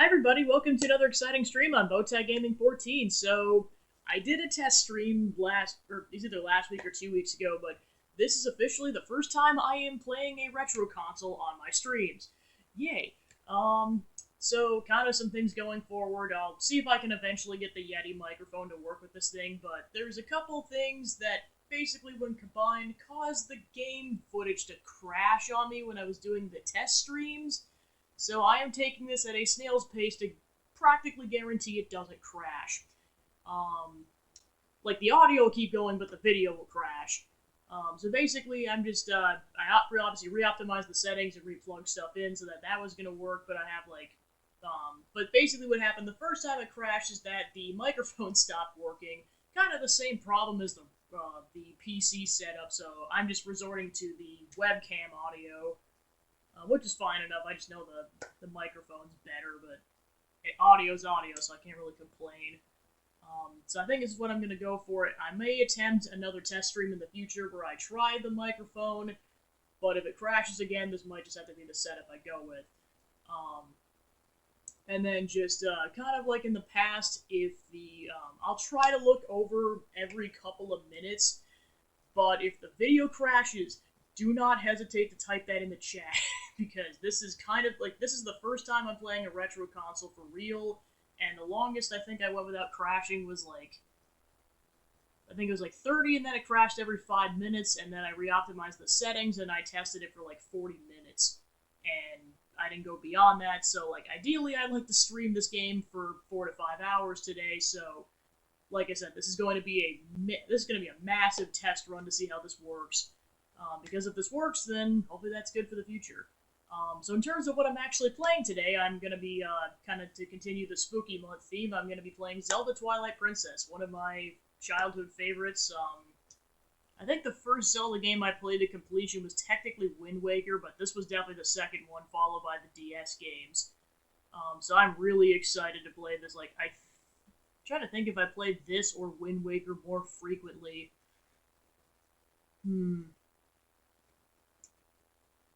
Hi everybody, welcome to another exciting stream on Bowtie Gaming 14. So, I did a test stream either last week or 2 weeks ago, but this is officially the first time I am playing a retro console on my streams. Yay. So kind of some things going forward. I'll see if I can eventually get the Yeti microphone to work with this thing, but there's a couple things that basically when combined caused the game footage to crash on me when I was doing the test streams. So I am taking this at a snail's pace to practically guarantee it doesn't crash. Like the audio will keep going, but the video will crash. So basically, I'm just I obviously re-optimized the settings and re-plugged stuff in so that was gonna work. But I have but basically what happened the first time it crashed is that the microphone stopped working. Kind of the same problem as the PC setup. So I'm just resorting to the webcam audio. Which is fine enough. I just know the microphone's better, but audio's audio, so I can't really complain. So I think this is what I'm going to go for. I may attempt another test stream in the future where I try the microphone, but if it crashes again, this might just have to be the setup I go with. And then just kind of like in the past, I'll try to look over every couple of minutes, but if the video crashes, do not hesitate to type that in the chat, because this is the first time I'm playing a retro console for real, and the longest I think I went without crashing was I think it was 30, and then it crashed every 5 minutes, and then I re-optimized the settings, and I tested it for 40 minutes, and I didn't go beyond that, so ideally I'd like to stream this game for 4 to 5 hours today, so like I said, this is going to be a massive test run to see how this works. Because if this works, then hopefully that's good for the future. So in terms of what I'm actually playing today, I'm going to be, to continue the spooky month theme, I'm going to be playing Zelda Twilight Princess, one of my childhood favorites. I think the first Zelda game I played to completion was technically Wind Waker, but this was definitely the second one, followed by the DS games. So I'm really excited to play this. I'm trying to think if I played this or Wind Waker more frequently.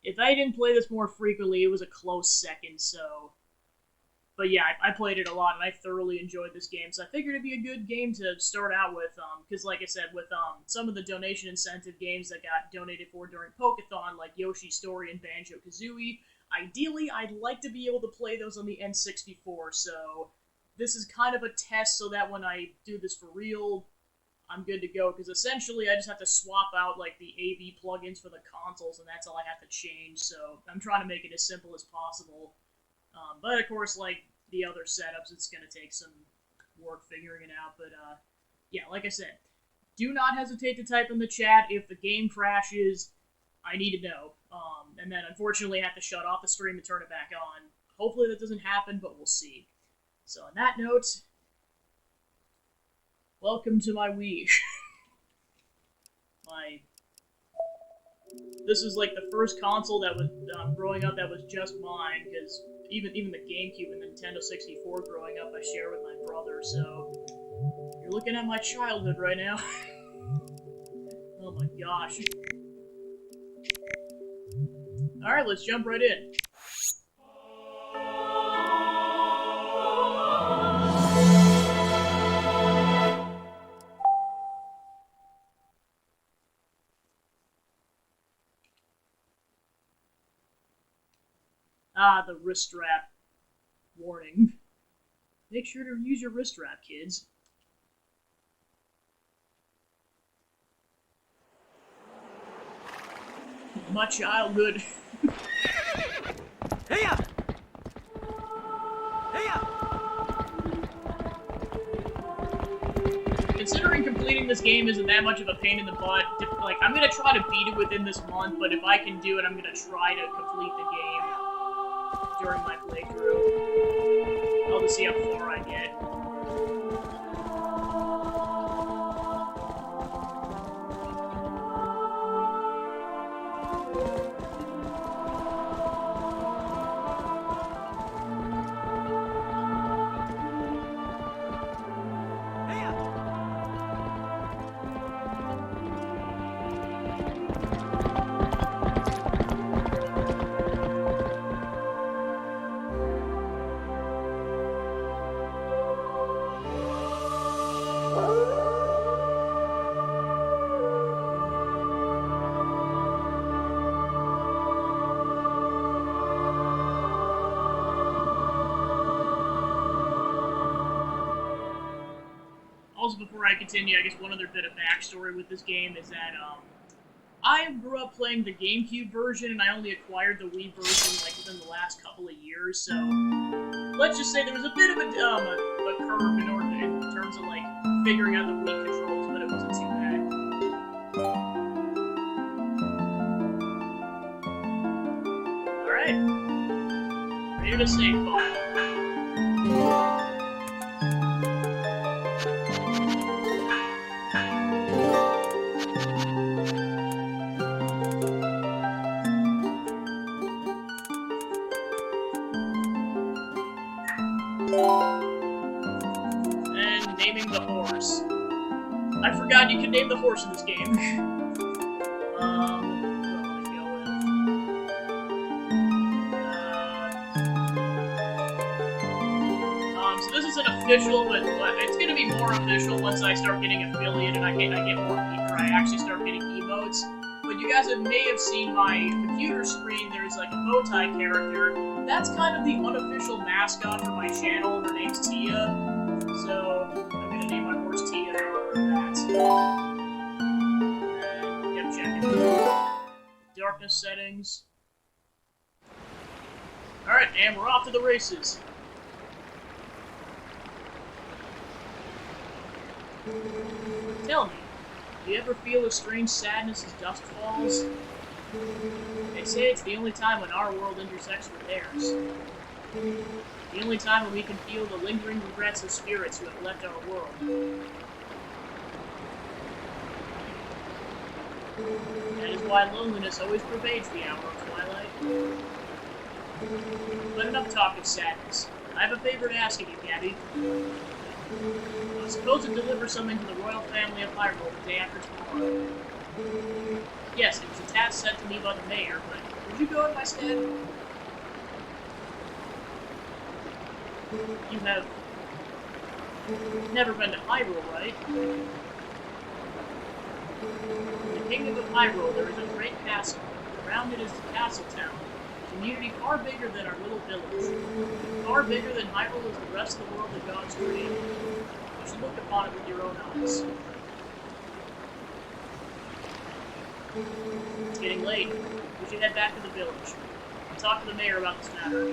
If I didn't play this more frequently, it was a close second, so... But yeah, I played it a lot, and I thoroughly enjoyed this game, so I figured it'd be a good game to start out with, because like I said, with some of the donation incentive games that got donated for during Pokeathon, like Yoshi's Story and Banjo-Kazooie, ideally, I'd like to be able to play those on the N64, so this is kind of a test so that when I do this for real, I'm good to go, because essentially I just have to swap out the AV plugins for the consoles, and that's all I have to change, so I'm trying to make it as simple as possible. But of course, like the other setups, it's going to take some work figuring it out, but yeah, like I said, do not hesitate to type in the chat if the game crashes. I need to know, and then unfortunately I have to shut off the stream and turn it back on. Hopefully that doesn't happen, but we'll see. So on that note, welcome to my Wii. This is the first console that was growing up that was just mine, because even the GameCube and the Nintendo 64 growing up I share with my brother, so you're looking at my childhood right now. Oh my gosh. Alright, let's jump right in. The wrist strap warning. Make sure to use your wrist strap, kids. My childhood. Heya! Heya! Considering completing this game isn't that much of a pain in the butt, I'm gonna try to beat it within this month, but if I can do it, I'm gonna try to complete the game during my playthrough. I'll just see how far I get. also, before I continue, I guess one other bit of backstory with this game is that I grew up playing the GameCube version, and I only acquired the Wii version like within the last couple of years. So let's just say there was a bit of a curve in terms of like figuring out the Wii controls, but it wasn't too bad. All right, ready to save file. And naming the horse. I forgot you can name the horse in this game. What do I want to go with? So this isn't official, but it's gonna be more official once I start getting affiliate and I get more, or I actually start getting emotes. But you guys may have seen my computer screen. There's like a bow tie character. That's kind of the unofficial mascot for my channel. Her name's Tia. So I'm gonna name my horse Tia for that. And yep, check it. Darkness settings. Alright, and we're off to the races. Tell me, do you ever feel a strange sadness as dusk falls? They say it's the only time when our world intersects with theirs. The only time when we can feel the lingering regrets of spirits who have left our world. That is why loneliness always pervades the hour of twilight. But enough talk of sadness. I have a favor to ask of you, Gabby. I'm supposed to deliver something to the royal family of Hyrule the day after tomorrow. Yes, it was a task sent to me by the mayor, but would you go in my stead? You have never been to Hyrule, right? In the kingdom of Hyrule, there is a great castle. Around it is the castle town, a community far bigger than our little village. Far bigger than Hyrule is the rest of the world that God's created. You should look upon it with your own eyes. It's getting late. We should head back to the village. I'll talk to the mayor about this matter.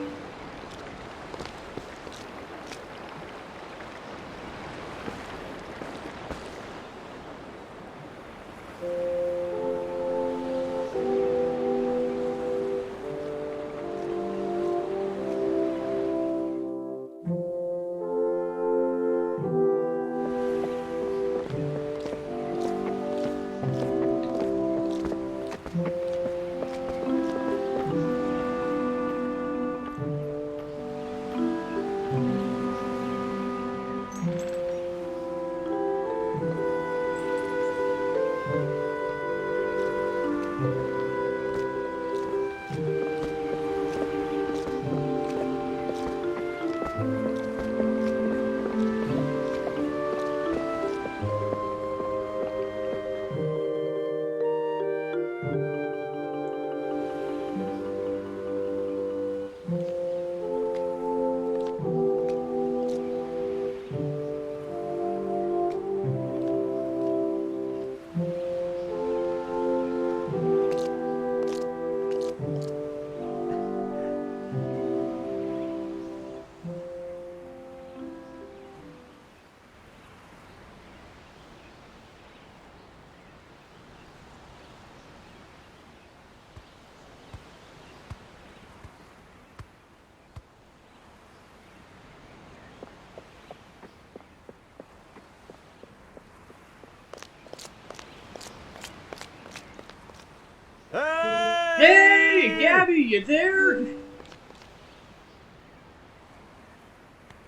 Hey, Gabby, you there?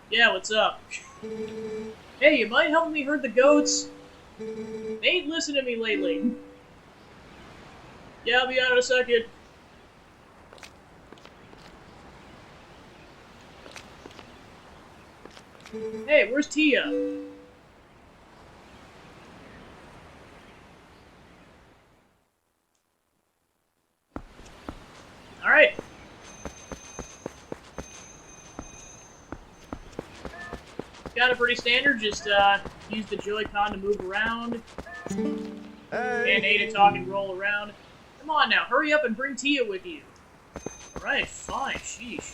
Yeah, what's up? Hey, you might help me herd the goats? They ain't listening to me lately. Yeah, I'll be out in a second. Hey, where's Tia? Alright. Got it pretty standard, just use the Joy-Con to move around. Hey. And A to talk and roll around. Come on now, hurry up and bring Tia with you. Alright, fine, sheesh.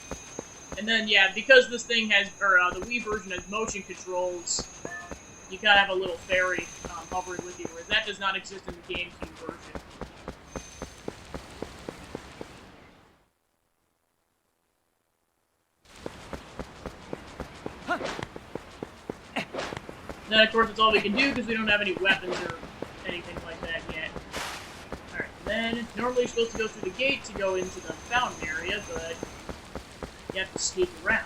And then, yeah, because this thing has, or the Wii version has motion controls, you gotta have a little fairy hovering with you, whereas that does not exist in the GameCube version. Then, of course, that's all we can do because we don't have any weapons or anything like that yet. Alright, then, normally you're supposed to go through the gate to go into the fountain area, but you have to sneak around.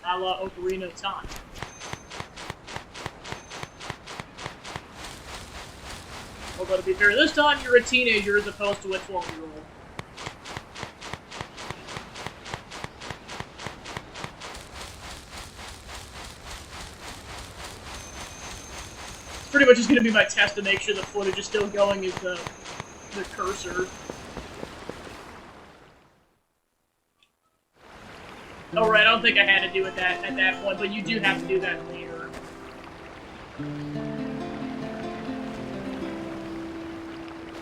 A la Ocarina of Time. Although, to be fair, this time you're a teenager as opposed to a 12-year-old. Pretty much is going to be my test to make sure the footage is still going is the cursor. Oh right, I don't think I had to do it at that point, but you do have to do that later.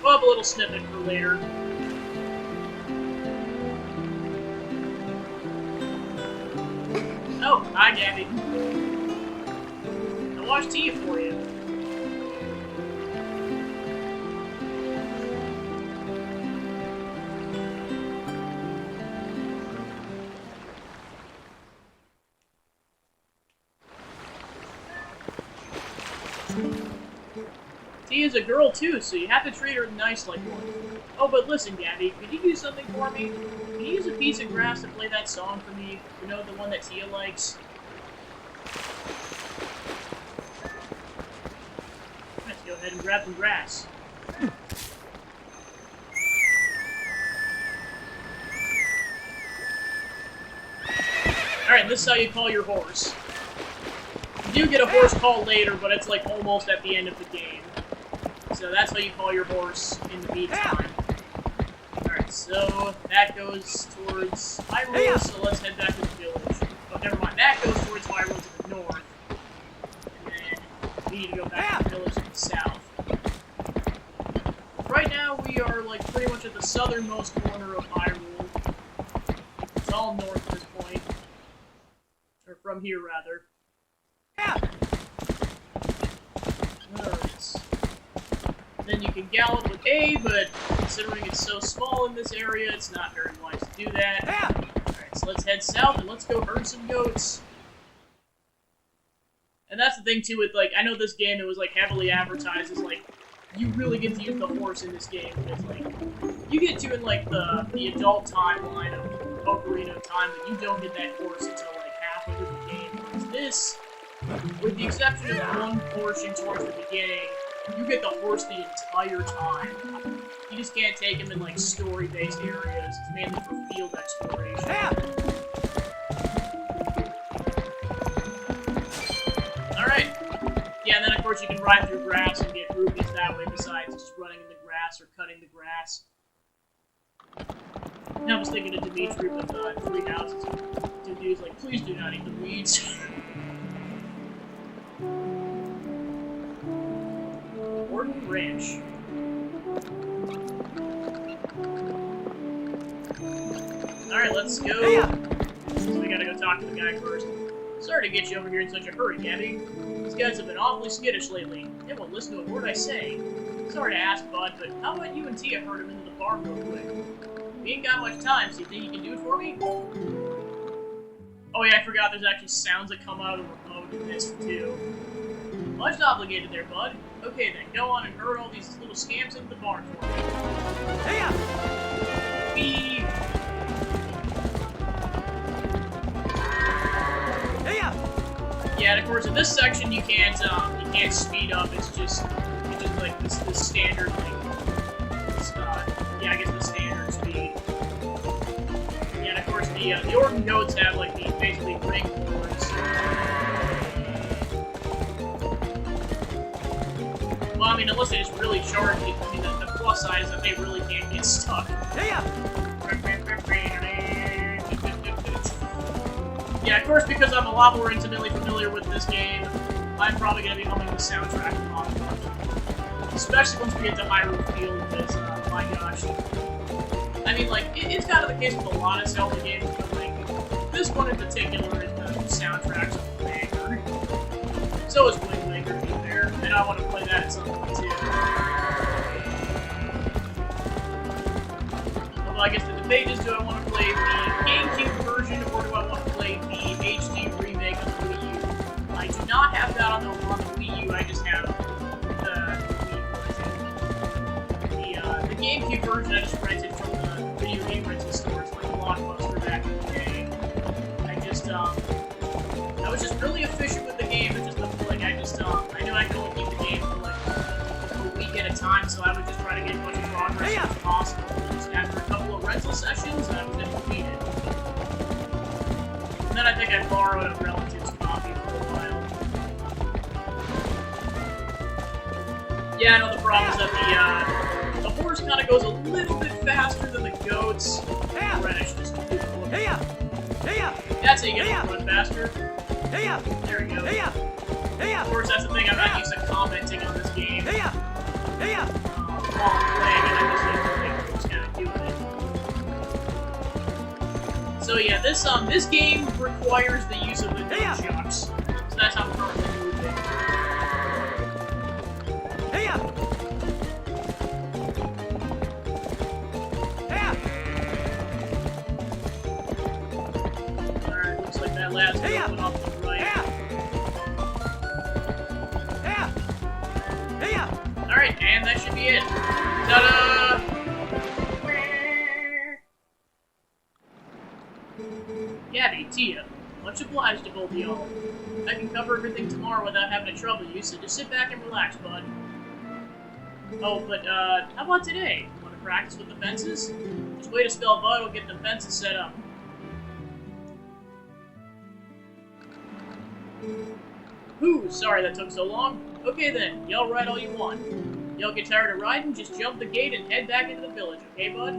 We'll have a little snippet for later. Oh, hi Gabby. I'll watch Tia for you. Tia's a girl too, so you have to treat her nice like one. Oh, but listen, Gabby, could you do something for me? Can you use a piece of grass to play that song for me? You know, the one that Tia likes? Let's go ahead and grab some grass. Alright, this is how you call your horse. You do get a horse call later, but it's like almost at the end of the game. So that's how you call your horse in the meantime. Alright, so that goes towards Hyrule, so let's head back to the village. Oh, never mind, that goes towards Hyrule to the north. And then we need to go back to the village to the south. Right now, we are like pretty much at the southernmost corner of Hyrule. It's all north at this point. Or from here, rather. Alright. Then you can gallop with A, but considering it's so small in this area, it's not very wise to do that. Alright, so let's head south and let's go herd some goats. And that's the thing too with, like, I know this game, it was like heavily advertised as like, you really get to use the horse in this game, because like, you get to in like the adult timeline of Ocarina of Time, but you don't get that horse until like halfway through the game. Whereas this, with the exception of one portion towards the beginning, you get the horse the entire time. You just can't take him in like story-based areas. It's mainly for field exploration. Alright. Yeah, and then of course you can ride through grass and get rupees that way besides just running in the grass or cutting the grass. Now I was thinking of Dimitri with Three Houses. Dimitri's like, please do not eat the weeds. Gordon Ranch. Alright, let's go. So we gotta go talk to the guy first. Sorry to get you over here in such a hurry, Gabby. These guys have been awfully skittish lately. They won't listen to a word I say. Sorry to ask, bud, but how about you and Tia herd him into the farm real quick? We ain't got much time, so you think you can do it for me? Oh yeah, I forgot there's actually sounds that come out of the remote in this too. Much obligated there, bud. Okay then, go on and herd all these little scamps into the barn for me. Wee! Yeah, and of course in this section you can't speed up. It's just like this standard thing. Yeah, I guess the standard speed. Yeah, and of course the Organ goats have like the basically ring horns. Well, I mean, unless they just really charge it, I mean, the plus side is that they really can't get stuck. Yeah, of course, because I'm a lot more intimately familiar with this game, I'm probably going to be humming the soundtrack a lot. Especially once we get to Hyrule Field, because, my gosh. I mean, like, it's kind of the case with a lot of Zelda games, but, like, this one in particular, the soundtrack's a banger. So is Wind Waker, to be fair, and I want to play that at some point, too. Although I guess the debate is, do I want to play the GameCube version, or do I want to play the HD remake of the Wii U? I do not have that on the Wii U, I just have the Wii version. The GameCube version I just rented from the video game rental stores, like Blockbuster back in the day. I was just really efficient with the game, and just like I knew I could only keep the game for like a week at a time, so I would just try to get as much progress as possible. Just after a couple of rental sessions, I was defeated. And then I think I borrowed a relative's copy for a while. Yeah, I know the problem is that the horse kind of goes a little bit faster than the goats. Reddish just that's how you get to run faster. There we go. Of course, that's the thing, I'm not used to commenting on this game. While I'm playing, and I just kind of doing it. So yeah, this game requires the use of the nunchucks. So that's how I'm currently moving. Alright, looks like that last one went off to the right. Alright, and that should be it. Ta-da! Gabby, Tia, much obliged to both of y'all. I can cover everything tomorrow without having to trouble you, so just sit back and relax, bud. Oh, but, how about today? Want to practice with the fences? Just wait a spell, bud, we'll get the fences set up. Whew, sorry that took so long. Okay then, y'all ride all you want. Y'all get tired of riding, just jump the gate and head back into the village, okay, bud?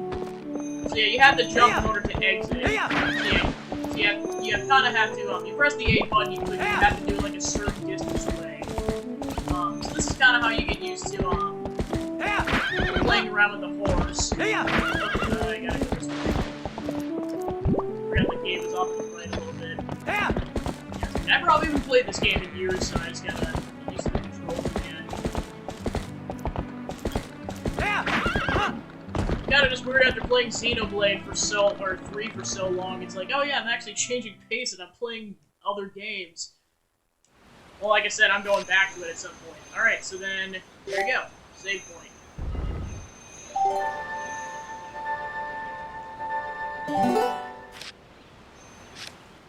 So yeah, you have to jump in order to exit. So you kind of have to, you press the A button, you have to do like a certain distance away. So this is kind of how you get used to, playing around with the horse. I gotta go this way. Forgot the game is off to the right a little bit. I probably haven't played this game in years, so I just gotta get used to the controls again. Kinda just weird after playing Xenoblade for 3 for so long. It's like, oh yeah, I'm actually changing pace and I'm playing other games. Well, like I said, I'm going back to it at some point. Alright, so then, there you go. Save point.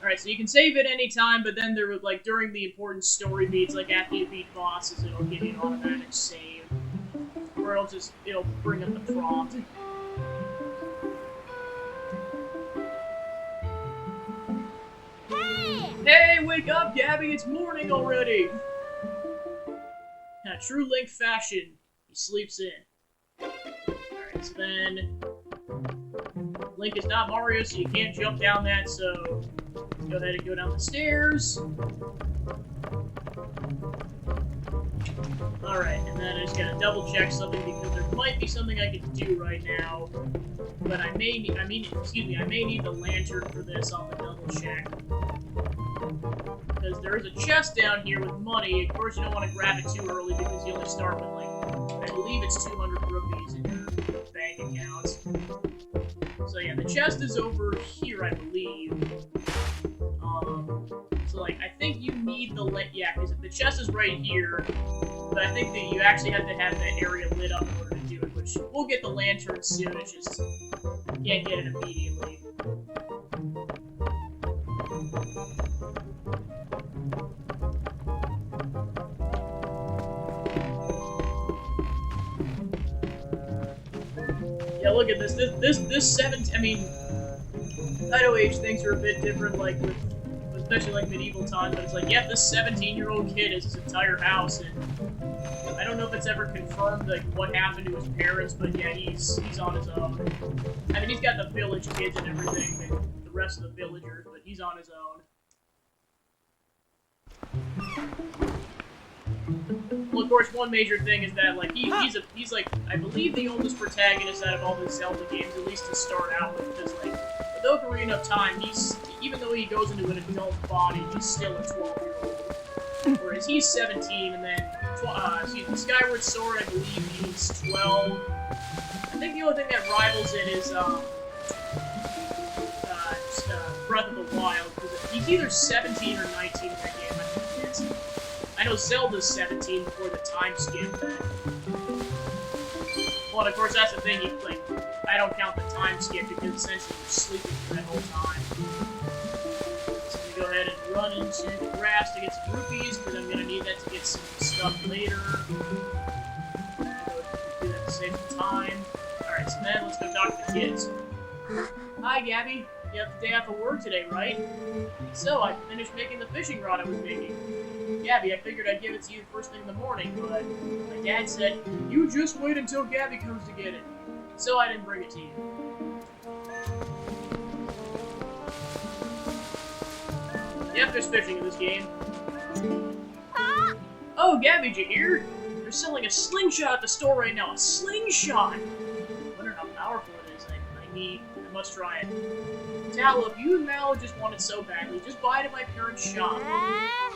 Alright, so you can save at any time, but then there would, like, during the important story beats, like after you beat bosses, it'll give you an automatic save. Or it'll bring up the prompt. Hey, wake up, Gabby! It's morning already! In true Link fashion, he sleeps in. Alright, so then... Link is not Mario, so you can't jump down that, so... Let's go ahead and go down the stairs. Alright, and then I just gotta double check something because there might be something I can do right now. But I may need the lantern for this on the double check. Because there is a chest down here with money. Of course, you don't want to grab it too early because you only start with, like, I believe it's 200 rupees in your bank account. So yeah, the chest is over here, I believe. So like, I think you need the because the chest is right here, but I think that you actually have to have that area lit up in order to do it, which we'll get the lantern soon, it's just, can't get it immediately. Yeah, look at this. I mean, I know age things are a bit different, like with, especially like medieval times, but it's like, yeah, this 17-year-old kid is his entire house, and I don't know if it's ever confirmed like what happened to his parents, but yeah, he's on his own. I mean, he's got the village kids and everything, and the rest of the villagers, but he's on his own. Well, of course, one major thing is that like he's like I believe the oldest protagonist out of all the Zelda games, at least to start out with, because like with Ocarina of Time, even though he goes into an adult body, he's still a 12-year-old. Whereas he's 17, and then Skyward Sword, I believe he's 12. I think the only thing that rivals it is Breath of the Wild, because he's either 17 or 19 in that game. I know Zelda's 17 before the time skip. But of course, that's the thing. I don't count the time skip because essentially you're sleeping for that whole time. So I'm gonna go ahead and run into the grass to get some rupees, because I'm gonna need that to get some stuff later. I'm gonna do that to save some time. Alright, so then let's go talk to the kids. Hi, Gabby. You have the day off of work today, right? So, I finished making the fishing rod I was making. Gabby, I figured I'd give it to you first thing in the morning, but my dad said, you just wait until Gabby comes to get it. So I didn't bring it to you. Yeah, there's fishing in this game. Oh, Gabby, did you hear? They're selling a slingshot at the store right now. A slingshot! I wonder how powerful it is. I must try it. Tal, if you and Mal just want it so badly, just buy it at my parents' shop.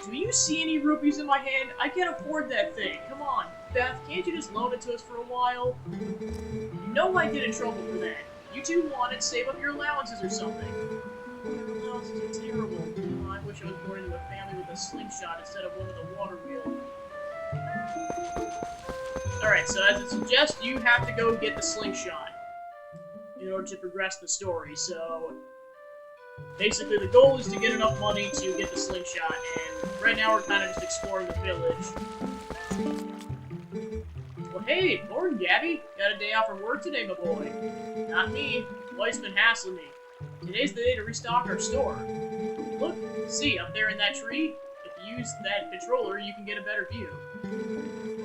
Do you see any rupees in my hand? I can't afford that thing. Come on. Beth, can't you just loan it to us for a while? You know I get in trouble for that. You two want it, save up your allowances or something. Your allowances are terrible. Oh, I wish I was born into a family with a slingshot instead of one with a water wheel. Alright, so as it suggests, you have to go get the slingshot in order to progress the story, so basically the goal is to get enough money to get the slingshot, and right now we're kind of just exploring the village. Well, hey, morning, Gabby. Got a day off from work today, my boy. Not me. Wife's been hassling me. Today's the day to restock our store. Look, see, up there in that tree? If you use that controller, you can get a better view.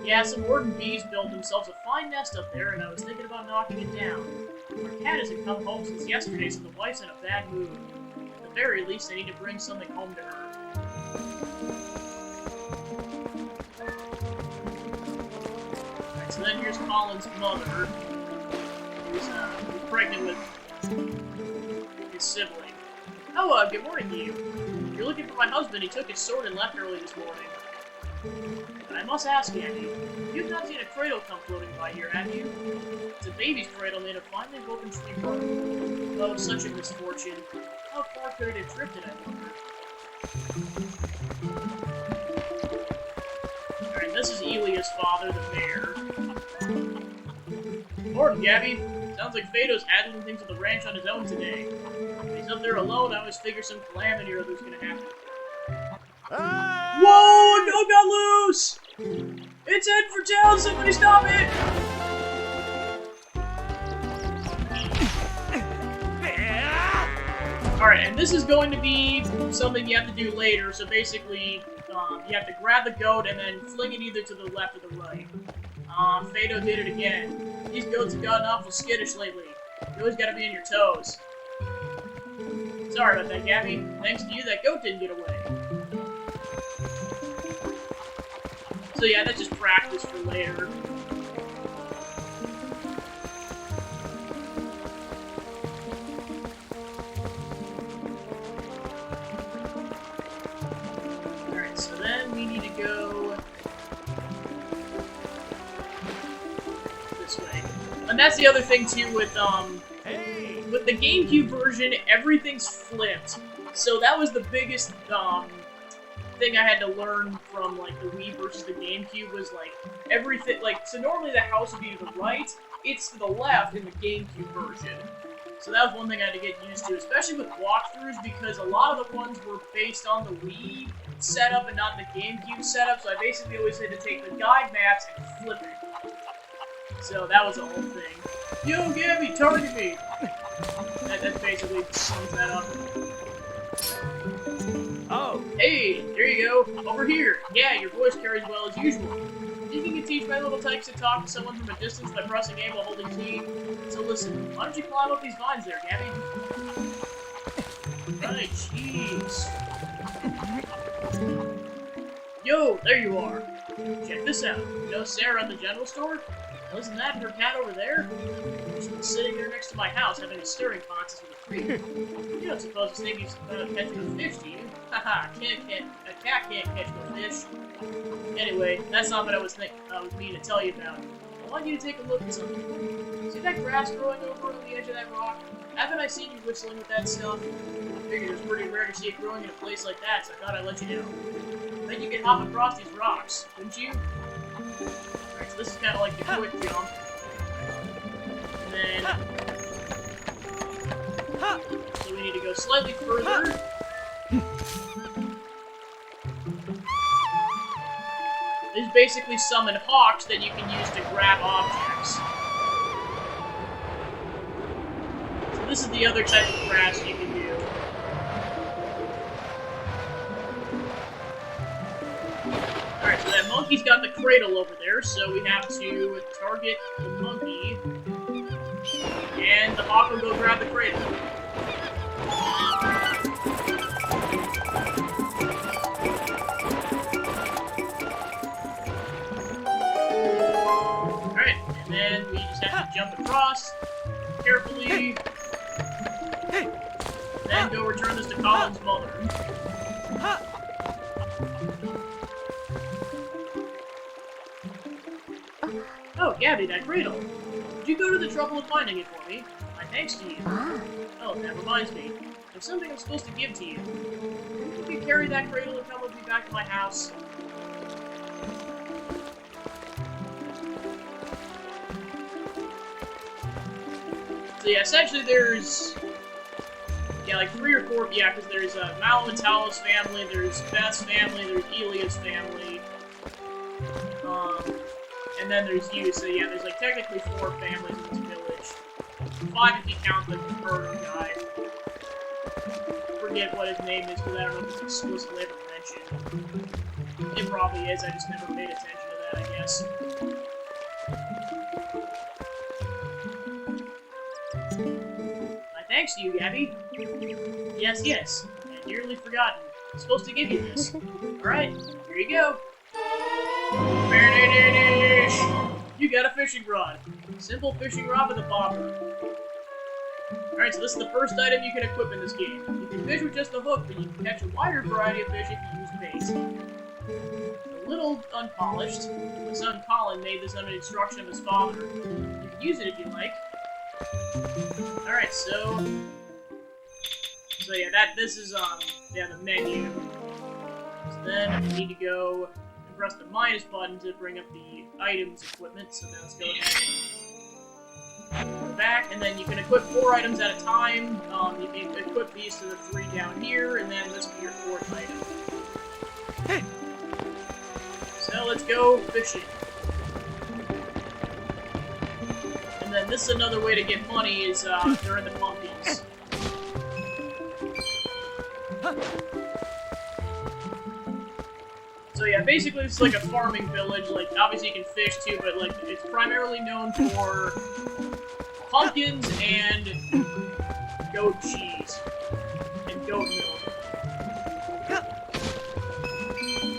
Yeah, some warden bees built themselves a fine nest up there, and I was thinking about knocking it down. Our cat hasn't come home since yesterday, so the wife's in a bad mood. At the very least, I need to bring something home to her. Alright, so then here's Colin's mother, who's pregnant with his sibling. Oh, good morning to you. You're looking for my husband. He took his sword and left early this morning. But I must ask, Andy, you've not seen a cradle come floating by here, have you? It's a baby's cradle made of finely woven tree bark. Oh, such a misfortune. How far could it have drifted, I wonder? Alright, this is Elia's father, the mayor. Morning, Gabby. Sounds like Fado's handling things at the ranch on his own today. When he's up there alone, I always figure some calamity or other's gonna happen. Whoa! Dog got loose! It's head for town! Somebody stop it! Alright, and this is going to be something you have to do later, so basically, you have to grab the goat and then fling it either to the left or the right. Fado did it again. These goats have gotten awful skittish lately. You always gotta be on your toes. Sorry about that, Gabby. Thanks to you, that goat didn't get away. So yeah, that's just practice for later. Alright, so then we need to go this way. And that's the other thing too with the GameCube version, everything's flipped. So that was the biggest thing I had to learn from like the Wii versus the GameCube was like everything so normally the house would be to the right, it's to the left in the GameCube version. So that was one thing I had to get used to, especially with walkthroughs, because a lot of the ones were based on the Wii setup and not the GameCube setup, so I basically always had to take the guide maps and flip it. So that was a whole thing. Yo, Gabby, target me! That basically sums that up. Oh, hey, there you go. Over here. Yeah, your voice carries well as usual. Do you think you can teach my little tykes to talk to someone from a distance by pressing A while holding T? So listen, why don't you climb up these vines there, Gabby? Right, jeez. Yo, there you are. Check this out. You know Sarah at the general store? Wasn't that her cat over there? She's been sitting there next to my house having a stirring contest with a creek. You don't suppose this thing is catching a fish, do you? Haha, a cat can't catch no fish. Anyway, that's not what I was meaning to tell you about. I want you to take a look at something. See that grass growing over on the edge of that rock? Haven't I seen you whistling with that stuff? I figured it was pretty rare to see it growing in a place like that, so I thought I'd let you know. Then you can hop across these rocks, couldn't you? Alright, so this is kind of like the quick jump. And then... So we need to go slightly further. These basically summon hawks that you can use to grab objects. So this is the other type of grass you can do. Alright, so that monkey's got the cradle over there, so we have to target the monkey. And the hawk will go grab the cradle. Alright, and then we just have to jump across carefully. Then go return this to Colin's mother. Oh, Gabby, that cradle. Did you go to the trouble of finding it for me? My thanks to you. Oh, that reminds me. There's something I'm supposed to give to you. If you carry that cradle and come with me back to my house. So yeah, essentially there's... Yeah, like 3 or 4... Yeah, because there's Malo and Tao's family, there's Beth's family, there's Elia's family. And then there's you, so yeah, there's like technically 4 families in this village. 5 if you count the murder guy. Forget what his name is, because I don't know if it's explicitly ever mentioned. It probably is, I just never paid attention to that, I guess. My thanks to you, Gabby. Yes, yes. I had nearly forgotten. I'm supposed to give you this. Alright, here you go. You got a fishing rod. Simple fishing rod with a bobber. Alright, so this is the first item you can equip in this game. You can fish with just a hook, but you can catch a wider variety of fish if you use bait. A little unpolished. My son Colin made this under the instruction of his father. You can use it if you like. Alright, so yeah, this is the menu. So then we need to go and press the minus button to bring up the items equipment. So now let's go ahead and go back, and then you can equip 4 items at a time. You can equip these to the 3 down here, and then this will be your 4th item. So let's go fishing. And then this is another way to get money is during the pumpkins. So yeah, basically it's like a farming village. Like obviously you can fish too, but like it's primarily known for pumpkins and goat cheese and goat milk.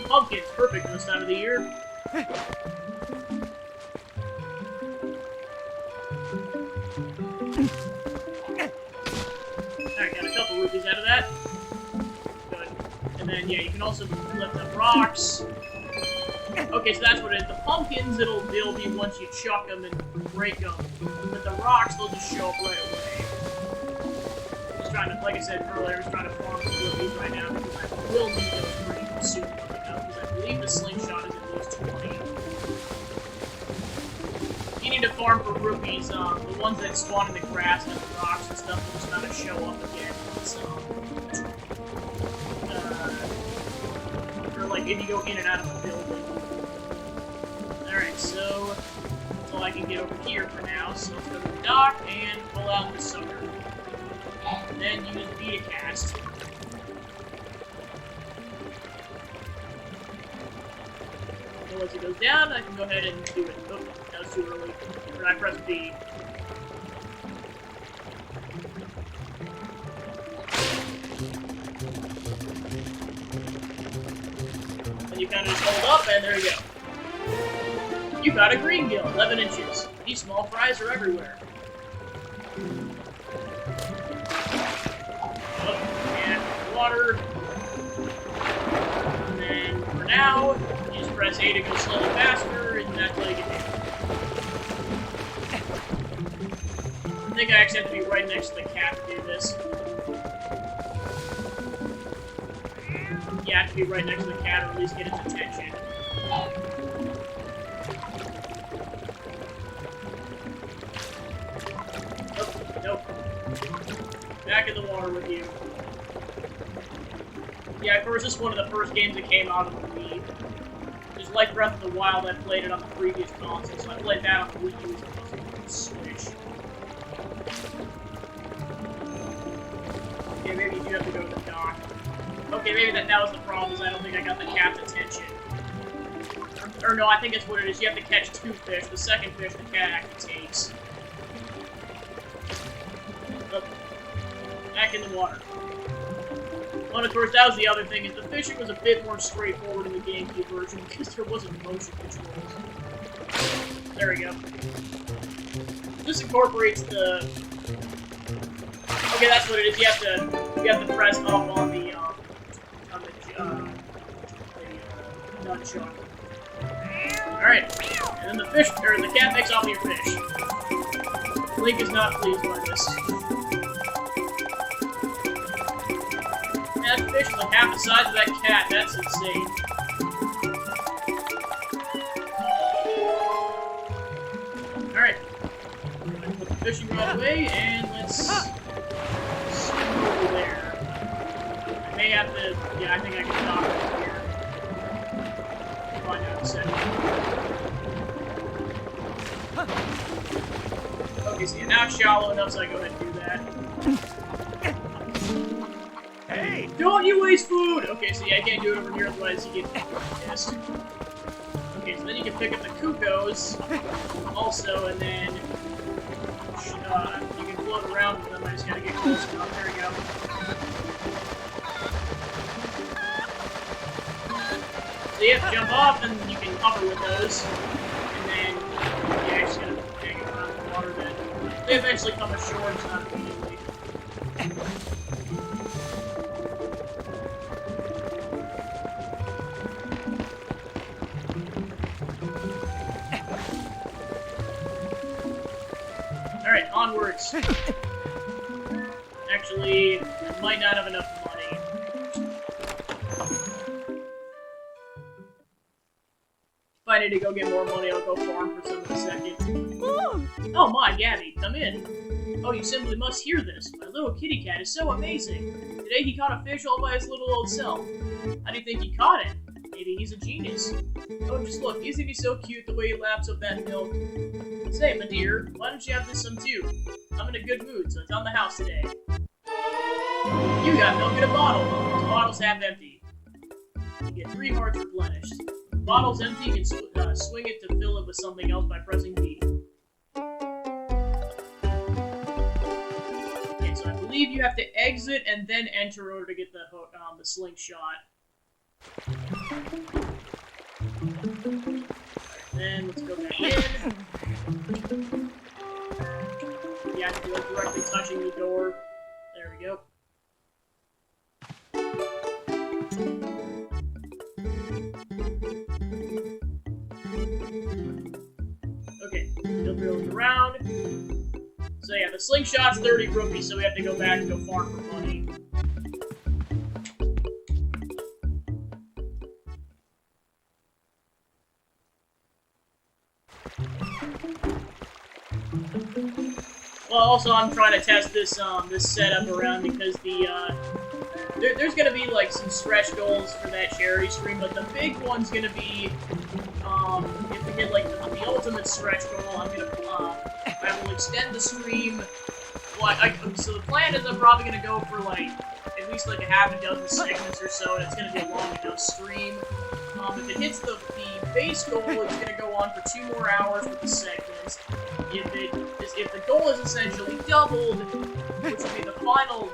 Pumpkins, perfect this time of the year. Alright, got a couple rupees out of that. Good. And then, yeah, you can also lift up rocks. Okay, so that's what it is. The pumpkins, it'll be once you chuck them and break them. But the rocks, they'll just show up right away. Just trying to, like I said earlier, I was trying to farm some rupees right now because I will need those pretty soon coming up, because I believe the slingshot is at least 20. You need to farm for rupees, the ones that spawn in the grass and the rocks and stuff will just kind of show up again. So, or like if you go in and out of the building. Alright, so that's all I can get over here for now. So let's go to the dock and pull out the sucker. And then use Beta Cast. So once it goes down, I can go ahead and do it. Oh, that was too early. Or I press B. And you kind of just hold up, and there you go. You got a green gill, 11 inches. These small fries are everywhere. Oh, and water. And then, for now, you just press A to go slightly faster, and that's all you can do. I think I actually have to be right next to the cat to do this. Yeah, I have to be right next to the cat or at least get its attention. Nope. Back in the water with you. Yeah, of course, this is one of the first games that came out of the Wii. Just like Breath of the Wild, I played it on the previous console, so I played that on the Wii U as opposed to the Switch. Okay, maybe you do have to go to the dock. Okay, maybe that was the problem, is I don't think I got the cat's attention. Or no, I think that's what it is. You have to catch 2 fish. The second fish the cat actually takes. Oh. Back in the water. Well, of course, that was the other thing, is the fishing was a bit more straightforward in the GameCube version because there wasn't motion controls. There we go. This incorporates the... Okay, that's what it is. You have to press up on the nunchuck. Alright, and then the cat makes off with your fish. Link is not pleased by this. That fish is like half the size of that cat. That's insane. Alright. Put the fishing rod away, and let's swim over there. I may have to... Yeah, I think I can dock over here. Find out in a second. Okay, so yeah, now it's shallow enough so I go ahead and do that. Hey! Don't you waste food! Okay, so yeah, I can't do it over here, otherwise you get pissed. Okay, so then you can pick up the cuckoos, also, and then you can float around with them. I just gotta get close enough. There we go. So you have to jump off, and you can hover with those, and then yeah, just gotta hang around in the water. Then they eventually come ashore, it's not immediately. Alright, onwards. Actually, I might not have enough money. If I need to go get more money, I'll go farm for some in a second. Oh my, Gabby, come in. Oh, you simply must hear this. My little kitty cat is so amazing. Today he caught a fish all by his little old self. How do you think he caught it? Maybe he's a genius. Oh, just look, isn't he so cute the way he laps up that milk? Say, my dear, why don't you have this some too? I'm in a good mood, so it's on the house today. You got milk in a bottle. The bottle's half empty. You get 3 hearts replenished. The bottle's empty, you can swing it to fill it with something else by pressing B. Okay, so I believe you have to exit and then enter in order to get the hook, the slingshot. Then let's go back in. Yeah, I have to go directly touching the door. There we go. Okay, still drilling around. So yeah, the slingshot's 30 rupees, so we have to go back and go farm for money. Well, also I'm trying to test this this setup around because there's gonna be like some stretch goals for that charity stream, but the big one's gonna be if we get like the ultimate stretch goal, I will extend the stream. Well, so the plan is I'm probably gonna go for like at least like a half a dozen segments or so, and it's gonna be a long enough stream. If it hits the base goal, it's gonna go on for 2 more hours with the segments. If the goal is essentially doubled, which would be the final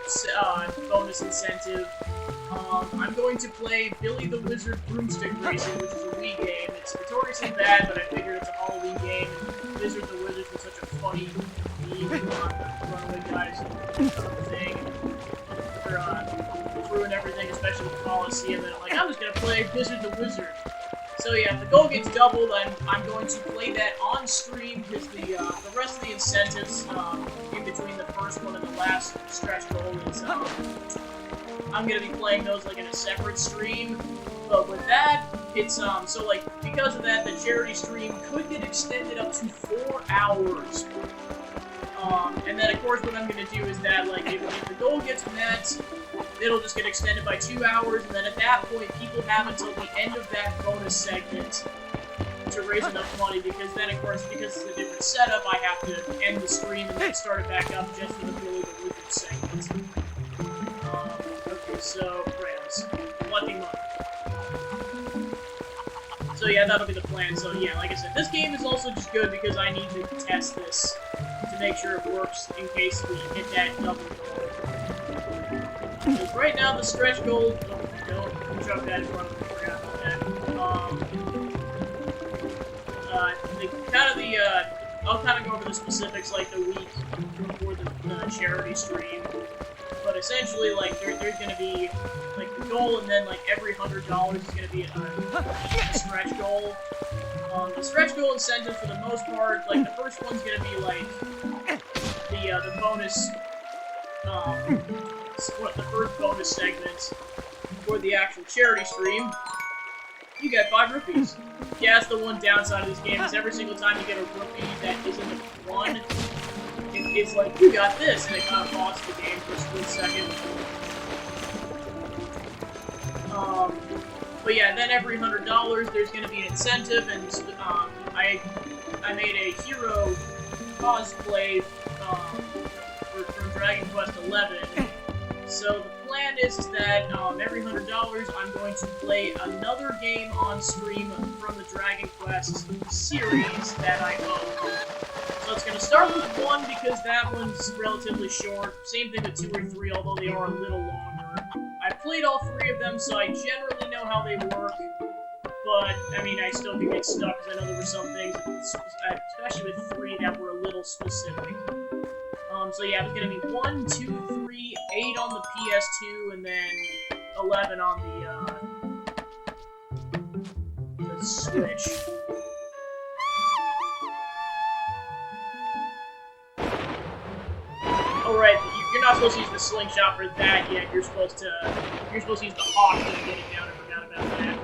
bonus incentive, I'm going to play Billy the Wizard Broomstick Racing, which is a Wii game. It's notoriously bad, but I figured it's a Halloween game, and Wizard the Wizard was such a funny meme on the Runaway Guys thing. For crew and everything, especially the Coliseum, and I'm like, I'm just gonna play Wizard the Wizard. So yeah, if the goal gets doubled, I'm going to play that on stream, because the rest of the incentives in between the first one and the last stretch goal is I'm gonna be playing those like in a separate stream. But with that, it's so like because of that, the charity stream could get extended up to 4 hours. And then of course what I'm gonna do is that like if the goal gets met, it'll just get extended by 2 hours, and then at that point people have until the end of that bonus segment to raise enough money, because then of course because it's a different setup, I have to end the stream and then start it back up just for the Billy the Wizard segment. Okay, so crayons. Collecting money. So yeah, that'll be the plan. So yeah, like I said, this game is also just good because I need to test this to make sure it works in case we hit that double goal. Because right now the stretch goal, don't chuck that in front of me, I forgot about that. I'll kind of go over the specifics like the week before the charity stream. But essentially, like, there's gonna be, like, the goal, and then, like, every $100 is gonna be a stretch goal. The stretch goal incentive, for the most part, like, the first one's gonna be, like, the bonus, the first bonus segment for the actual charity stream. You get 5 rupees. Yeah, that's the one downside of this game, is every single time you get a rupee that isn't a 1, it's like, you got this, and it kind of pauses the game for a split second. But yeah, then every $100, there's going to be an incentive, and I made a hero cosplay from Dragon Quest XI. So the plan is that every $100, I'm going to play another game on stream from the Dragon Quest series that I own. So it's going to start with 1 because that one's relatively short. Same thing with 2 or 3, although they are a little longer. I've played all 3 of them, so I generally know how they work. But, I mean, I still can get stuck because I know there were some things, especially with 3, that were a little specific. So yeah, it's going to be 1, 2, 3, 8 on the PS2, and then 11 on the Switch. Oh right, you're not supposed to use the slingshot for that yet. You're supposed to use the hawk to get it down. I forgot about that.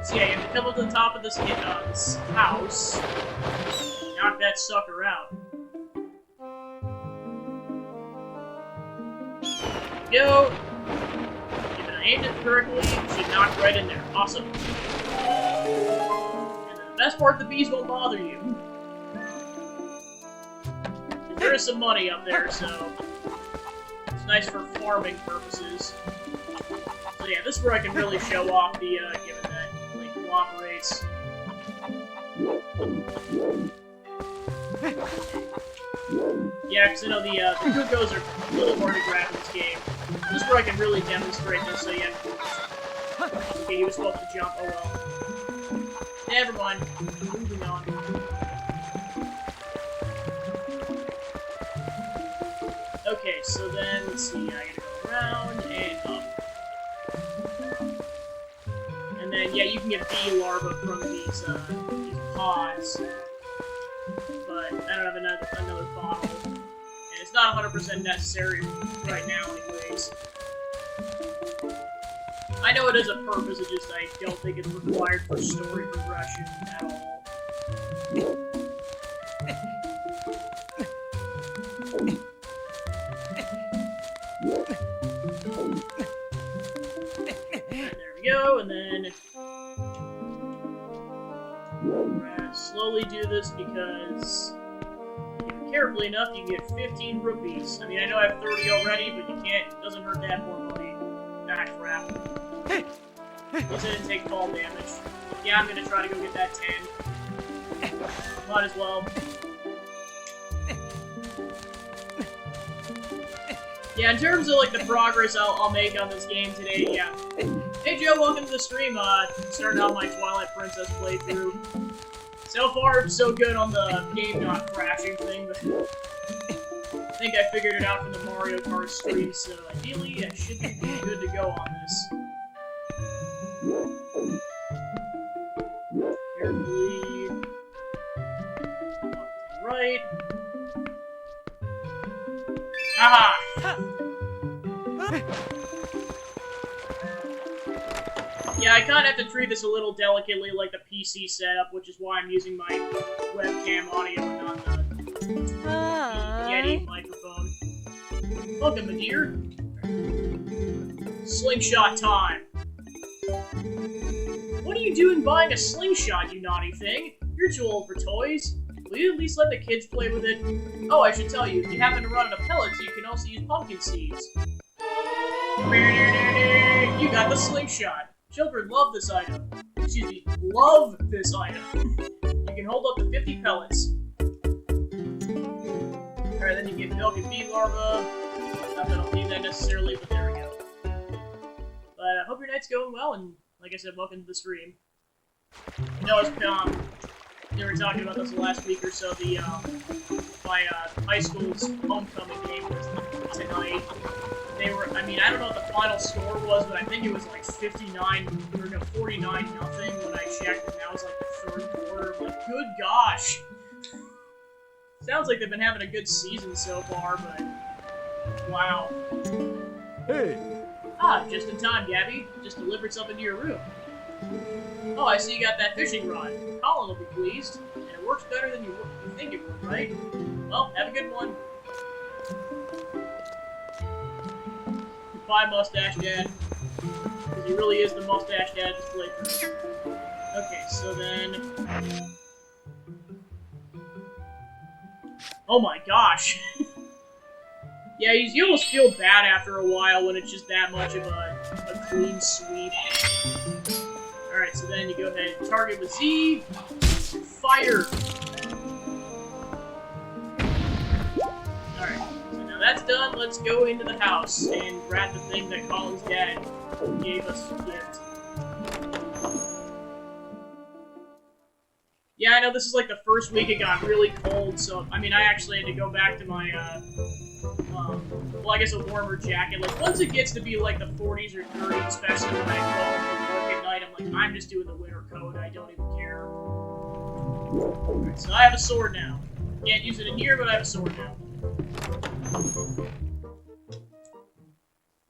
So yeah, you have to come up to the top of this house, knock that sucker out. Go! If I aimed it correctly, it should knock right in there. Awesome. And the best part, the bees won't bother you. There is some money up there, so it's nice for farming purposes. So yeah, this is where I can really show off the, given that Link cooperates. Yeah, because I know the Cuckoos are a little hard to grab in this game. This is where I can really demonstrate this, so yeah. Okay, he was supposed to jump, oh well. Never mind. Moving on. Okay, so then, let's see, I gotta go around and up. And then, yeah, you can get bee larvae from these pods. But I don't have another bottle. And it's not 100% necessary right now anyways. I know it is a purpose, it's just I don't think it's required for story progression at all. There we go, and then slowly do this because if you're carefully enough, you can get 15 rupees. I mean, I know I have 30 already, but you can't. It doesn't hurt to have more money. Ah, crap. At least I didn't take fall damage. Yeah, I'm gonna try to go get that 10. Might as well. Yeah, in terms of like the progress I'll make on this game today, yeah. Hey Joe, welcome to the stream. Starting out my Twilight Princess playthrough. So far, so good on the game not crashing thing, but I think I figured it out from the Mario Kart stream, so ideally I should be good to go on this. Carefully. Right. Aha! Yeah, I kind of have to treat this a little delicately like the PC setup, which is why I'm using my webcam audio and not the Yeti microphone. Welcome, my dear. Slingshot time. What are you doing buying a slingshot, you naughty thing? You're too old for toys. Will you at least let the kids play with it? Oh, I should tell you, if you happen to run out of pellets, you can also use pumpkin seeds. You got the slingshot. Children love this item. Excuse me, love this item. You can hold up to 50 pellets. Alright, then you get milk and bee larva. Not that I'll need that necessarily, but there we go. But I hope your night's going well, and like I said, welcome to the stream. No, it's they were talking about this last week or so. The my high school's homecoming game was tonight. They were, I mean, I don't know what the final score was, but I think it was like 59 or no 49 nothing when I checked, and that was like the third quarter. I'm like, good gosh. Sounds like they've been having a good season so far, but wow. Hey. Ah, just in time, Gabby. Just delivered something to your room. Oh, I see you got that fishing rod. Colin will be pleased. And it works better than you think it would, right? Well, have a good one. Goodbye, Mustache Dad. Because he really is the Mustache Dad of this playthrough. Okay, so then... Oh my gosh! Yeah, you almost feel bad after a while when it's just that much of a clean sweep. Alright, so then you go ahead and target with Z. Fire! Alright, so now that's done, let's go into the house and grab the thing that Colin's dad gave us as a gift. Yeah, I know this is like the first week it got really cold, so, I mean, I actually had to go back to my, well, I guess a warmer jacket. Like, once it gets to be like the 40s or 30s, especially when I go home from work at night, I'm like, I'm just doing the winter coat, I don't even care. Alright, so I have a sword now. Can't use it in here, but I have a sword now.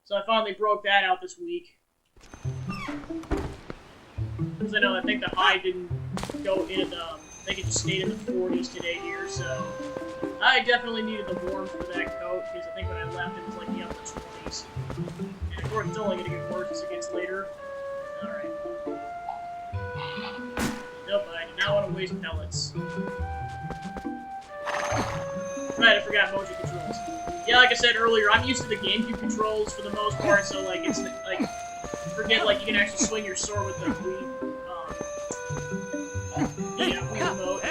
So I finally broke that out this week. Because I know, I think the high didn't go into the, I think it just stayed in the 40s today here, so I definitely needed the warmth for that coat, because I think when I left it was like the upper 20s. And of course it's only going to get worse as it gets later. Alright. Nope, I do not want to waste pellets. Right, I forgot motion controls. Yeah, like I said earlier, I'm used to the GameCube controls for the most part, so like, it's like, forget like you can actually swing your sword with the Wii remote.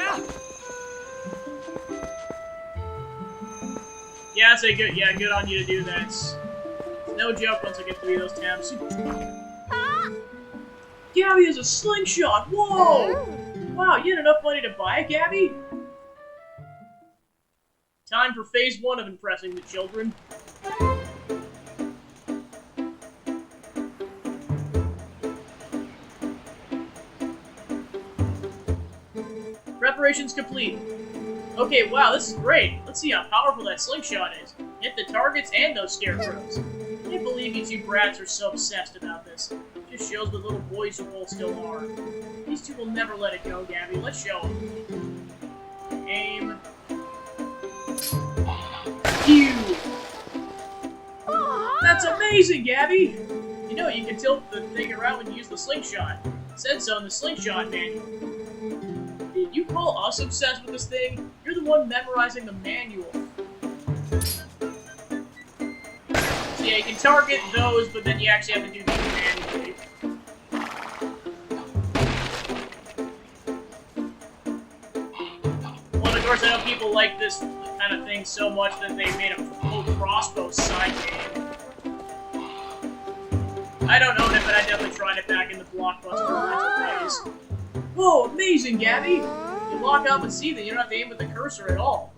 Yeah, I'd say good. Yeah, good on you to do that. It's no joke once I get 3 of those tabs. Gabby has a slingshot! Whoa! Wow, you had enough money to buy it, Gabby? Time for phase 1 of impressing the children. Preparations complete. Okay, wow, this is great. Let's see how powerful that slingshot is. Hit the targets and those scarecrows. I can't believe you two brats are so obsessed about this. It just shows what little boys you both still are. These two will never let it go, Gabby. Let's show them. Aim. Phew! That's amazing, Gabby! You know, you can tilt the thing around when you use the slingshot. It said so in the slingshot manual. Did you call us obsessed with this thing? You're the one memorizing the manual. So yeah, you can target those, but then you actually have to do these manually. Well, of course, I know people like this kind kind of thing so much that they made a full crossbow side game. I don't own it, but I definitely tried it back in the Blockbuster rental days. Whoa, amazing, Gabby! You lock up and see that you don't have to aim with the cursor at all.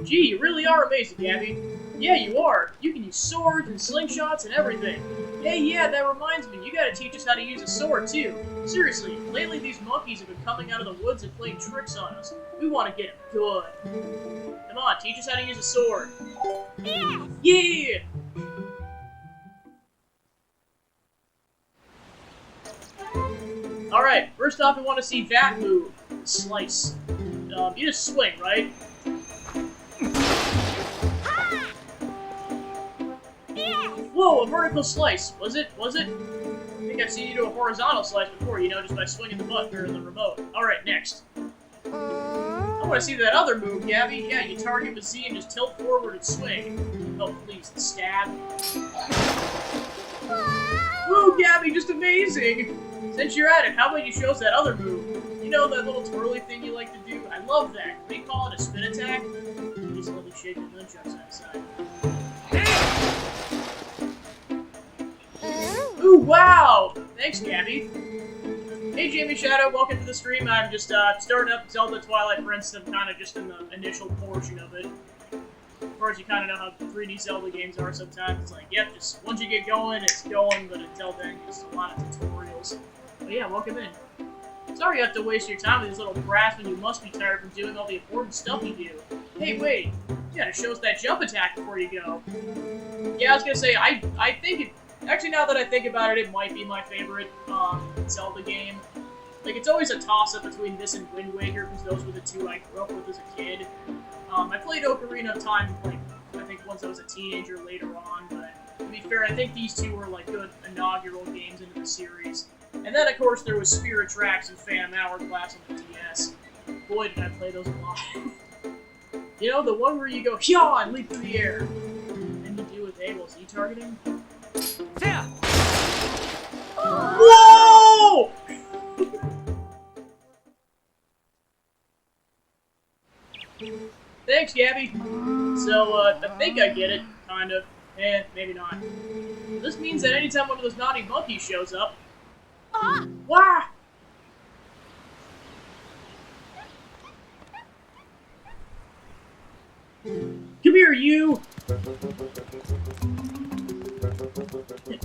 Gee, you really are amazing, Gabby. Yeah, you are. You can use swords and slingshots and everything. Hey, yeah, that reminds me. You gotta teach us how to use a sword, too. Seriously, lately these monkeys have been coming out of the woods and playing tricks on us. We want to get them good. Come on, teach us how to use a sword. Yes! Yeah! Alright, first off, we want to see that move. Slice. You just swing, right? Whoa, a vertical slice. Was it? Was it? I think I've seen you do a horizontal slice before, you know, just by swinging the button or the remote. Alright, next. I want to see that other move, Gabby. Yeah, you target with Z and just tilt forward and swing. Oh, please, the stab. Woo, Gabby, just amazing! Since you're at it, how about you show us that other move? You know that little twirly thing you like to do? I love that. They call it a spin attack. Just let me shake the nunchucks on the side. Ooh, wow! Thanks, Gabby. Hey, Jamie Shadow, welcome to the stream. I'm just starting up Zelda Twilight, for instance. I'm kind of just in the initial portion of it. Of course, you kind of know how 3D Zelda games are sometimes. It's like, yep, just once you get going, it's going, but until then, just a lot of tutorials. But yeah, welcome in. Sorry you have to waste your time with these little brats when you must be tired from doing all the important stuff you do. Hey, wait, you gotta show us that jump attack before you go. Yeah, I was gonna say, I think it... Actually, now that I think about it, it might be my favorite Zelda game. Like, it's always a toss-up between this and Wind Waker, because those were the two I grew up with as a kid. I played Ocarina of Time, like, I think once I was a teenager later on, but to be fair, I think these two were, like, good inaugural games into the series. And then, of course, there was Spirit Tracks and Phantom Hourglass on the DS. Boy, did I play those a lot. You know, the one where you go, Hya! And leap through the air. And you do with A, well, Z targeting? Yeah. Whoa! Thanks, Gabby. So, I think I get it, kind of. Maybe not. This means that anytime one of those naughty monkeys shows up... Wah! Come here, you!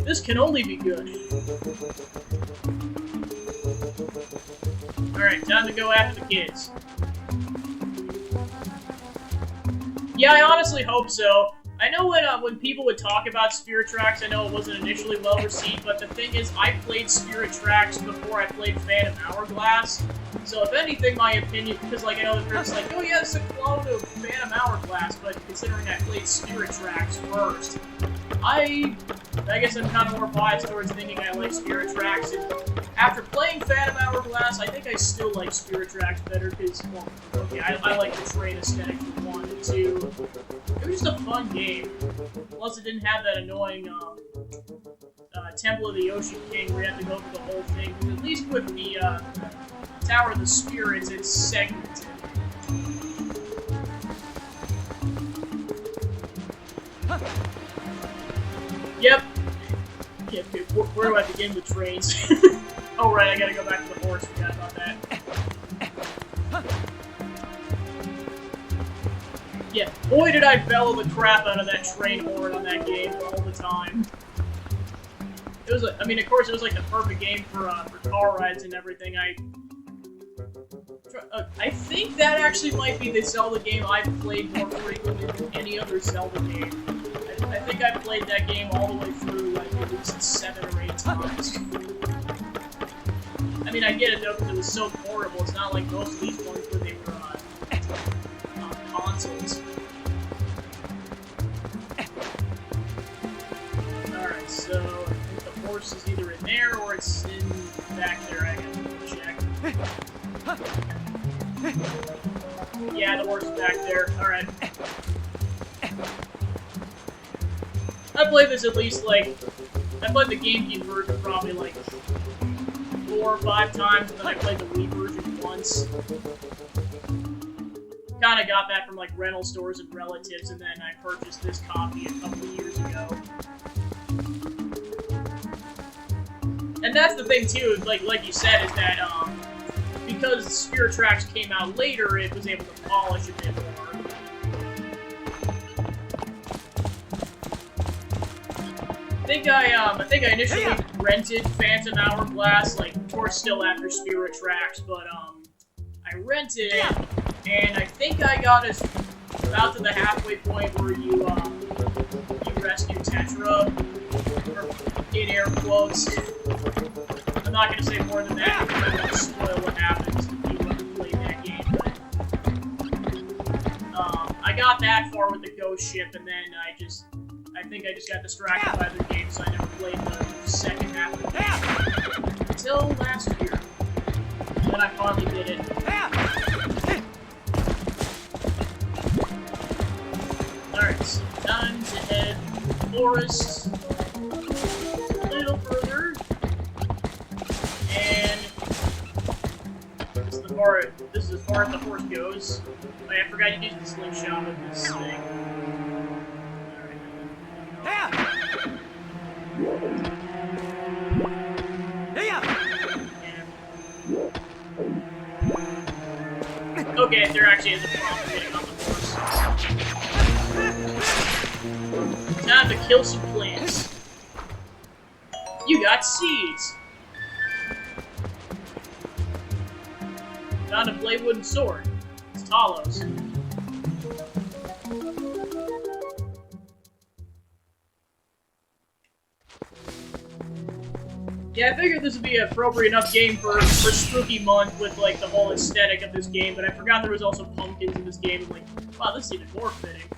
This can only be good. Alright, time to go after the kids. Yeah, I honestly hope so. I know when people would talk about Spirit Tracks, I know it wasn't initially well received, but the thing is, I played Spirit Tracks before I played Phantom Hourglass. So if anything, my opinion, because like I know the person's like, oh yeah, it's a clone of Phantom Hourglass, but considering I played Spirit Tracks first, I guess I'm kind of more biased towards thinking I like Spirit Tracks, and after playing Phantom Hourglass, I think I still like Spirit Tracks better, because, well, okay, I like the train aesthetic for 1 and 2. It was just a fun game. Plus, it didn't have that annoying, Temple of the Ocean King where you have to go through the whole thing, because at least with the, Tower of the Spirits, it's segmented. Yep. Yeah, where do I begin with trains? Oh right, I gotta go back to the horse, forgot about that. Yeah, boy did I bellow the crap out of that train horn on that game all the time. It was, I mean, of course it was like the perfect game for car rides and everything. I think that actually might be the Zelda game I've played more frequently than any other Zelda game. I think I played that game all the way through, like, at least 7 or 8 times. I mean, I get it, though, because it was so portable. It's not like most of these ones where they were on consoles. Alright, so I think the horse is either in there or it's in back there. I gotta check. Yeah, the horse is back there. Alright. I played this at least, like, I played the GameCube version probably, like, 4 4 or 5 times, and then I played the Wii version once. Kind of got that from like rental stores and relatives, and then I purchased this copy a couple of years ago. And that's the thing too, like you said, is that because Spirit Tracks came out later, it was able to polish a bit more. I think I initially rented Phantom Hourglass, like, towards still after Spirit Tracks, but, I rented it, and I think I got us about to the halfway point where you rescue Tetra, or in air quotes. I'm not gonna say more than that because I don't want to spoil what happens to people who play that game, but, I got that far with the ghost ship, and then I think I just got distracted by other games, so I never played the second half of the game. Until last year. And then I finally did it. Alright, so time to head forest a little further. And this is as far as the horse goes. Oh, yeah, I forgot you used the slingshot with this thing. Okay, there actually is a problem getting on the horse. Time to kill some plants. You got seeds. Found a blade wooden sword. It's Talos. Yeah, I figured this would be an appropriate enough game for Spooky Month with, like, the whole aesthetic of this game, but I forgot there was also pumpkins in this game, and, like, wow, this is even more fitting.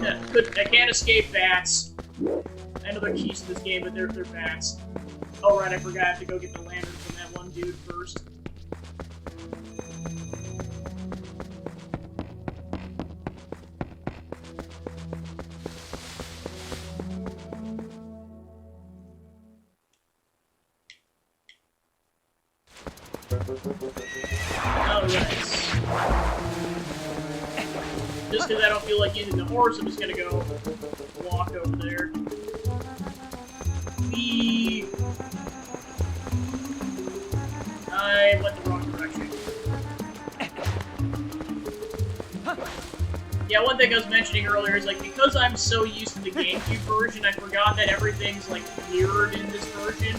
Yeah, I can't escape bats. I know they're keys to this game, but they're bats. Oh, right, I forgot I have to go get the lantern from that one dude first. Alright. Just because I don't feel like using the horse, I'm just gonna go walk over there. I went the wrong direction. Yeah, one thing I was mentioning earlier is, like, because I'm so used to the GameCube version, I forgot that everything's, like, mirrored in this version.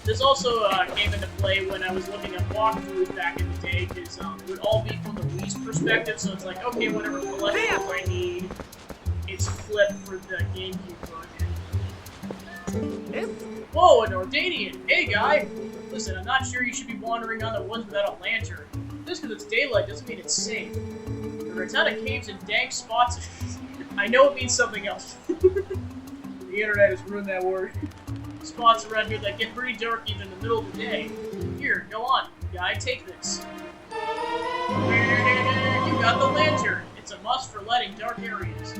This also came into play when I was looking at walkthroughs back in the day, because it would all be from the Wii's perspective, so it's like, okay, whatever collectibles I need, it's flipped for the GameCube version. Whoa, an Ordanian! Hey, guy! Listen, I'm not sure you should be wandering on the woods without a lantern. Just because it's daylight doesn't mean it's safe. There are a ton of caves and dank spots. I know it means something else. The internet has ruined that word. Spots around here that get pretty dark even in the middle of the day. Here, go on, guy, take this. You got the lantern. It's a must for lighting dark areas.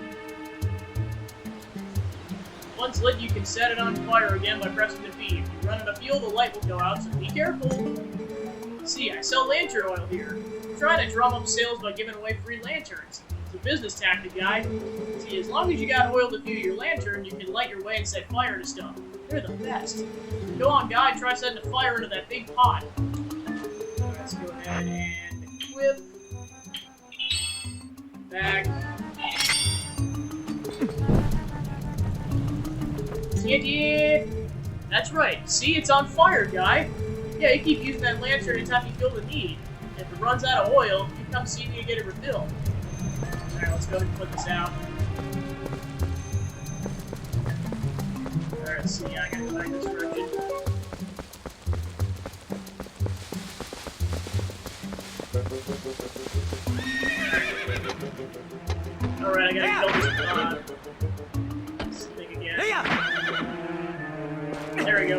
Once lit, you can set it on fire again by pressing the V. If you run out of fuel, the light will go out, so be careful. See, I sell lantern oil here. I'm trying to drum up sales by giving away free lanterns. It's a business tactic, guy. See, as long as you got oil to fuel your lantern, you can light your way and set fire to stuff. They're the best. Go on, guy, try setting a fire into that big pot. Let's go ahead and equip. Back. Yeah. That's right. See, it's on fire, guy. Yeah, you keep using that lantern anytime you feel the need. If it runs out of oil, you come see me and get it refilled. Alright, let's go ahead and put this out. Alright, let's see. I gotta go back this direction. Alright, I gotta kill this thing again. There we go.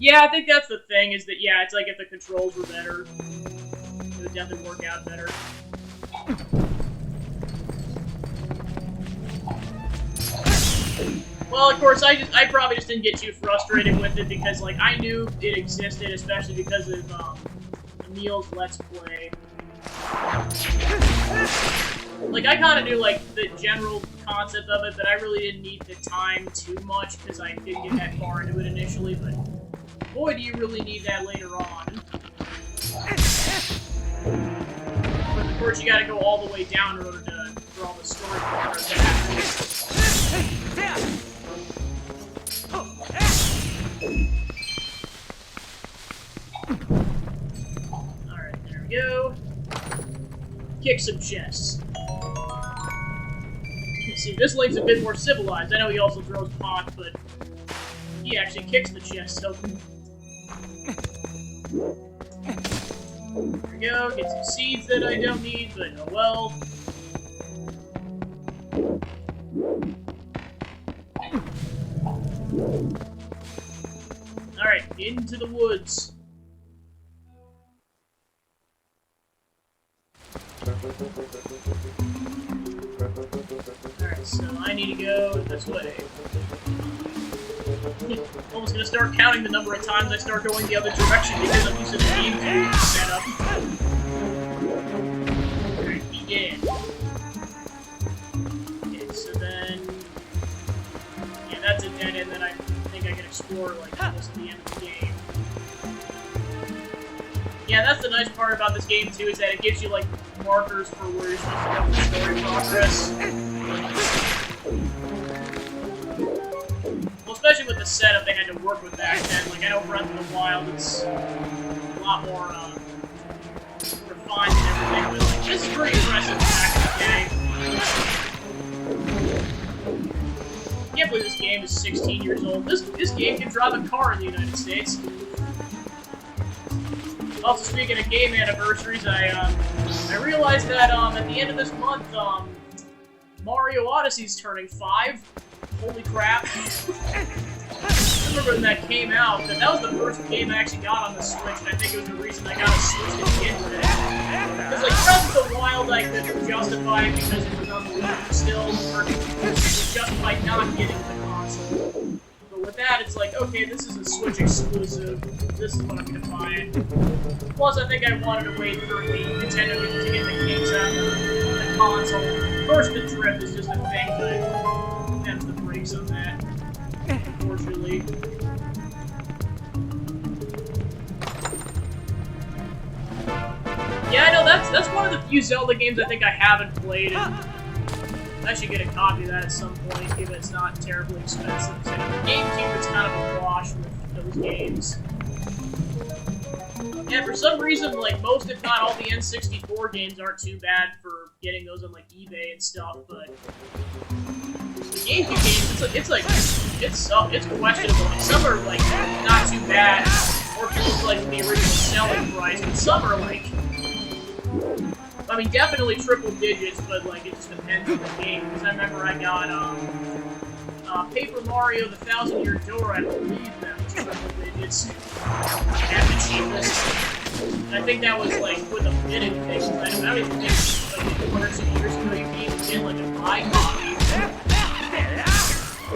Yeah, I think that's the thing, is that, yeah, it's like if the controls were better, it would definitely work out better. Well, of course, I probably just didn't get too frustrated with it because, like, I knew it existed, especially because of Emil's Let's Play. Like, I kind of knew, like, the general concept of it, but I really didn't need the time too much because I didn't get that far into it initially, but boy, do you really need that later on. But of course, you gotta go all the way down in order for all the story progress to happen. Alright, there we go. Kick some chests. See, this Link's a bit more civilized. I know he also throws pots, but he actually kicks the chest open. There we go, get some seeds that I don't need, but oh well. Alright, into the woods. Alright, so I need to go this way. Almost gonna start counting the number of times I start going the other direction because I'm using the GameCube setup. Alright, begin. Okay, so then... yeah, that's a dead end that I think I can explore, like, almost at the end of the game. Yeah, that's the nice part about this game, too, is that it gives you, like, markers for where you're supposed to go in the story progress. Well, especially with the setup they had to work with back then. Like, I know Breath of the Wild is a lot more refined and everything, but like, this is pretty impressive back in the day. I can't believe this game is 16 years old. This game can drive a car in the United States. Also, speaking of game anniversaries, I realized that at the end of this month, Mario Odyssey's turning 5. Holy crap. I remember when that came out, that was the first game I actually got on the Switch, and I think it was the reason I got a Switch to begin with. Because, like, Breath of the Wild, I could justify because it was on the Wii still, or justify not getting the console. But with that, it's like, okay, this is a Switch exclusive, this is what I'm gonna buy. Plus, I think I wanted to wait for the Nintendo to get the kinks out of the console. First, the drift is just a thing, but that's the brakes on that, unfortunately. Yeah, I know, that's one of the few Zelda games I think I haven't played, and I should get a copy of that at some point, given it's not terribly expensive. So the GameCube is kind of a wash with those games. Yeah, for some reason, like, most, if not all, the N64 games aren't too bad for getting those on, like, eBay and stuff, but the GameCube games, it's questionable. Like, some are, like, not too bad, or close to, like, the original selling price, but some are, like, I mean, definitely triple digits, but, like, it just depends on the game, because I remember I got, Paper Mario, the 1,000-Year Door, I believe that was triple digits at the cheapest. And I think that was, like, with a bidding thing, because I don't even think, like, 1 or 2 years ago, you could even get, like, a buy copy.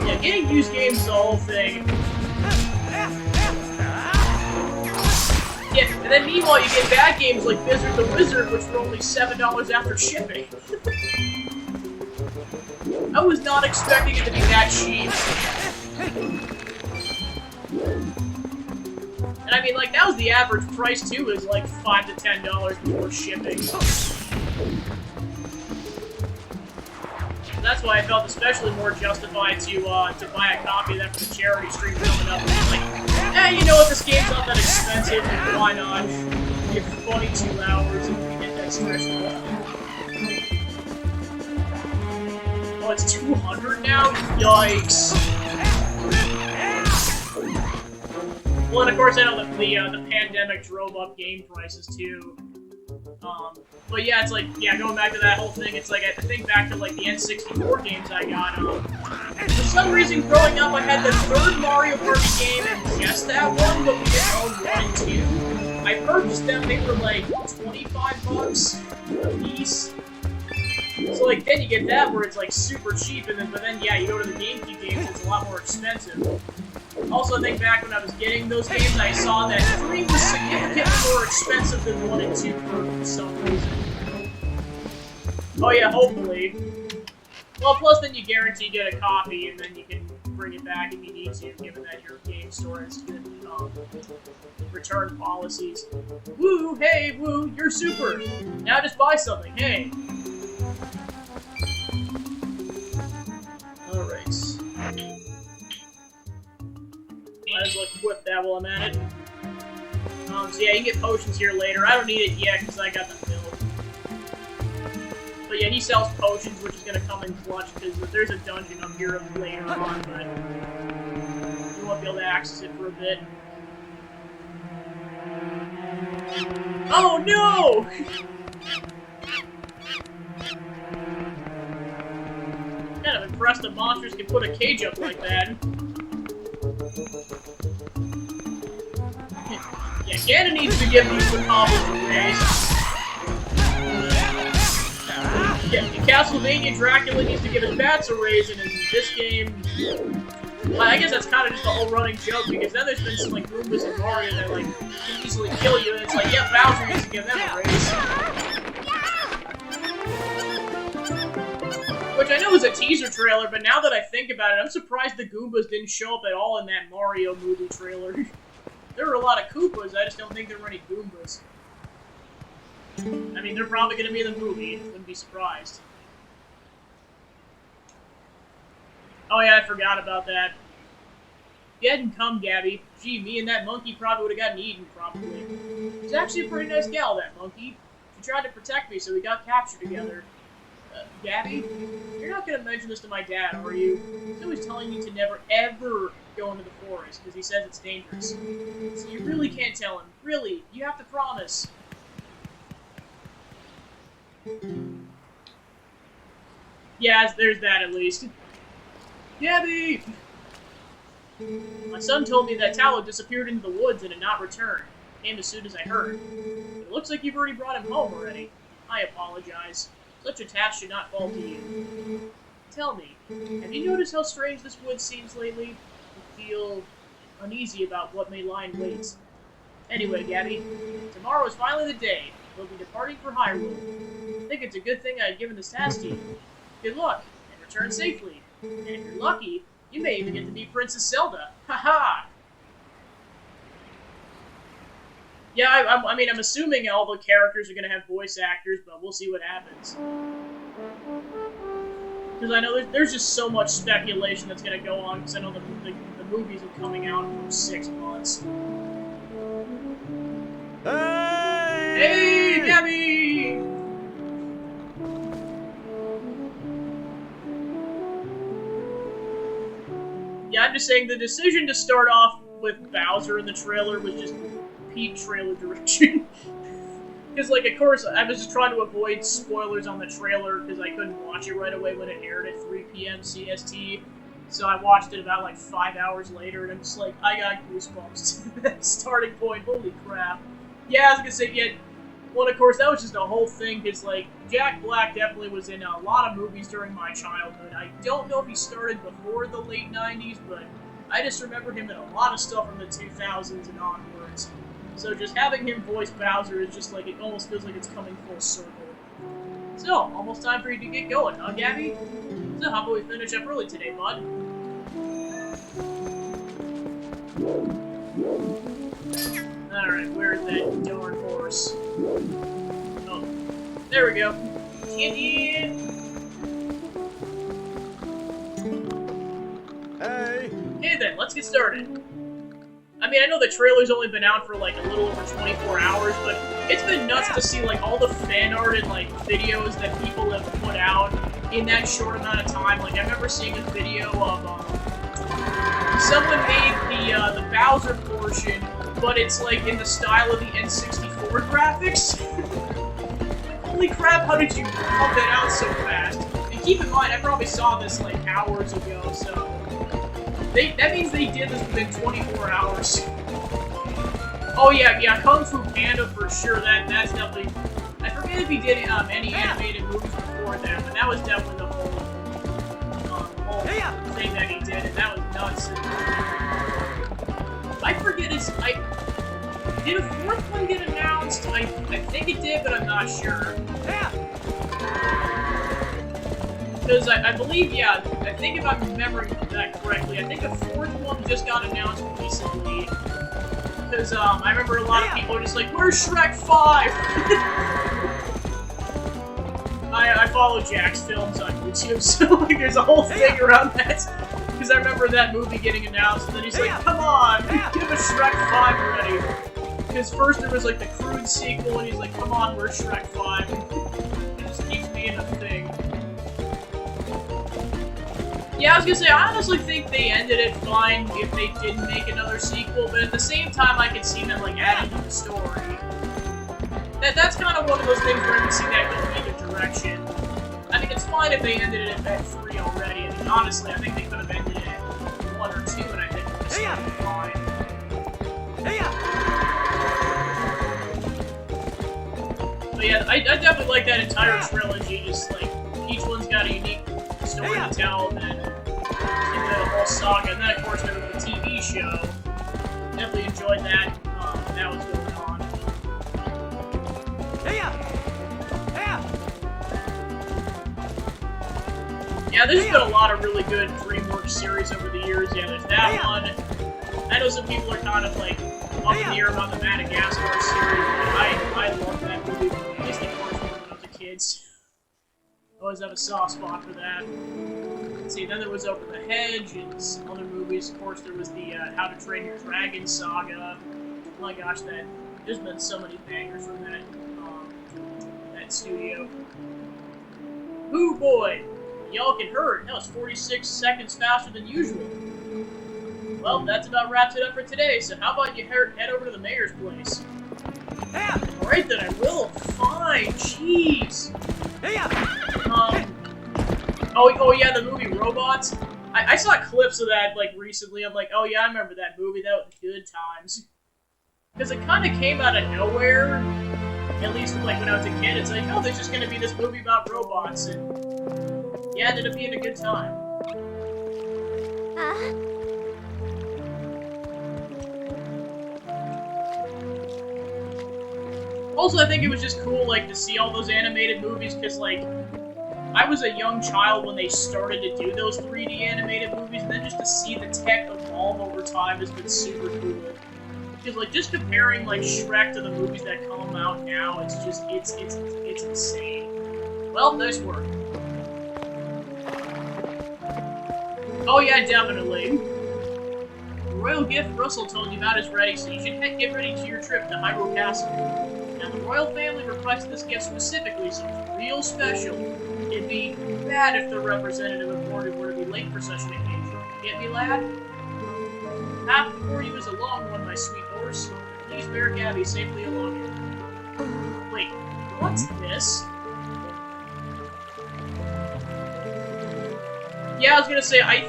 Yeah, getting used games is the whole thing. Yeah, and then meanwhile, you get bad games like Blizzard the Wizard, which were only $7 after shipping. I was not expecting it to be that cheap. And I mean, like, that was the average price, too, is like $5 to $10 before shipping. So that's why I felt especially more justified to buy a copy of that for the charity stream coming up. And like, you know what, this game's not that expensive, and why not? Give 22 hours and we get that stretch goal. Oh, it's 200 now? Yikes. Well, and of course I know that the pandemic drove up game prices too. But yeah, it's like, yeah, going back to that whole thing, it's like, I think back to, like, the N64 games I got, for some reason, growing up, I had the third Mario Party game and just that one, but we didn't own 1 and 2. I purchased them, they were like $25 a piece. So like then you get that where it's like super cheap, and but then yeah, you go to the GameCube games, it's a lot more expensive. Also, I think back when I was getting those games, I saw that 3 was significantly more expensive than 1 and 2 for some reason. Oh yeah, hopefully. Well, plus then you guarantee get a copy, and then you can bring it back if you need to, given that your game store has good return policies. Woo, hey, woo, you're super! Now just buy something, hey! Alright. Might as well equip that while I'm at it. So yeah, you can get potions here later. I don't need it yet because I got the milk. But yeah, he sells potions, which is going to come in clutch because there's a dungeon up here later on, but you won't be able to access it for a bit. Oh no! Kind of impressed the monsters can put a cage up like that. Yeah, Ganon needs to give these the cobbles a raise. Yeah, in Castlevania, Dracula needs to give his bats a raise, and in this game, well, I guess that's kind of just a whole running joke, because then there's been some, like, Goombas and Mario that, like, can easily kill you, and it's like, yeah, Bowser needs to give them a raise. Which I know is a teaser trailer, but now that I think about it, I'm surprised the Goombas didn't show up at all in that Mario movie trailer. There were a lot of Koopas, I just don't think there were any Goombas. I mean, they're probably going to be in the movie, wouldn't be surprised. Oh yeah, I forgot about that. If you hadn't come, Gabby, gee, me and that monkey probably would have gotten eaten, probably. She's actually a pretty nice gal, that monkey. She tried to protect me, so we got captured together. Gabby, you're not going to mention this to my dad, are you? He's always telling me to never, ever go into the forest, because he says it's dangerous. So you really can't tell him. Really, you have to promise. Yeah, there's that at least. Gabby! My son told me that Tallow disappeared into the woods and had not returned. Came as soon as I heard. But it looks like you've already brought him home already. I apologize. Such a task should not fall to you. Tell me, have you noticed how strange this wood seems lately? I feel uneasy about what may lie in wait. Anyway, Gabby, tomorrow is finally the day. We'll be departing for Hyrule. I think it's a good thing I had given this task to you. Good luck, and return safely. And if you're lucky, you may even get to meet Princess Zelda. Haha! Yeah, I mean, I'm assuming all the characters are going to have voice actors, but we'll see what happens. Because I know there's just so much speculation that's going to go on, because I know the movies are coming out in 6 months. Hey, Gabby! Yeah, I'm just saying the decision to start off with Bowser in the trailer was just peak trailer direction. Because, like, of course, I was just trying to avoid spoilers on the trailer because I couldn't watch it right away when it aired at 3 p.m. CST. So I watched it about, like, 5 hours later, and I'm just like, I got goosebumps to that starting point. Holy crap. Yeah, I was gonna say, yeah, well, of course, that was just a whole thing, because, like, Jack Black definitely was in a lot of movies during my childhood. I don't know if he started before the late 90s, but I just remember him in a lot of stuff from the 2000s and onwards. So just having him voice Bowser is just like, it almost feels like it's coming full circle. So, almost time for you to get going, huh, Gabby? So how about we finish up early today, bud? Alright, where's that darn horse? Oh, there we go. Hey! Okay then, let's get started. I mean, I know the trailer's only been out for like a little over 24 hours, but it's been nuts to see like all the fan art and like videos that people have put out in that short amount of time. Like, I remember seeing a video of someone made the Bowser portion, but it's like in the style of the N64 graphics. Holy crap, how did you pump that out so fast? And keep in mind, I probably saw this like hours ago, so... that means they did this within 24 hours. Oh yeah, Kung Fu Panda for sure, that's definitely... I forget if he did any animated movies before that, but that was definitely the whole thing that he did, and that was nuts. I forget did a fourth one get announced? I think it did, but I'm not sure. Because I believe, yeah, I think if I'm remembering that correctly, I think a fourth one just got announced recently. Because I remember a lot of people were just like, "Where's Shrek 5?" I follow Jack's films on YouTube, so like, there's a whole thing around that. Because I remember that movie getting announced, and then he's like, "Come on, give us Shrek 5 already." Because first there was like the crude sequel, and he's like, "Come on, where's Shrek 5?" It just keeps being a thing. Yeah, I was gonna say, I honestly think they ended it fine if they didn't make another sequel, but at the same time, I could see them, like, adding to the story. That's kind of one of those things where I can see that going either direction. I think it's fine if they ended it at 3 already. I mean, honestly, I think they could have ended it at 1 or 2, and I think it would still be fine. But yeah, I definitely like that entire trilogy, just, like, each one's got a unique story to tell, and then the whole saga, and then of course there was the TV show. Definitely enjoyed that. That was going on. Yeah, there's been a lot of really good DreamWorks series over the years. Yeah, there's that one. I know some people are kind of like up in the air about the Madagascar series, but I love that movie. At least the first one when I was a kid. Always have a soft spot for that. Let's see, then there was Over the Hedge and some other movies. Of course, there was the How to Train Your Dragon saga. Oh my gosh, there's been so many bangers from that studio. Ooh boy, y'all can hurt. That was 46 seconds faster than usual. Well, that's about wraps it up for today. So how about you head over to the mayor's place? All right then, I will. Fine. Jeez. Oh yeah, the movie Robots. I saw clips of that like recently. I'm like, oh yeah, I remember that movie. That was good times. Because it kind of came out of nowhere. At least like when I was a kid, it's like, oh, there's just gonna be this movie about robots, and yeah, it ended up being a good time. Also, I think it was just cool, like, to see all those animated movies, because, like, I was a young child when they started to do those 3D animated movies, and then just to see the tech evolve over time has been super cool. Because, like, just comparing, like, Shrek to the movies that come out now, it's just, it's insane. Well, nice work. Oh yeah, definitely. The royal gift Russell told you about is ready, so you should get ready to your trip to Hyrule Castle. Now, the royal family requested this gift specifically, so it's real special. It'd be bad if the representative of Morgan were to be late for such an occasion. Get me, lad? Half before you is a long one, my sweet horse. Please bear Gabby safely along it. Wait, what's this? Yeah, I was gonna say, I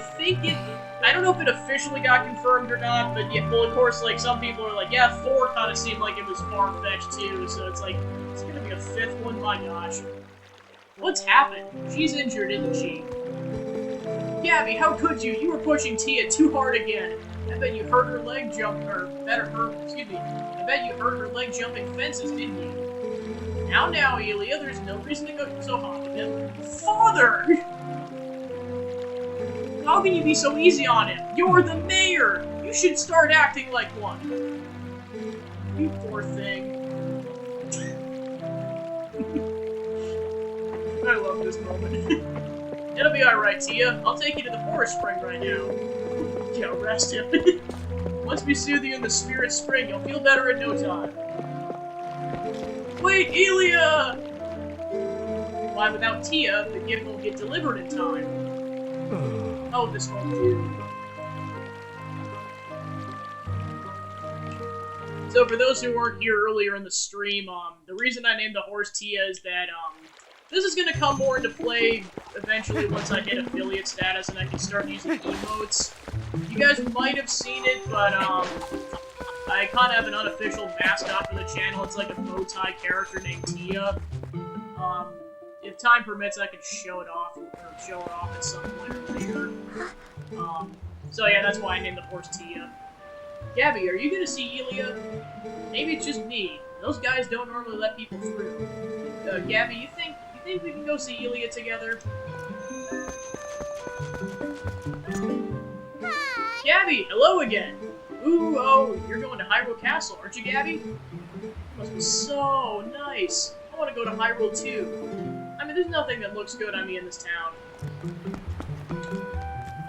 don't know if it officially got confirmed or not, but yeah, well, of course, like, some people are like, yeah, 4 kind of seemed like it was far-fetched too, so it's like, it's gonna be a 5th one, my gosh. What's happened? She's injured, isn't she? Gabby, how could you? You were pushing Tia too hard again. I bet you hurt her leg I bet you hurt her leg jumping fences, didn't you? Now, Elia, there's no reason to go so hard with him. Father! How can you be so easy on him? You're the mayor! You should start acting like one. You poor thing. I love this moment. It'll be alright, Tia. I'll take you to the forest spring right now. Yeah, rest him. Once we soothe you in the spirit spring, you'll feel better in no time. Wait, Elia! Why, without Tia, the gift won't get delivered in time. Oh, this won't do. So for those who weren't here earlier in the stream, the reason I named the horse Tia is that, this is gonna come more into play eventually once I hit affiliate status and I can start using emotes. You guys might have seen it, but, I kind of have an unofficial mascot for the channel. It's like a bow tie character named Tia. If time permits, I could show it off, or show it off at some point or later. So yeah, that's why I named the horse Tia. Gabby, are you gonna see Elia? Maybe it's just me. Those guys don't normally let people through. Gabby, you think we can go see Elia together? Hi. Gabby, hello again! Ooh, oh, you're going to Hyrule Castle, aren't you, Gabby? Must be so nice. I want to go to Hyrule too. I mean, there's nothing that looks good on me in this town.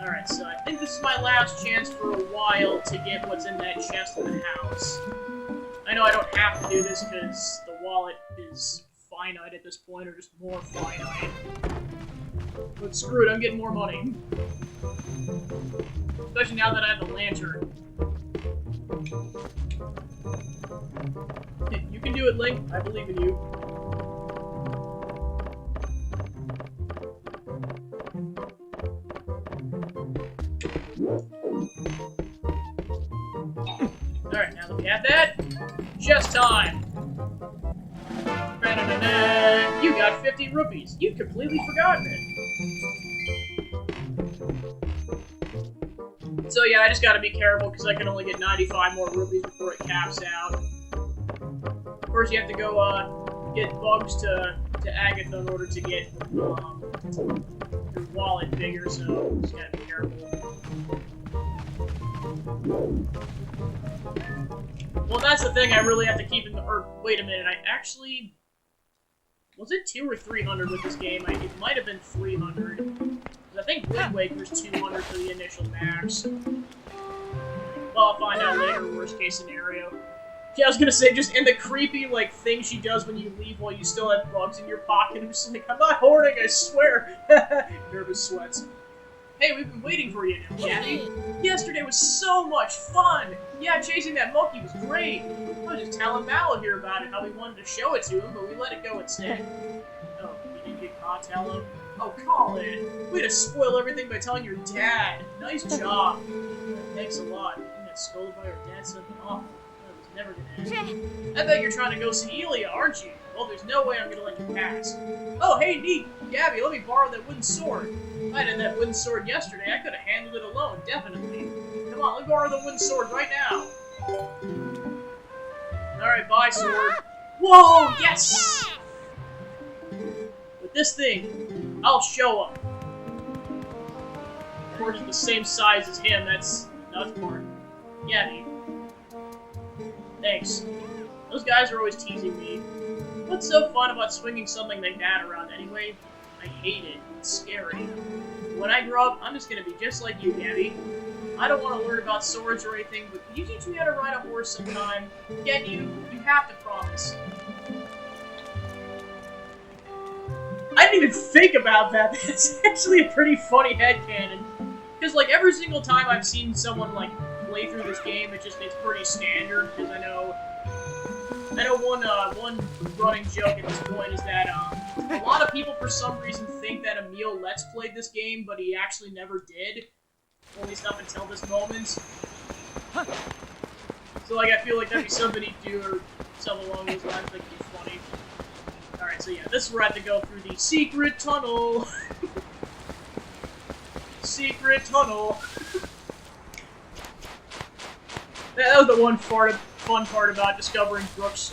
Alright, so I think this is my last chance for a while to get what's in that chest in the house. I know I don't have to do this because the wallet is finite at this point, or just more finite. But screw it, I'm getting more money. Especially now that I have the lantern. You can do it, Link. I believe in you. Alright, now that we have that, chest time! You got 50 rupees. You'd completely forgotten it. So yeah, I just gotta be careful because I can only get 95 more rupees before it caps out. Of course, you have to go get bugs to Agatha in order to get your wallet bigger, so just gotta be careful. Well, that's the thing I really have to keep in the... Or, wait a minute, I actually... Was it 200 or 300 with this game? It might have been 300. Because I think Wind Waker's 200 for the initial max. Well, I'll find out later, worst case scenario. Yeah, I was gonna say, just in the creepy, like, thing she does when you leave while you still have bugs in your pocket, I'm just like, I'm not hoarding, I swear! Nervous sweats. Hey, we've been waiting for you now, Gabby. Yesterday was so much fun! Yeah, chasing that monkey was great! I was just telling Mallow here about it, how we wanted to show it to him, but we let it go instead. Oh, you didn't get caught, Tallow? Oh, Colin! Way to spoil everything by telling your dad! Nice job! Thanks a lot. You got scolded by your dad something awful. That was never gonna end. I bet you're trying to go see Elia, aren't you? Well, there's no way I'm gonna let you pass. Oh, hey, neat! Gabby, let me borrow that wooden sword. If I had that wooden sword yesterday, I could have handled it alone, definitely. Come on, let me borrow the wooden sword right now. Alright, bye, sword. Whoa, yes! With this thing, I'll show him. Of course, it's the same size as him, that's the nuts part. Gabby. Thanks. Those guys are always teasing me. What's so fun about swinging something like that around anyway? I hate it. It's scary. When I grow up, I'm just gonna be just like you, Gabby. I don't want to learn about swords or anything, but can you teach me how to ride a horse sometime? Can you? You have to promise. I didn't even think about that. That's actually a pretty funny headcanon. Because, like, every single time I've seen someone, like, play through this game, it's pretty standard, because I know one running joke at this point is that, a lot of people for some reason think that Emil Let's played this game, but he actually never did. At least up until this moment. So, like, I feel like that'd be something he'd do, or something along those lines that'd be funny. Alright, so yeah, this is where I have to go through the secret tunnel. Secret tunnel. That was the one fun part about discovering Brooke's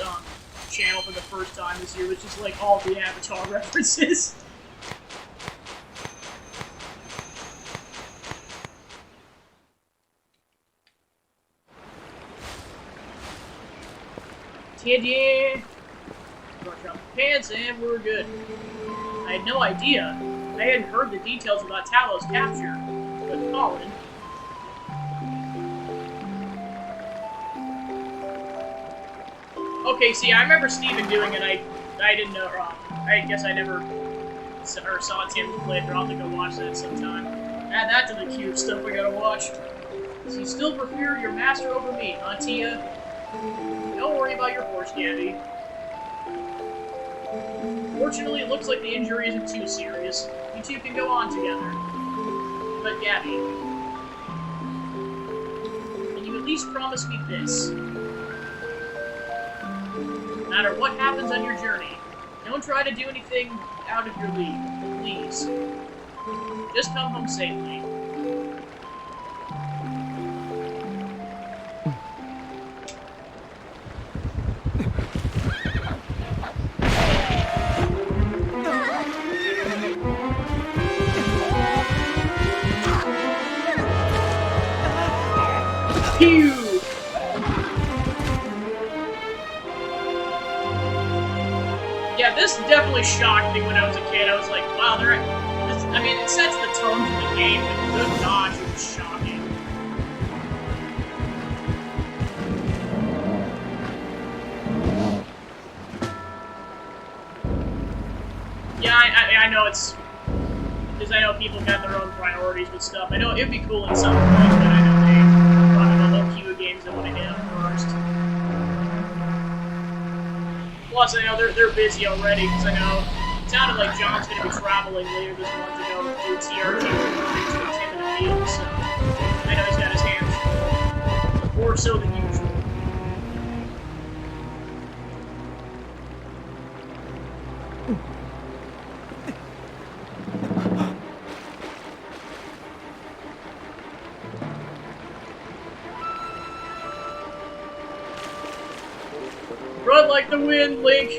channel for the first time this year, was just like all the Avatar references. Tiddy! Brush up the pants and we're good. I had no idea. I hadn't heard the details about Talow's capture. But Colin... Okay, see, I remember Steven doing it, I didn't know, I guess I never saw Tim play through. I'll have to go watch that sometime. Add that to the queue of stuff we gotta watch. So you still prefer your master over me, huh, Tia? Don't worry about your horse, Gabby. Fortunately, it looks like the injury isn't too serious. You two can go on together. But Gabby, can you at least promise me this? No matter what happens on your journey, don't try to do anything out of your league, please. Just come home safely. Pew! Yeah, this definitely shocked me when I was a kid. I was like, wow, I mean, it sets the tone for the game, but good gosh, it was shocking. Yeah, I know it's... Because I know people got their own priorities with stuff. I know it'd be cool in some point, but I know they run a whole queue of games that want to get them first. Plus, I know they're busy already, because I know it sounded like John's going to be traveling later this month to go do TRT recordings with Tim and Emil, so I know he's got his hands full. More so than usual. Run like the wind, Link!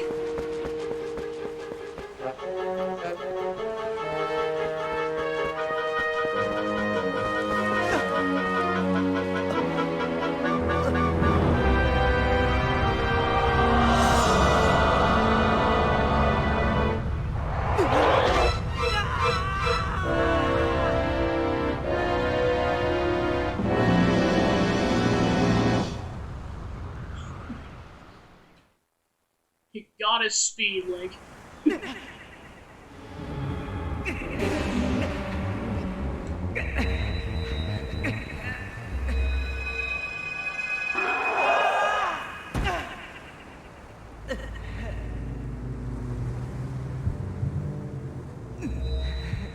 He got his speed, Link.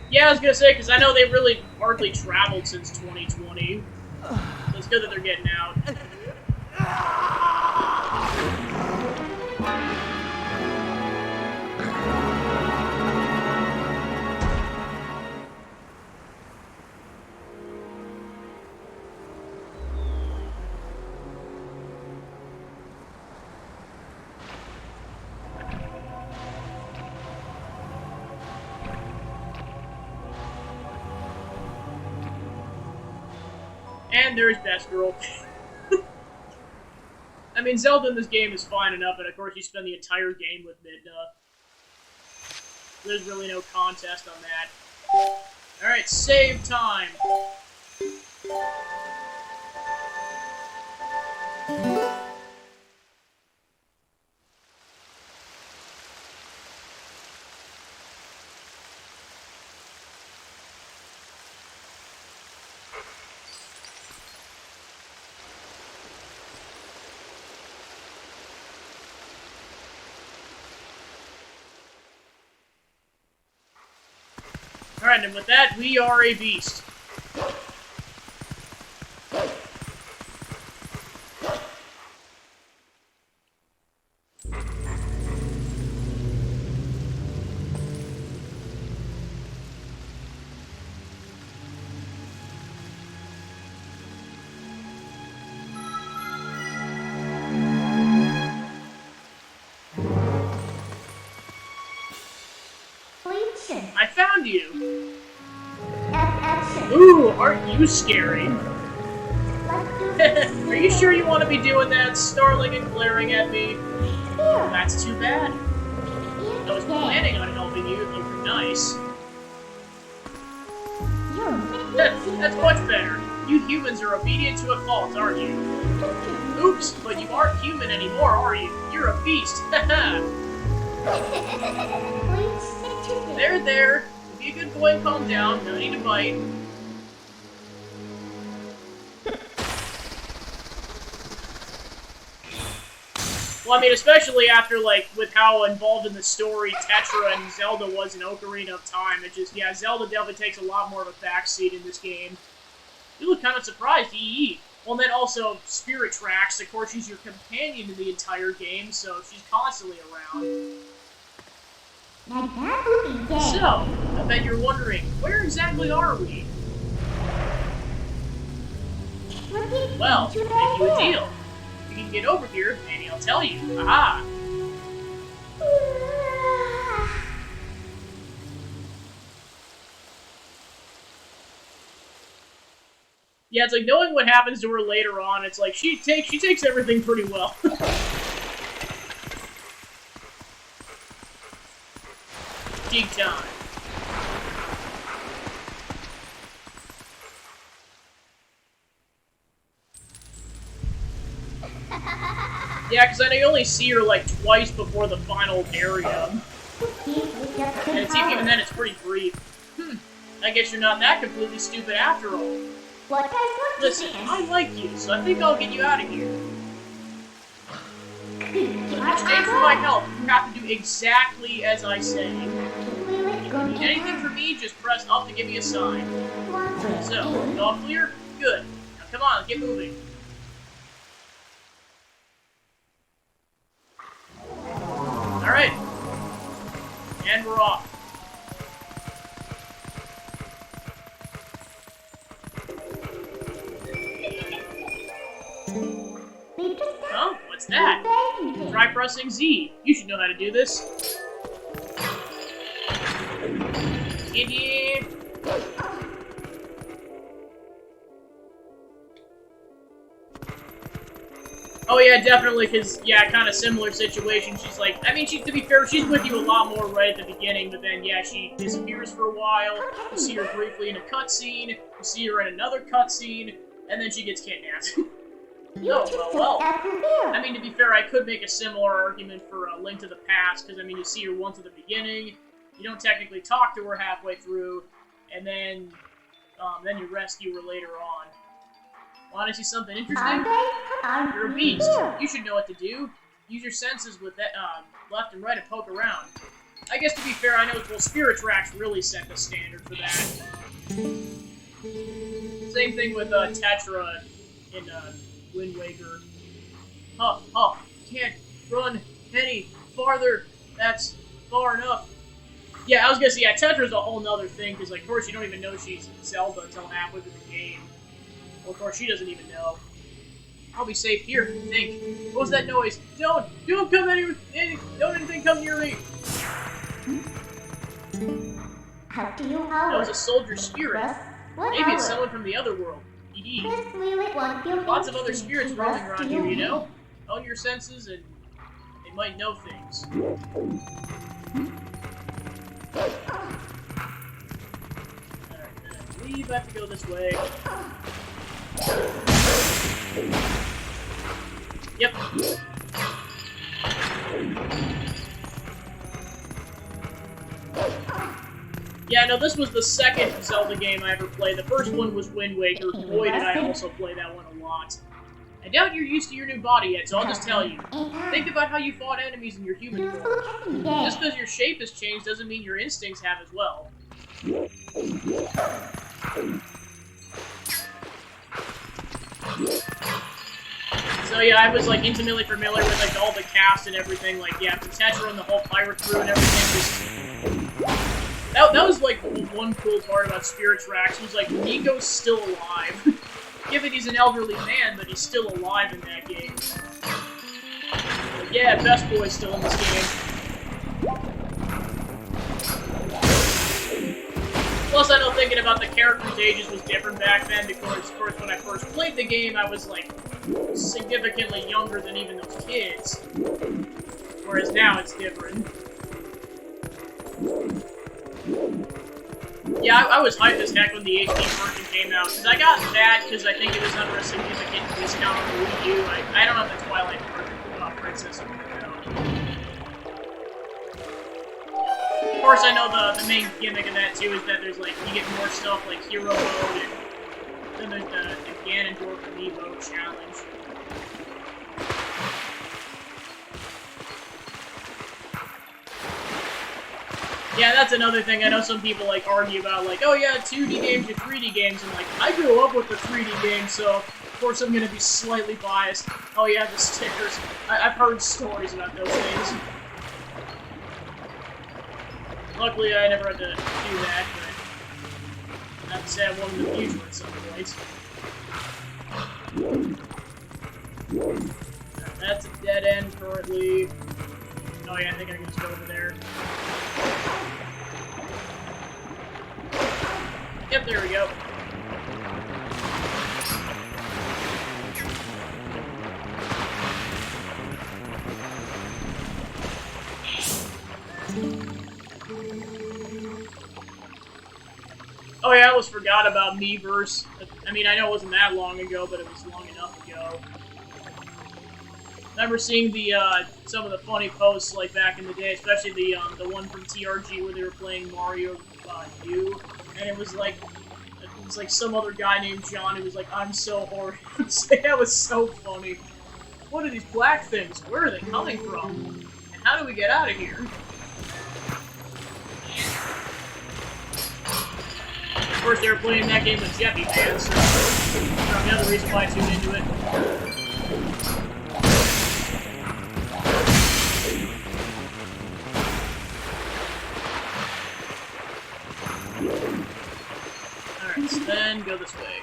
Yeah, I was gonna say, because I know they really hardly traveled since 2020. So it's good that they're getting out. And there's Best Girl. I mean, Zelda in this game is fine enough, and of course you spend the entire game with Midna. There's really no contest on that. Alright, save time! Alright, and with that, we are a beast. I found you! Ooh, aren't you scary? Are you sure you want to be doing that, snarling and glaring at me? Well, that's too bad. I was planning on helping you if you were nice. That's much better. You humans are obedient to a fault, aren't you? Oops, but you aren't human anymore, are you? You're a beast. There. Be a good boy and calm down. No need to bite. Well, I mean, especially after, like, with how involved in the story Tetra and Zelda was in Ocarina of Time. It just, yeah, Zelda definitely takes a lot more of a backseat in this game. You look kind of surprised, EE. Well, and then also Spirit Tracks. Of course, she's your companion in the entire game, so she's constantly around. So, I bet you're wondering, where exactly are we? Well, make you a deal. If you can get over here, maybe I'll tell you. Aha! Yeah, it's like knowing what happens to her later on. It's like she takes everything pretty well. Dig time. Yeah, because I only see her like twice before the final area, and it's even then it's pretty brief. I guess you're not that completely stupid after all. Listen, I like you, so I think I'll get you out of here. But in exchange for my help, you have to do exactly as I say. If you need anything from me, just press up to give me a sign. So, all clear? Good. Now come on, get moving. Alright. And we're off. Huh? What's that? Try pressing Z. You should know how to do this. Idiot. Oh yeah, definitely, because, yeah, kind of similar situation. She's like, I mean, to be fair, she's with you a lot more right at the beginning, but then, yeah, she disappears for a while. You see her briefly in a cutscene, you see her in another cutscene, and then she gets kidnapped. Oh, well. I mean, to be fair, I could make a similar argument for A Link to the Past, because, I mean, you see her once at the beginning, you don't technically talk to her halfway through, and then you rescue her later on. Want to see something interesting? You're a beast. You should know what to do. Use your senses with that left and right and poke around. I guess to be fair, I know well, Spirit Tracks really set the standard for that. Same thing with Tetra in Wind Waker. Huh, can't run any farther. That's far enough. Yeah, I was gonna say, yeah, Tetra's a whole nother thing, because, like, of course, you don't even know she's Zelda until halfway through the game. Well, of course, she doesn't even know. I'll be safe here, think. What was that noise? Don't come don't anything come near me! That was a soldier's spirit. Maybe it's someone from the other world. Lots of other spirits roaming around here, you know? Own your senses, and they might know things. Alright, I believe I have to go this way. Yep. Yeah, no, this was the second Zelda game I ever played. The first one was Wind Waker. Boy, did I also play that one a lot. I doubt you're used to your new body yet, so I'll just tell you. Think about how you fought enemies in your human form. Just because your shape has changed doesn't mean your instincts have as well. So yeah, I was like intimately familiar with like all the cast and everything. Like yeah, the Tetra and the whole pirate crew and everything. That was like one cool part about Spirit Tracks was like Nico's still alive. Given he's an elderly man, but he's still alive in that game. But yeah, Best Boy's still in this game. Plus, I know thinking about the characters' ages was different back then, because, of course, when I first played the game, I was, like, significantly younger than even those kids. Whereas now it's different. Yeah, I was hyped as heck when the HD version came out, because I got that because I think it was under a significant discount on the Wii U. I don't have the Twilight Princess on it now. Of course, I know the main gimmick of that, too, is that there's, like, you get more stuff like Hero Mode, and then there's the Ganondorf Amiibo challenge. Yeah, that's another thing. I know some people like argue about, like, oh yeah, 2D games or 3D games, and like, I grew up with the 3D games, so of course I'm gonna be slightly biased. Oh yeah, the stickers. I've heard stories about those things. Luckily, I never had to do that, but I have to say I want in the future at some point. Right, that's a dead end currently. Oh yeah, I think I can just go over there. Yep, there we go. Oh yeah, I almost forgot about Miiverse. I mean, I know it wasn't that long ago, but it was long enough ago. I remember seeing the some of the funny posts like back in the day, especially the one from TRG where they were playing Mario U, and it was like some other guy named John who was like, "I'm so horrible." That was so funny. What are these black things? Where are they coming from? And how do we get out of here? Of course, they were playing that game with Jeppy fans, so that's the other reason why I tuned into it. Alright, so then go this way.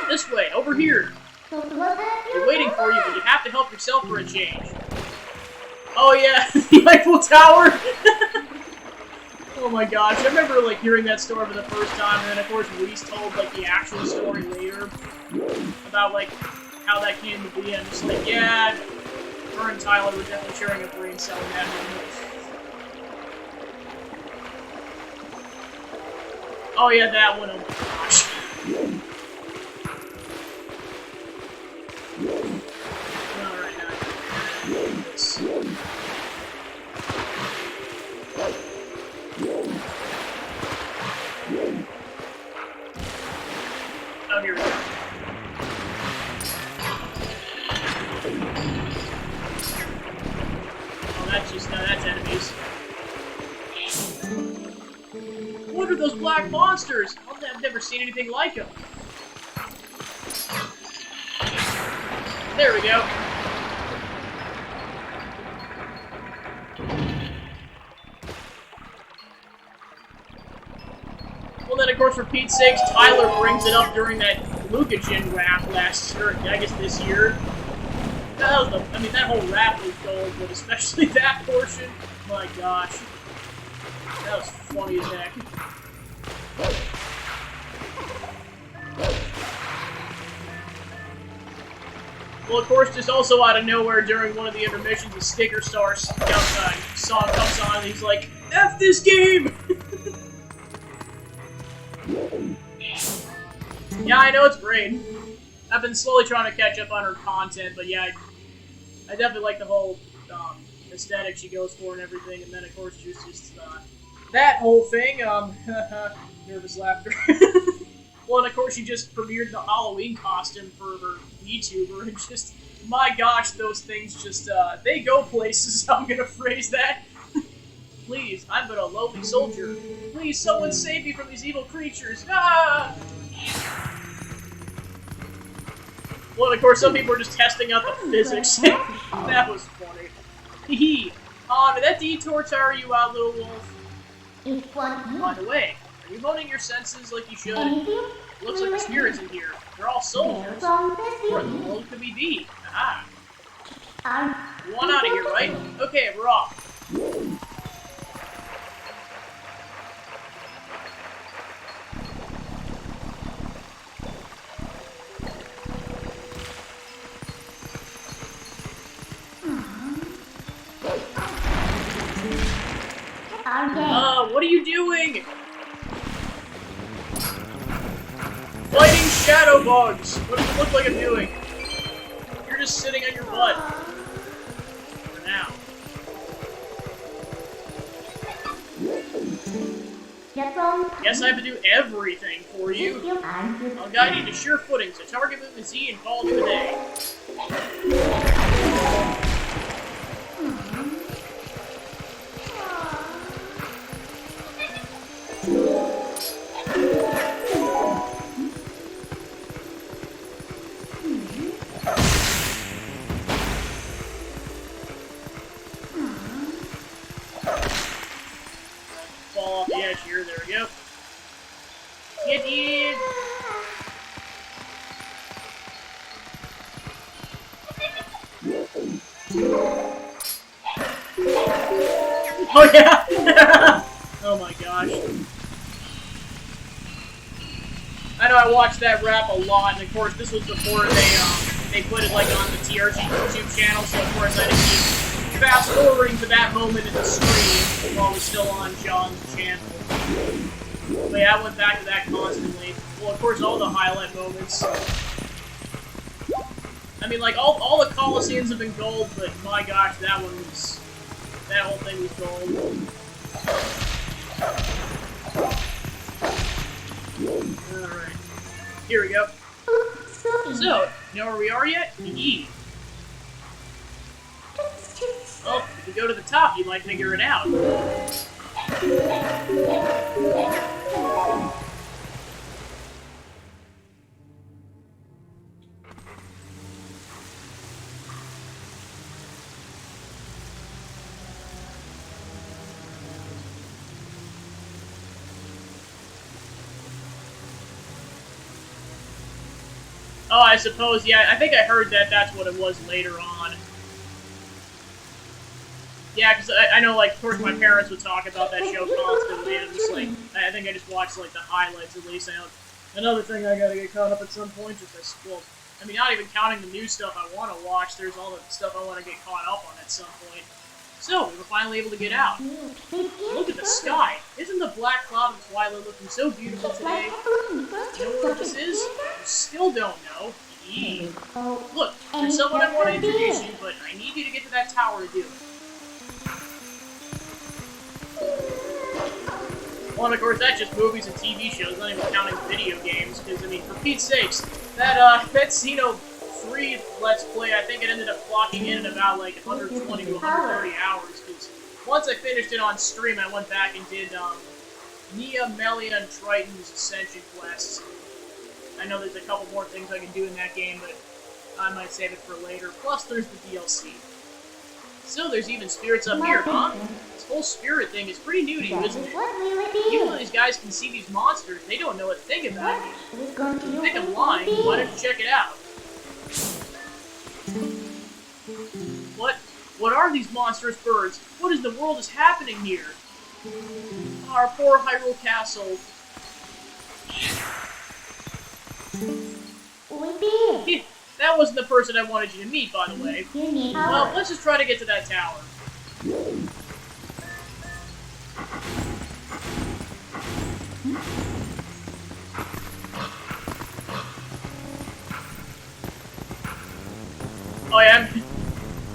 This way, over here! They're waiting for you, but you have to help yourself for a change. Oh yeah, the Eiffel Tower! Oh my gosh, I remember like hearing that story for the first time, and then of course Reese told like the actual story later about like how that came to be, and I'm just like, yeah, her and Tyler were definitely sharing a brain cell in that moment. Oh yeah, that one, oh my gosh. Alright, now I can do this. Oh, here we go. Oh, that's enemies. What are those black monsters? I've never seen anything like them. There we go. Well, then, of course, for Pete's sakes, Tyler brings it up during that Glucogen rap last year, I guess this year. That was that whole rap was gold, but especially that portion, my gosh. That was funny as heck. Well, of course, just also out of nowhere during one of the intermissions, a Sticker Star song comes on, and he's like, F this game! Yeah, I know it's great. I've been slowly trying to catch up on her content, but yeah, I definitely like the whole aesthetic she goes for and everything, and then of course just that whole thing, nervous laughter. Well, and of course she just premiered the Halloween costume for her VTuber, and just, my gosh, those things just, they go places, I'm gonna phrase that. Please, I'm but a lowly soldier. Please, someone save me from these evil creatures. Ah! Well, and of course, some people are just testing out the physics. That was funny. Hee. Did that detour tire you out, little wolf? By the way, are you honing your senses like you should? Looks like the spirits in here. They're all soldiers. Where in the world could we be? Ah. You want out of here, right? Okay, we're off. What are you doing? Fighting shadow bugs! What does it look like I'm doing? You're just sitting on your butt. For now. Guess I have to do everything for you. I'll guide you to sure footing, so target movement Z and follow me with A. go. Get in! Oh yeah! Oh my gosh. I know I watched that rap a lot, and of course this was before they put it like on the TRG YouTube channel, so of course I had to keep fast forwarding to that moment in the stream while it was still on John's channel. But yeah, I went back to that constantly. Well, of course, all the highlight moments. I mean, like, all the Coliseums have been gold, but my gosh, that whole thing was gold. Alright. Here we go. So, you know where we are yet? Yee. Well, if we go to the top, you might figure it out. Oh, I suppose, yeah, I think I heard that that's what it was later on. Yeah, because I know, like, of course my parents would talk about that show constantly, and I'm just like, I think I just watched, like, the highlights at least. I know another thing I gotta get caught up at some point, just well, I mean, not even counting the new stuff I want to watch, there's all the stuff I want to get caught up on at some point. So, we were finally able to get out. Look at the sky! Isn't the black cloud of Twilight looking so beautiful today? You know where this is? You still don't know. Eee. Look, there's someone I want to introduce you, but I need you to get to that tower to do it. Well, and of course, that's just movies and TV shows, not even counting video games, because, I mean, for Pete's sakes, that Xeno 3 Let's Play, I think it ended up clocking in at about, like, 120 to 130 hours, because once I finished it on stream, I went back and did, Nia, Melia, and Triton's Ascension quests. I know there's a couple more things I can do in that game, but I might save it for later. Plus, there's the DLC. So, there's even spirits up here, huh? This whole spirit thing is pretty new to you, isn't it? Even though these guys can see these monsters, they don't know a thing about me. If you think I'm lying, why don't you check it out? What are these monstrous birds? What in the world is happening here? Our poor Hyrule Castle. That wasn't the person I wanted you to meet, by the way. Well, let's just try to get to that tower. Oh yeah,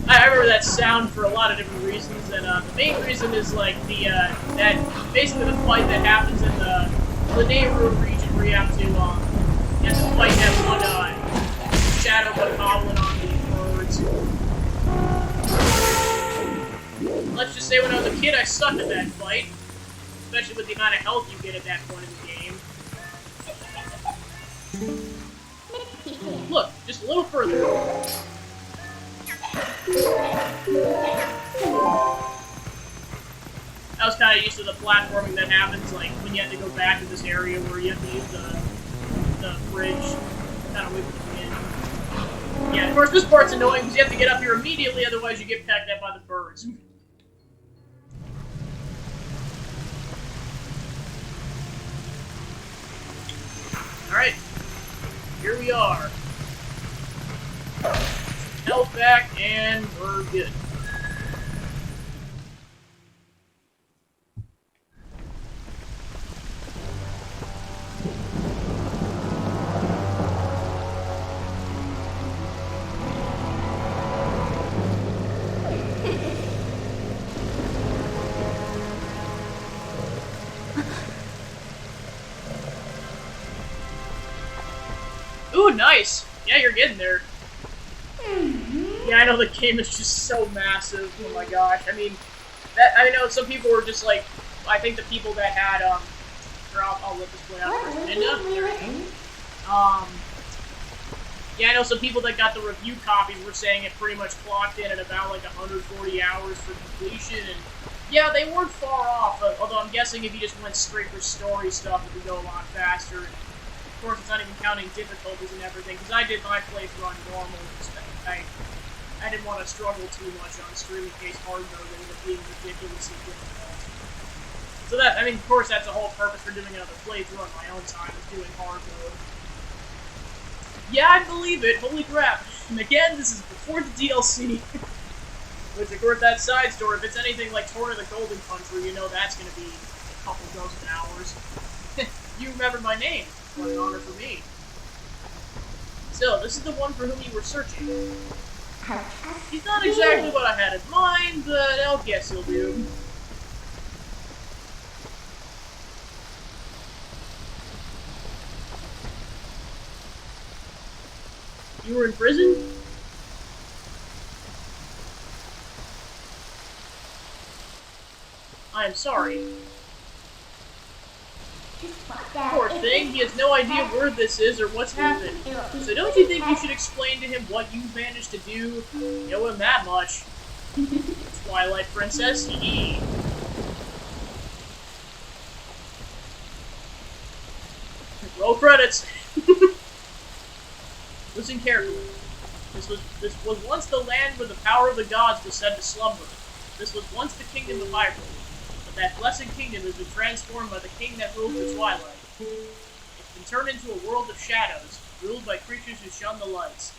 I remember that sound for a lot of different reasons, and the main reason is like that basically the fight that happens in the Lanayru region where you have to fight that one shadow goblin on the birds. Let's just say when I was a kid, I sucked at that fight, especially with the amount of health you get at that point in the game. Look, just a little further. I was kind of used to the platforming that happens, like, when you have to go back to this area where you have to use the bridge, kind of wait for the wind. Yeah, of course, this part's annoying because you have to get up here immediately, otherwise you get pecked at by the birds. Alright, here we are. Health back, and we're good. Ooh, nice! Yeah, you're getting there. Yeah, I know the game is just so massive. Oh my gosh! I mean, I know some people were just like, I think the people that had or I'll let this play out first. Linda, yeah, I know some people that got the review copies were saying it pretty much clocked in at about like 140 hours for completion, and Yeah, they weren't far off, although I'm guessing if you just went straight for story stuff, it would go a lot faster. Of course, it's not even counting difficulties and everything, because I did my playthrough on normal. I didn't want to struggle too much on stream in case hard mode ended up being ridiculously difficult. So that, I mean, of course, that's the whole purpose for doing another playthrough on my own time, is doing hard mode. Yeah, I believe it. Holy crap. And again, this is before the DLC. Which, of course, that side story, if it's anything like Tour of the Golden Country, you know that's going to be a couple dozen hours. You remembered my name. What an honor for me. So, this is the one for whom you were searching. He's not exactly what I had in mind, but I'll guess he'll do. You were in prison? I am sorry. Poor thing, he has no idea where this is or what's happened. So don't you think you should explain to him what you managed to do? You know him that much. Twilight Princess, hee. Roll credits. Listen carefully. This was once the land where the power of the gods was said to slumber. This was once the kingdom of Hyrule. But that blessed kingdom has been transformed by the king that rules the Twilight. It's been turned into a world of shadows, ruled by creatures who shun the lights.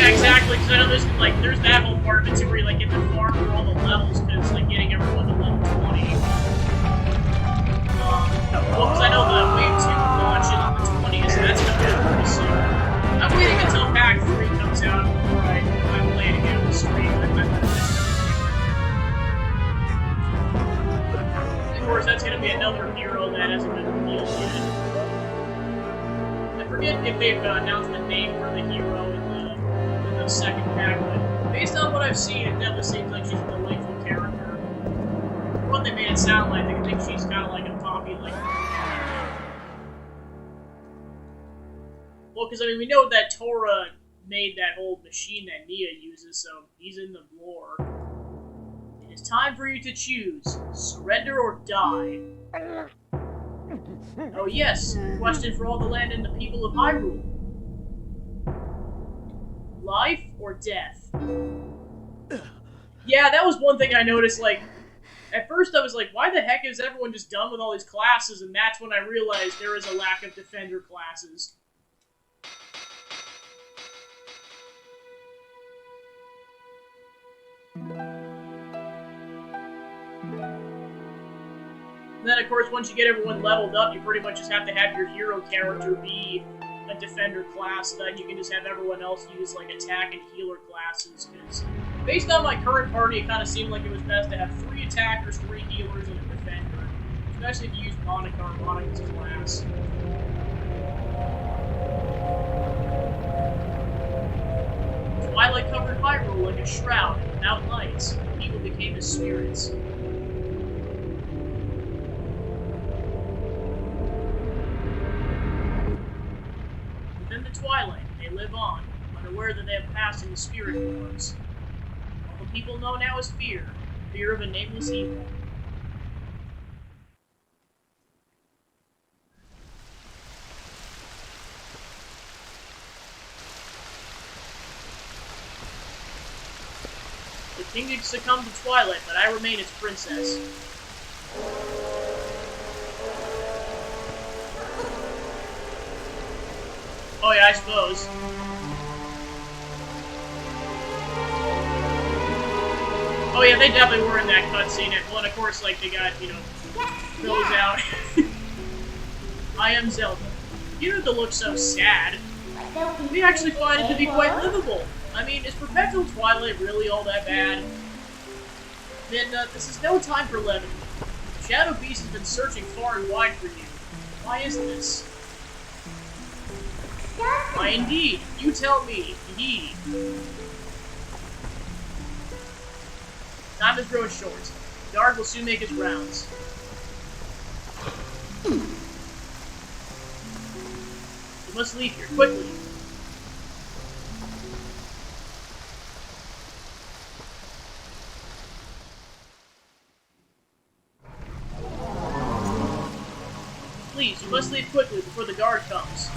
Exactly, because I know there's that whole part of it too where you like get the farm for all the levels, because it's like getting everyone to level 20. Well, because I know the Wave 2 launches on the 20th, so that's coming out pretty soon. I'm waiting until Pack 3 comes out before I play it again on the stream. Of course, that's going to be another hero that hasn't been revealed yet. I forget if they've announced the name for the hero in the second pack, but based on what I've seen, it definitely seems like she's a delightful character. What they made it sound like, I think she's kind of like a copy, like... Well, because, I mean, we know that Tora made that old machine that Nia uses, so he's in the lore. It is time for you to choose. Surrender or die. Oh yes, question for all the land and the people of Hyrule. Life or death? Yeah, that was one thing I noticed, like, at first I was like, why the heck is everyone just done with all these classes? And that's when I realized there is a lack of defender classes. And then, of course, once you get everyone leveled up, you pretty much just have to have your hero character be a defender class, so that you can just have everyone else use, like, attack and healer classes, because based on my current party, it kind of seemed like it was best to have 3 attackers, 3 healers, and a defender, especially if you use Monica or Monica's class. Twilight covered Hyrule like a shroud, and without lights, people became as spirits. Twilight, they live on, unaware that they have passed into spirit forms. All the people know now is fear of a nameless evil. The kingdom succumbed to Twilight, but I remain its princess. Oh yeah, I suppose. Oh yeah, they definitely were in that cutscene. Well, and of course, like, they got, you know, those out. I am Zelda. You don't have to look so sad. We actually find it to be quite livable. I mean, is Perpetual Twilight really all that bad? Then, this is no time for levity. Shadow Beast has been searching far and wide for you. Why is this? Why indeed? You tell me. He. Time is growing short. The guard will soon make his rounds. You must leave here, quickly. Please, you must leave quickly before the guard comes.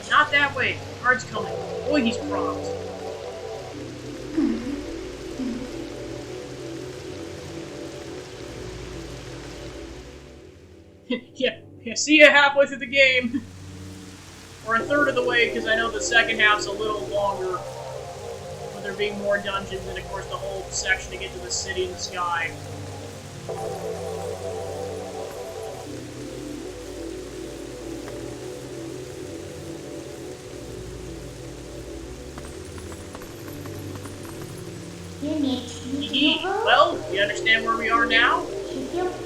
Not that way. The guard's coming. Boy, he's prompt. yeah, see ya halfway through the game. Or a third of the way, because I know the second half's a little longer. With there being more dungeons, and of course the whole section to get to the city in the sky. Well, you understand where we are now?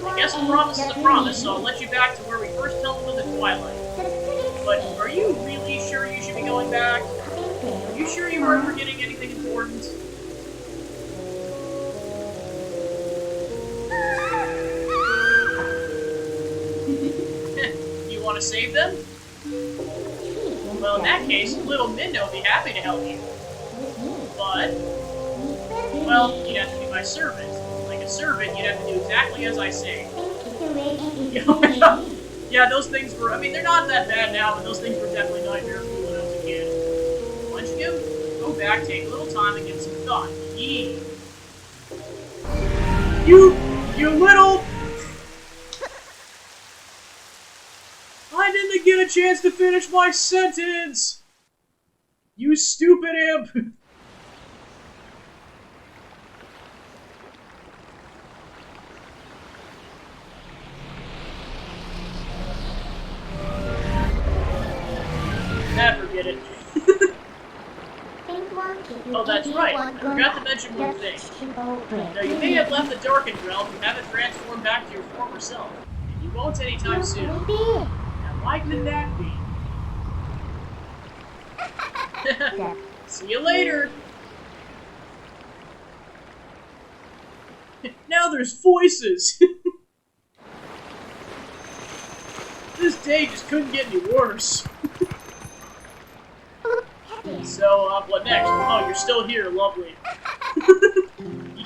I guess a promise is a promise, so I'll let you back to where we first fell into the Twilight. But are you really sure you should be going back? Are you sure you weren't forgetting anything important? You want to save them? Well, in that case, little Minna will be happy to help you. But, well, you'd have to be my servant. Like a servant, you'd have to do exactly as I say. Yeah, those things were, I mean, they're not that bad now, but those things were definitely nightmare fuel when I was a kid. Munchkin, go back, take a little time, and give some thought. Yee. You little... I didn't get a chance to finish my sentence! You stupid imp! Forget it. Oh, that's right. I forgot to mention one thing. Now, you may have left the darkened realm and haven't transformed back to your former self. And you won't anytime soon. Now, why could that be? See you later. Now there's voices. This day just couldn't get any worse. So, what next? Oh, you're still here, lovely. Do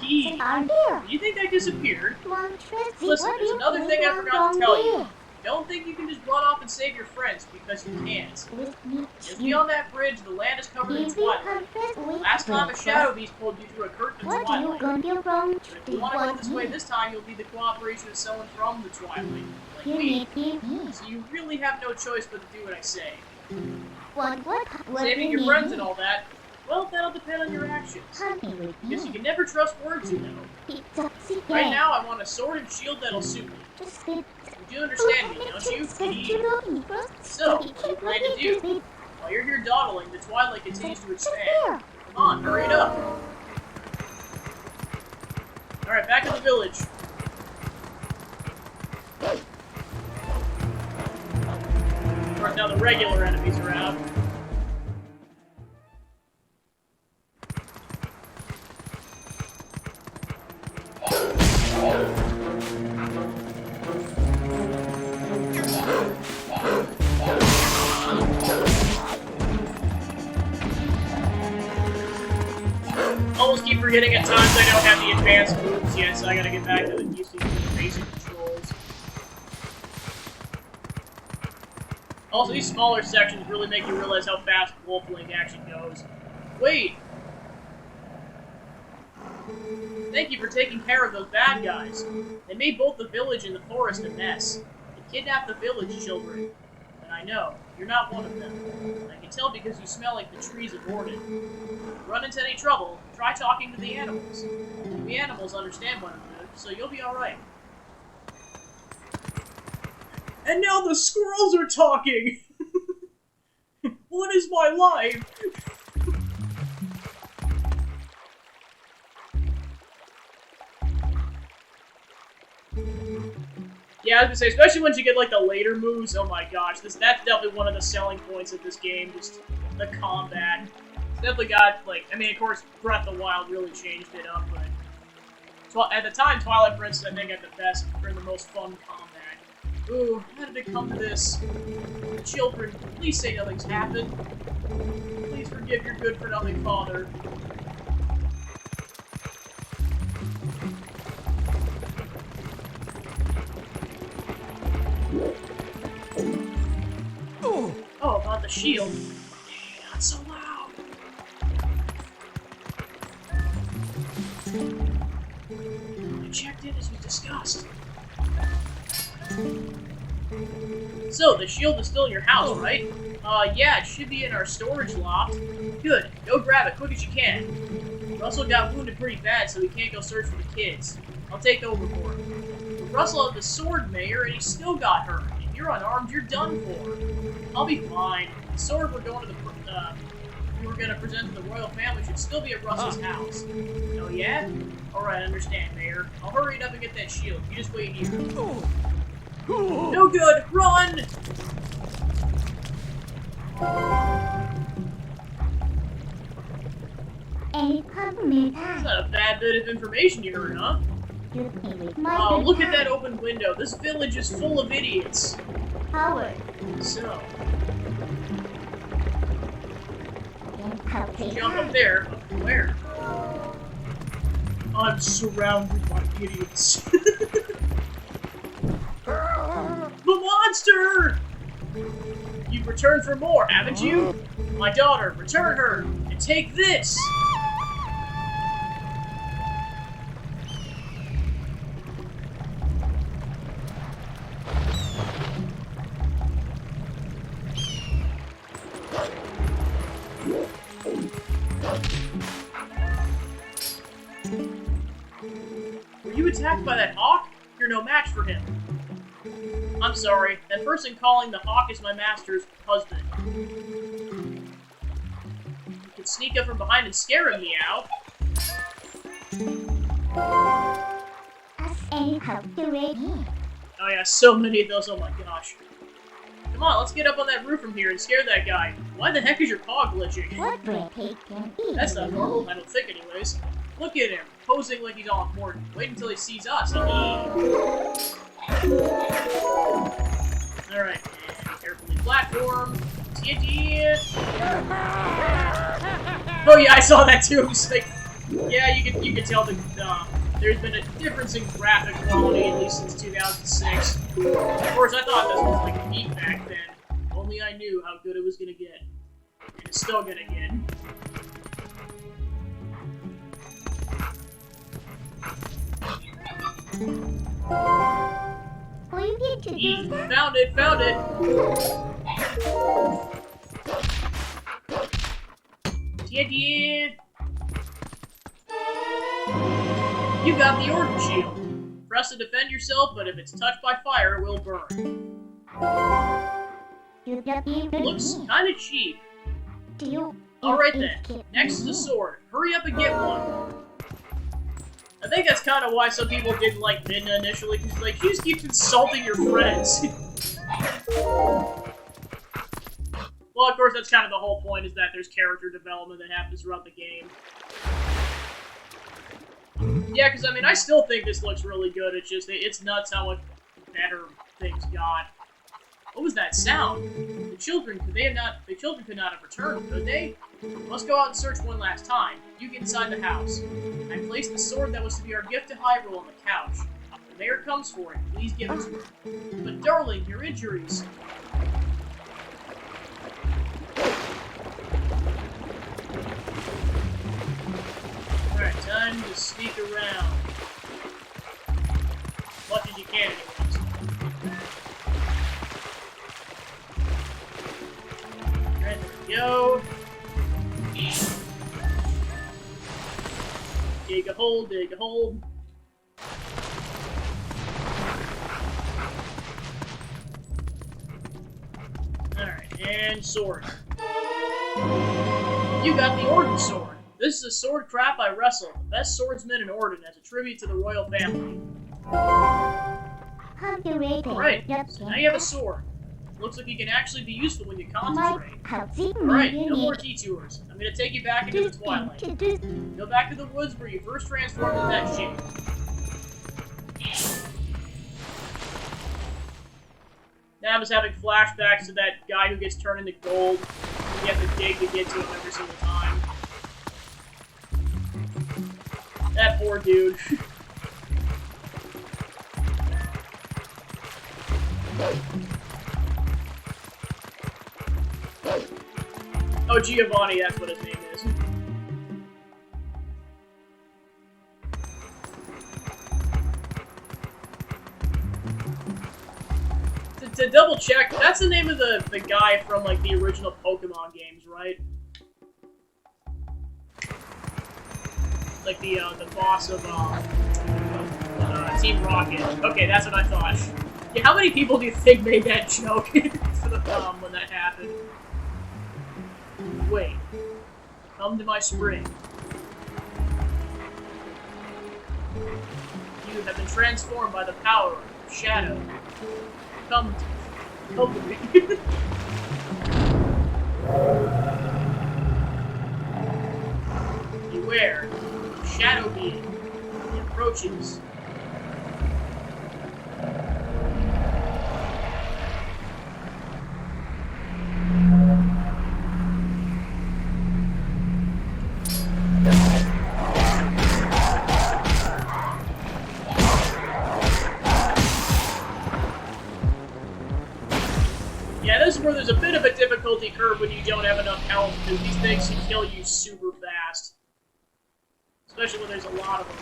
you think I disappeared? Listen, there's another thing I forgot to tell you. Don't think you can just run off and save your friends, because you can't. Just beyond that bridge, the land is covered in twilight. Last time a shadow beast pulled you through a curtain of twilight. But if you want to go this way this time, you'll need the cooperation of someone from the twilight, like me. So you really have no choice but to do what I say. Saving your friends and all that, well, that'll depend on your actions. Because you can never trust words, you know. Right now, I want a sword and shield that'll suit me. You do understand me, don't you? So, what do you plan to do? While you're here dawdling, the twilight continues to expand. Come on, hurry it up. Alright, back to the village. Of course, now the regular enemies are out. Almost keep forgetting at times I don't have the advanced moves yet, so I gotta get back to the using the basic controls. Also, these smaller sections really make you realize how fast Wolf Link actually goes. Wait! Thank you for taking care of those bad guys. They made both the village and the forest a mess. They kidnapped the village children. And I know, you're not one of them. I can tell because you smell like the trees of Morden. If you run into any trouble, try talking to the animals. We animals understand one another, so you'll be alright. And now the squirrels are talking! What is my life? Yeah, I was gonna say, especially once you get like the later moves, oh my gosh, that's definitely one of the selling points of this game, just the combat. It's definitely got, like, I mean, of course, Breath of the Wild really changed it up, but at the time, Twilight, for instance, I think had the best, or the most fun combat. Ooh, how did it come to this? Children, please say nothing's happened. Please forgive your good-for-nothing father. Oh, about the shield. Not so loud. I checked it as we discussed. So, the shield is still in your house, right? Yeah, it should be in our storage loft. Good. Go grab it quick as you can. Russell got wounded pretty bad, so we can't go search for the kids. I'll take over for him. But Russell had the sword, Mayor, and he still got hurt. If you're unarmed, you're done for. I'll be fine. The sword we were going to present to the royal family should still be at Russell's house. Oh, yeah? Alright, I understand, Mayor. I'll hurry it up and get that shield. You just wait here. No good! Run! That's not a bad bit of information you heard, huh? Oh, look at that open window. This village is full of idiots. So... jump up there. Up where? I'm surrounded by idiots. The monster! You've returned for more, haven't you? My daughter, return her, and take this! Were you attacked by that hawk? You're no match for him. I'm sorry, that person calling the hawk is my master's husband. You could sneak up from behind and scare him, meow. Oh yeah, so many of those, oh my gosh. Come on, let's get up on that roof from here and scare that guy. Why the heck is your paw glitching? That's not normal, I don't think anyways. Look at him, posing like he's all important. Wait until he sees us. Alright, carefully platform. TNT. Oh yeah, I saw that too. It's like, yeah, you can tell that there's been a difference in graphic quality at least since 2006. Of course, I thought this was like peak back then. Only I knew how good it was gonna get, and it's still gonna get. Found it, found it! Yeah. You got the Orc Shield. Press to defend yourself, but if it's touched by fire, it will burn. Looks kinda cheap. Alright then, next is the sword. Hurry up and get one. I think that's kind of why some people didn't like Midna initially, because like, she just keeps insulting your friends. Well, of course, that's kind of the whole point, is that there's character development that happens throughout the game. Yeah, because, I mean, I still think this looks really good, it's just, it's nuts how much better things got. What was that sound? The children could not have returned, could they? Let's go out and search one last time. You get inside the house. I placed the sword that was to be our gift to Hyrule on the couch. The mayor comes for it. Please give it to her. But darling, your injuries. Alright, time to sneak around. As much as you can, anyways. Alright, there we go. Dig a hole, dig a hole. Alright, and sword. You got the Orden sword. This is a sword crap I wrestled. The best swordsman in Orden as a tribute to the royal family. Alright, so now you have a sword. Looks like you can actually be useful when you concentrate. Alright, no more detours. I'm gonna take you back into the Twilight. Go back to the woods where you first transformed into that shape. Now I'm just having flashbacks to that guy who gets turned into gold. You have to dig to get to him every single time. That poor dude. Oh, Giovanni, that's what his name is. To double check, that's the name of the guy from like the original Pokemon games, right? Like the boss of Team Rocket. Okay, that's what I thought. Yeah, how many people do you think made that joke when that happened? Wait. Come to my spring. You have been transformed by the power of Shadow. Come to me. Beware. Shadow being. He approaches. Yeah, this is where there's a bit of a difficulty curve when you don't have enough health, because these things can kill you super fast. Especially when there's a lot of them.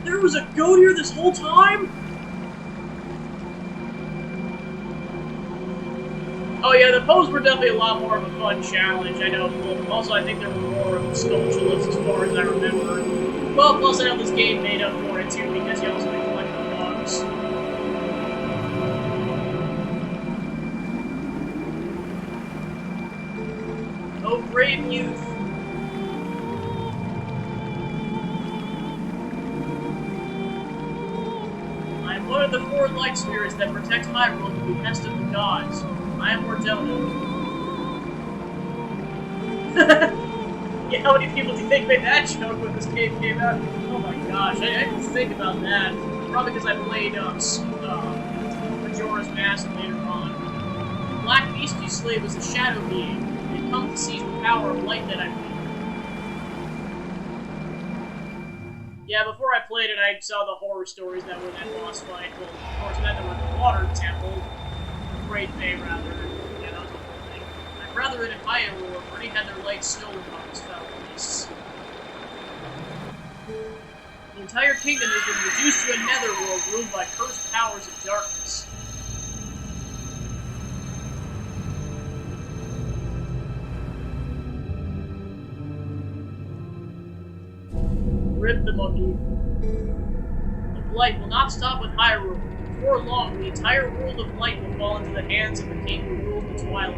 There was a goat here this whole time? Oh yeah, the pose were definitely a lot more of a fun challenge. I know. Also, I think there were more of the sculptureless as far as I remember. Well, plus I know this game made up for it too because you also collect the bugs. Oh, brave youth. I am one of the four light spirits that protect Hyrule at the behest of the gods. I am Mordona. Yeah, how many people do you think made that joke when this game came out? Oh my gosh, I didn't think about that. Probably because I played Majora's Mask later on. The black beast you slay was a shadow being. It comes to seize the power of light that I made. Yeah, before I played it, I saw the horror stories that were in that boss fight. Well, of course, then there was the water temple. Great Bay, rather. Yeah, that was the whole thing. My brethren in Hyrule have already had their light stolen by these foul beasts. The entire kingdom has been reduced to a netherworld ruled by cursed powers of darkness. Rip the monkey. The blight will not stop with Hyrule. Before long, the entire world of light will fall into the hands of the king who rules the Twilight.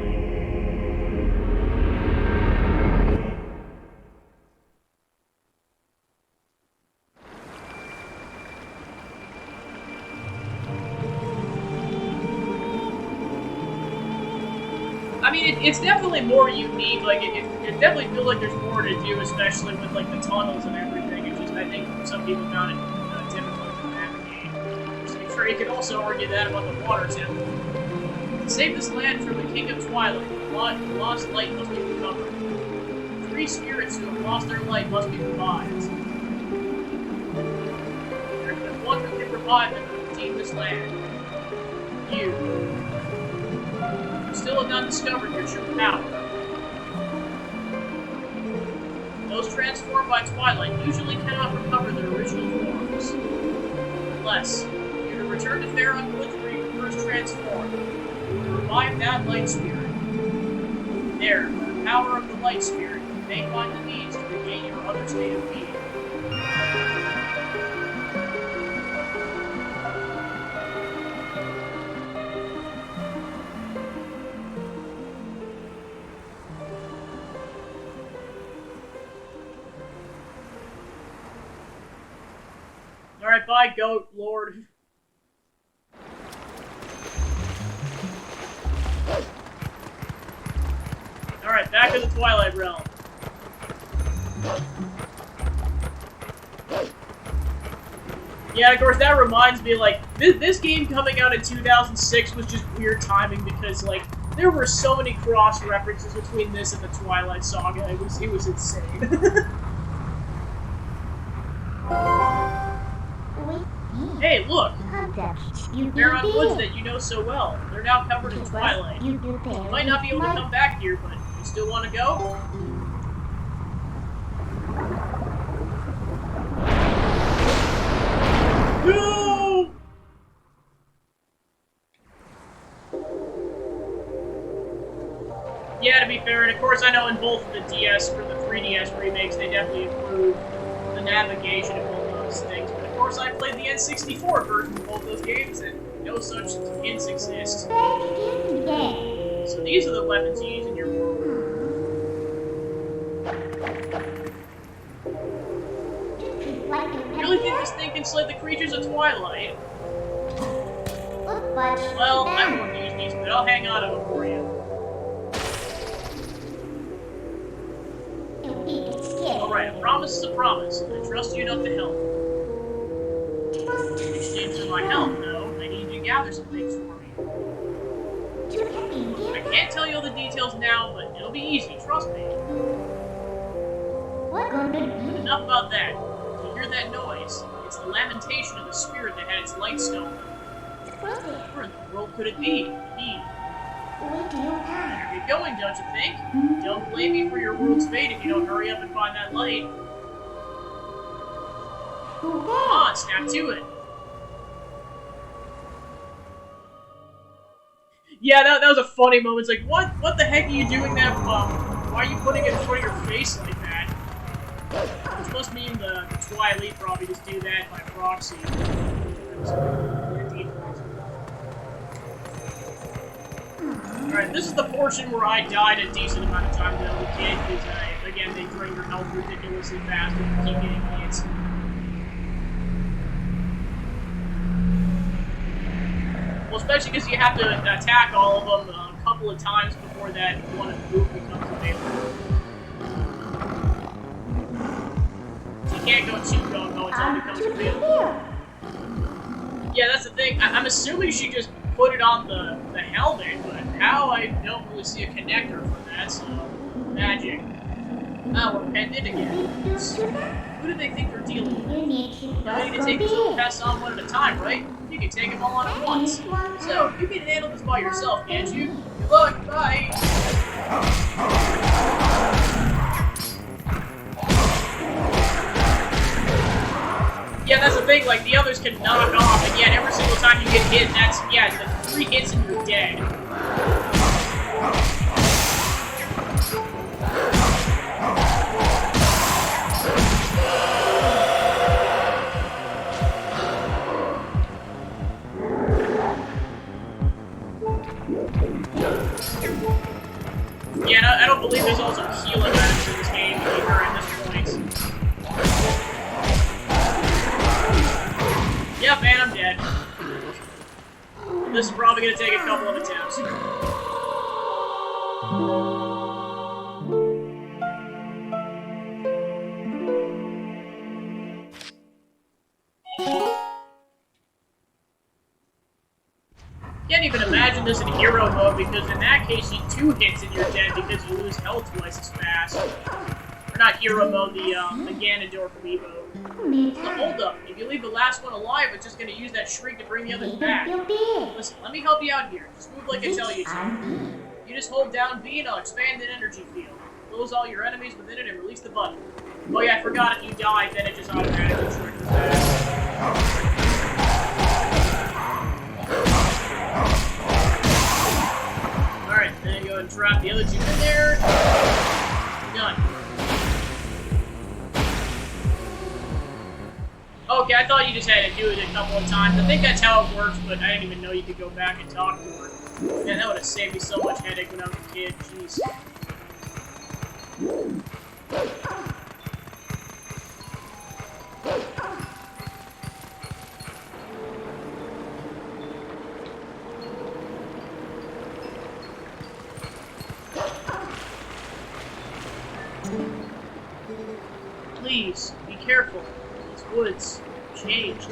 I mean, it's definitely more unique. Like, it definitely feels like there's more to do, especially with like the tunnels and everything. It's just, I think some people found it difficult to navigate. To be fair, you could also argue that about the water temple. To save this land from the King of Twilight, the lost light must be recovered. 3 spirits who have lost their light must be revived. There is one who can revive them and redeem this land. You. You still have not discovered your true power. those transformed by Twilight usually cannot recover their original forms. Unless you to return to Faerun Woods where you were first transformed, to revive that light spirit. There, by the power of the light spirit, you may find the means to regain your other state of being. Alright, bye, Goat Lord. Alright, back to the Twilight Realm. Yeah, of course, that reminds me, like, this game coming out in 2006 was just weird timing because, like, there were so many cross-references between this and the Twilight Saga. It was insane. Hey, look! Faerun Woods that you know so well. They're now covered in twilight. You might not be able to come back here, but you still want to go? No! Yeah, to be fair, and of course I know in both the DS or the 3DS remakes, they definitely improved the navigation of both those things. But of course I played the N64 version of both those games, and no such hints exist. So these are the weapons you use in your world. You really think this thing can slay the creatures of Twilight? Well, I won't use these, but I'll hang on to them for you. Alright, a promise is a promise. I trust you enough to help. In exchange for my help, though, I need you to gather some things for me. I can't tell you all the details now, but it'll be easy, trust me. But enough about that. You hear that noise? It's the lamentation of the spirit that had its light stolen. Where in the world could it be? There you're going, don't you think? Don't blame me for your world's fate if you don't hurry up and find that light. Come on, snap to it. Yeah, that was a funny moment. It's like, what the heck are you doing that from? Why are you putting it in front of your face like that? Which must mean the Twilight probably just do that by proxy. Alright, this is the portion where I died a decent amount of times as a kid, because, again, they drain your health ridiculously fast and you keep getting hits. Well, especially because you have to attack all of them a couple of times before that one move becomes available. So you can't go too go-go until it becomes available. Yeah, that's the thing. I'm assuming she just put it on the helmet, but how, I don't really see a connector for that, so magic. Oh, we're penned in again. Who do they think they're dealing with? You need to take these little pests on one at a time, right? You can take them all on at once. So, you can handle this by yourself, can't you? Good luck, bye! Yeah, that's the thing, like, the others can knock off, and yet every single time you get hit, that's, yeah, it's like 3 hits and you're dead. Yeah, I don't believe there's also healing items in this game either at this point. Yep, and I'm dead. This is probably going to take a couple of attempts. Can't even imagine this in hero mode, because in that case, you 2 hits and you're dead because you lose health twice as fast. Or not hero mode, the Ganondorf Levo. So hold up, if you leave the last one alive, it's just gonna use that shriek to bring the others back. Listen, let me help you out here. Just move like I tell you to. You just hold down B and I'll expand an energy field. Close all your enemies within it and release the button. Oh yeah, I forgot if you died, then it just automatically triggers that. Alright, then go and drop the other two in there. Done. Okay, I thought you just had to do it a couple of times. I think that's how it works, but I didn't even know you could go back and talk to her. Man, that would have saved me so much headache when I was a kid. Jeez. Please, be careful. These woods have changed.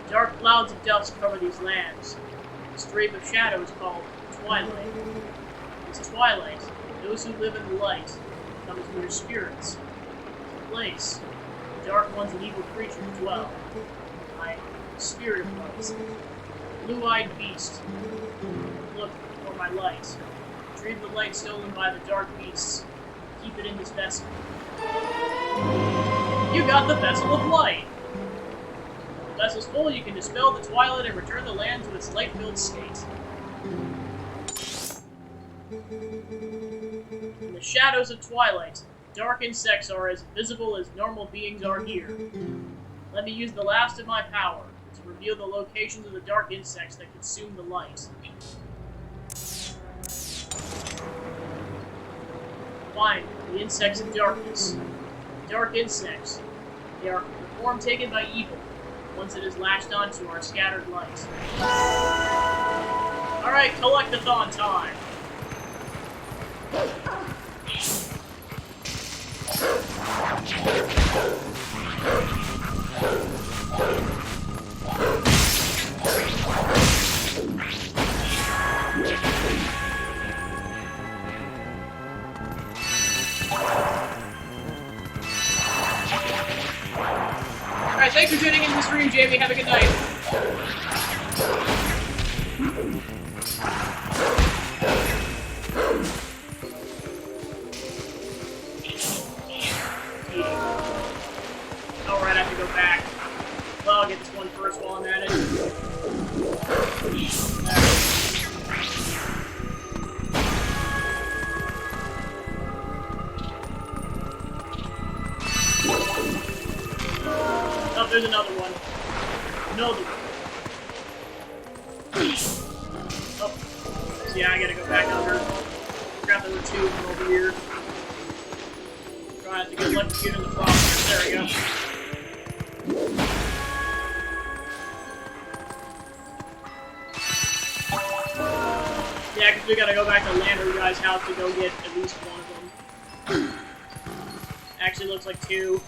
Dark clouds of dust cover these lands. This drape of shadow is called Twilight. It's Twilight. Those who live in the light come as mere spirits. It's a place. The dark ones and evil creatures dwell. I am the spirit of light. Blue-eyed beast. Look for my light. Retrieve the light stolen by the dark beasts. Keep it in this vessel. You got the vessel of light. When the vessel's full, you can dispel the twilight and return the land to its light-filled state. In the shadows of twilight, dark insects are as visible as normal beings are here. Let me use the last of my power to reveal the locations of the dark insects that consume the light. Find the insects of darkness. Dark insects. They are the form taken by evil, once it is latched onto our scattered light. Alright, collect-a-thon time. Alright, thanks for tuning into the stream, Jamie. Have a good night. Alright, I have to go back. Well, I'll get this one first while I'm at it. Oh, there's another one. Another one. Oh. So yeah, I gotta go back under. Forgot there were two from over here. Trying to get electrocuted in the process. There we go. Yeah, because we gotta go back to Lander guy's house to go get at least one of them. Actually, looks like two.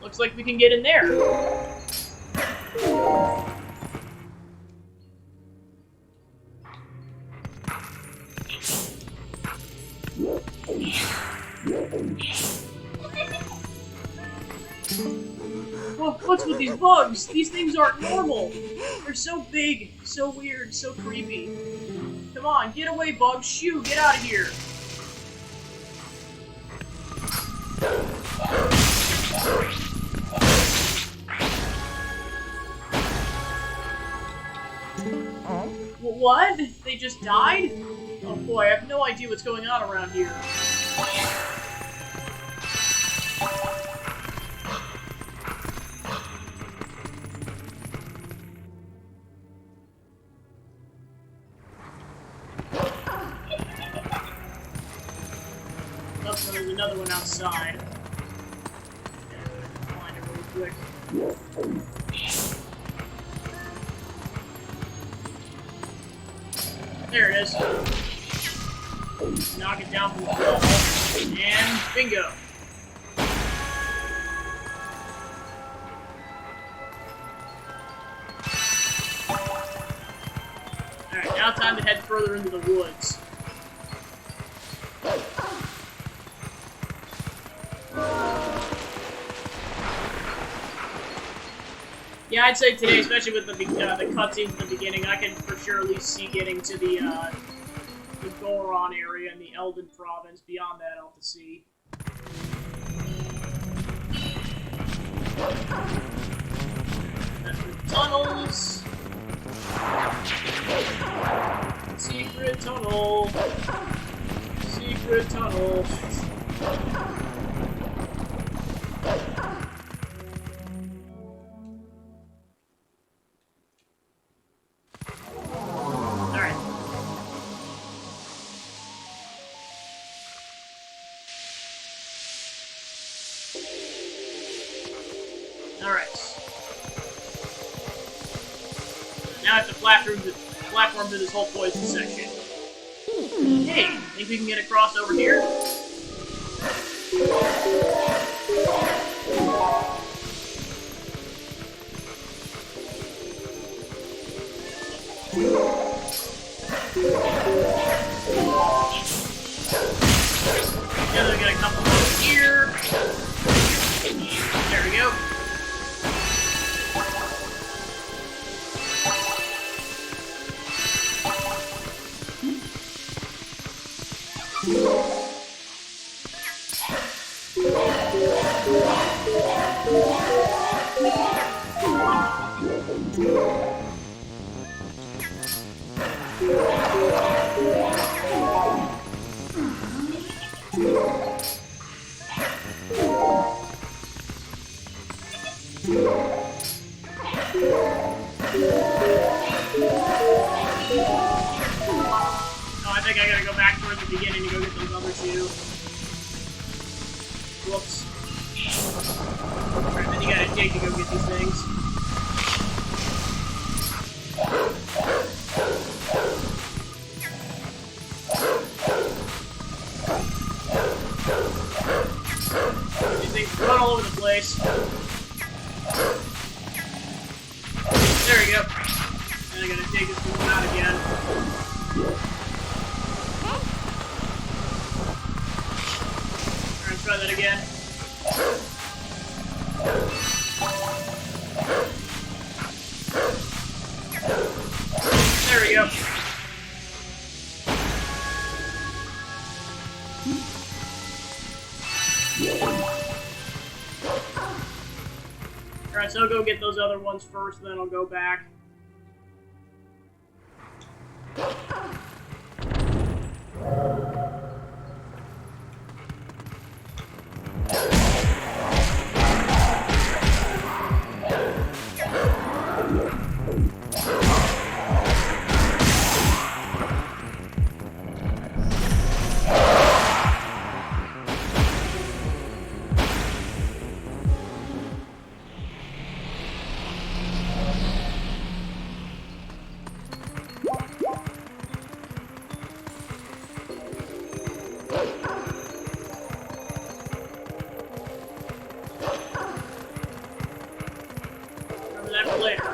Looks like we can get in there. What's with these bugs? These things aren't normal. They're so big, so weird, so creepy. Come on, get away, bugs. Shoo, get out of here. What? They just died? Oh boy, I have no idea what's going on around here. Oh, so there's another one outside. Find it really quick. There it is. Knock it down from the wall. And bingo. Alright, now time to head further into the woods. Yeah, I'd say today, especially with the cutscenes at the beginning, I can for sure at least see getting to the Goron area in the Elden province. Beyond that, I'll have to see. Tunnels. Secret tunnel. Secret tunnel. Alright. Alright. Now I have to platform to this whole poison section. Hey, think we can get across over here? Yeah, we got a couple over here. There we go. I think I gotta go back towards the beginning to go get those other two. Whoops. Alright, then you gotta dig to go get these things. These things run all over the place. There we go. And I gotta dig this one out again. Alright, try that again. There we go. Alright, so I'll go get those other ones first, then I'll go back. Remember that for later.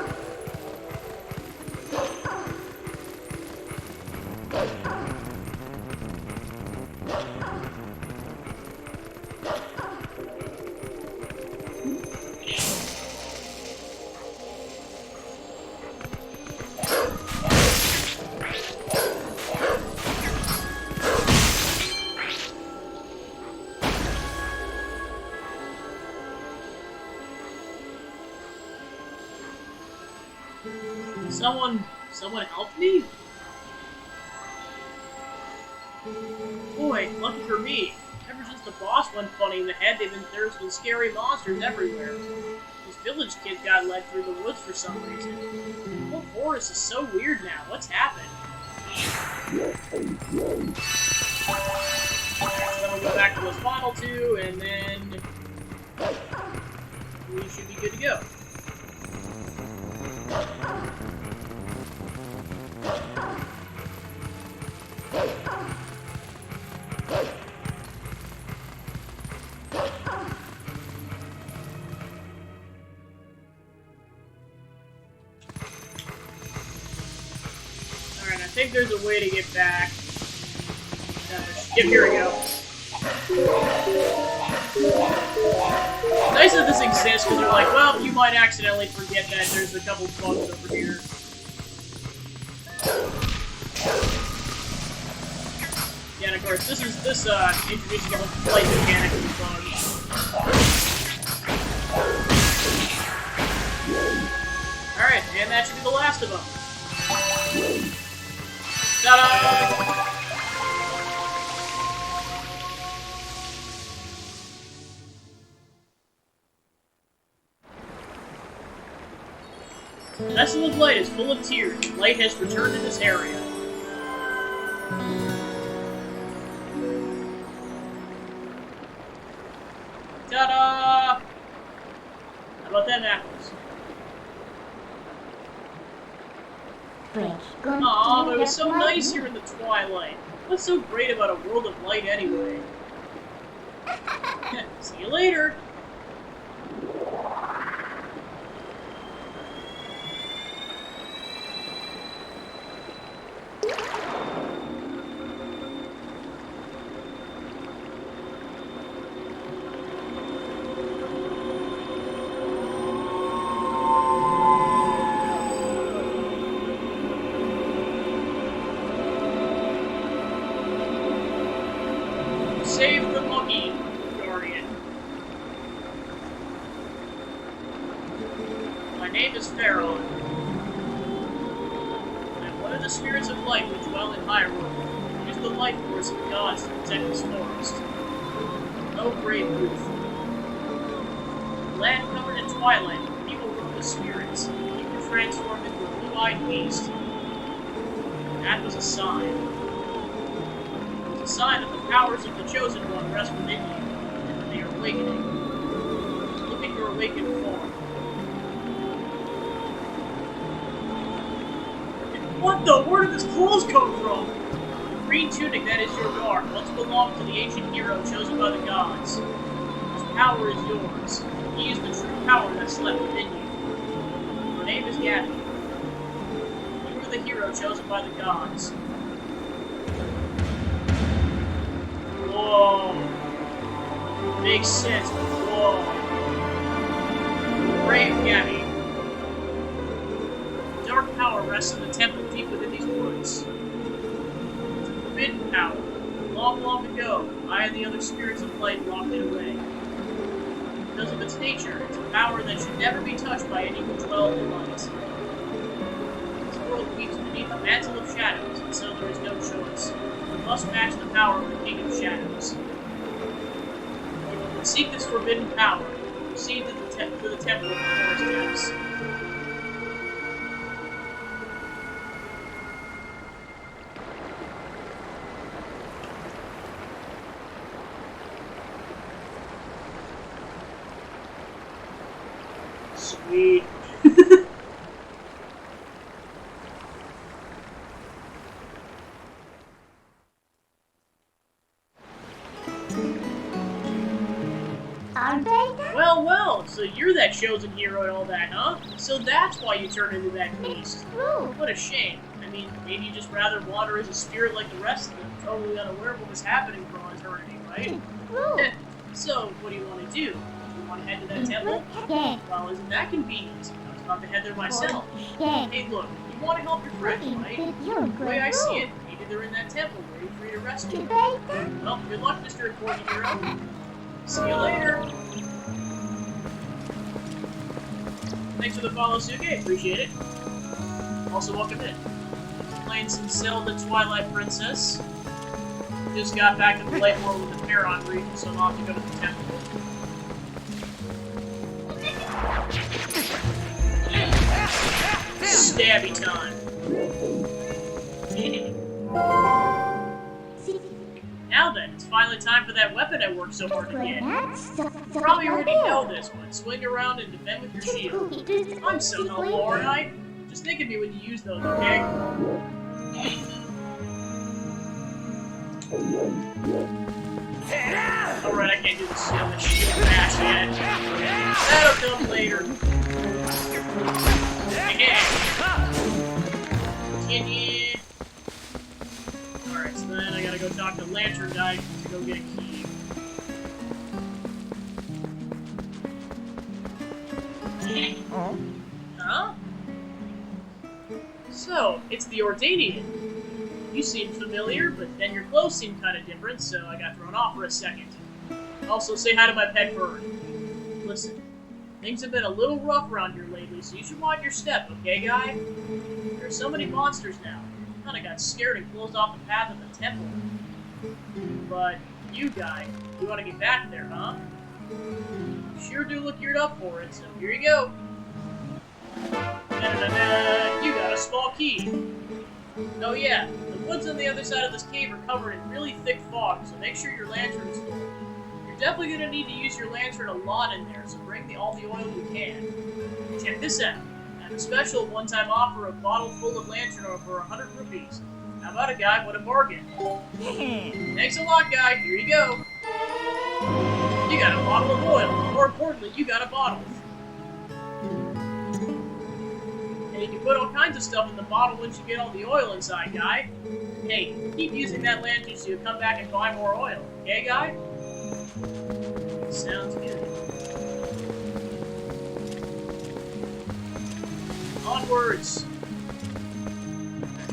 Someone help me? Boy, lucky for me. Ever since the boss went funny in the head, there's been scary monsters everywhere. This village kid got led through the woods for some reason. The whole forest is so weird now. What's happened? So then we'll go back to those final two, and then we should be good to go. Alright, I think there's a way to get back. Yep, here we go. Nice that this exists, because they're like, well, you might accidentally forget that there's a couple bugs over here. Yeah, and of course, this introducing a whole flight mechanic of the bug. Alright, and that should be the last of them. Ta-da! The Vessel of Light is full of tears. Light has returned to this area. Ta-da! How about them apples? Aw, it was so nice here in the Twilight. What's so great about a world of light anyway? See you later! Save the monkey, Guardian. My name is Pharaoh. I am one of the spirits of light who dwell in Hyrule. Use the light force of the gods to protect this forest. O brave youth. The land covered in twilight, people rule the spirits. You were transformed into a blue-eyed beast. That was a sign. A sign that the powers of the Chosen One rest within you, and that they are awakening. Look at your awakened form. And what the? Where did this clothes come from? The green tunic that is your garb once belonged to the ancient hero chosen by the gods. His power is yours. He is the true power that slept within you. Your name is Gabby. You are the hero chosen by the gods. Whoa. Makes sense, but whoa. Brave Gabby. Dark power rests in the temple deep within these woods. It's a forbidden power. Long, long ago, I and the other spirits of light locked it away. Because of its nature, it's a power that should never be touched by any who dwell in the light. This world weeps beneath a mantle of shadows, and so there is no choice. We must match the power of the King of Shadows. If you would seek this forbidden power, proceed to the temple of the forest depths. Sweet. Well, well, so you're that chosen hero and all that, huh? So that's why you turned into that beast. What a shame. I mean, maybe you just rather wander as a spirit like the rest of them, totally unaware of what was happening for all eternity, right? So, what do you want to do? Do you want to head to that temple? Well, isn't that convenient? I was about to head there myself. Hey, look, you want to help your friends, right? The way I see it, maybe they're in that temple waiting for you to rescue them. Well, good luck, Mr. Important Hero. See you later. Thanks for the follow, Suge. Appreciate it. Also, welcome in. Playing some Zelda Twilight Princess. Just got back to the light world with the Pharaoh region, so I'll have to go to the temple. Stabby time. Now then, it's finally time for that weapon I worked so hard to get. You probably already know this, but swing around and defend with your shield. I'm so helpful, aren't I? Just think of me when you use those, okay? Alright, I can't do the shield bash yet. That'll come later. Continue. Alright, so then I gotta go talk to Lantern Guy to go get a key. Huh? So, it's the Ordanian. You seem familiar, but then your clothes seem kind of different, so I got thrown off for a second. Also, say hi to my pet bird. Listen, things have been a little rough around here lately, so you should watch your step, okay, guy? There are so many monsters now. I kinda got scared and closed off the path of the temple. But, you guy, you wanna get back there, huh? You sure do look geared up for it, so here you go. Da-da-da-da, you got a small key. Oh yeah, the woods on the other side of this cave are covered in really thick fog, so make sure your lantern is full. You're definitely gonna need to use your lantern a lot in there, so bring all the oil you can. Check this out. I have a special one-time offer, a bottle full of lantern for 100 rupees. How about a guy? What a bargain. Thanks a lot, guy. Here you go. You got a bottle of oil. More importantly, you got a bottle. And you can put all kinds of stuff in the bottle once you get all the oil inside, guy. Hey, keep using that lantern so you'll come back and buy more oil. Okay, guy? Sounds good. Onwards!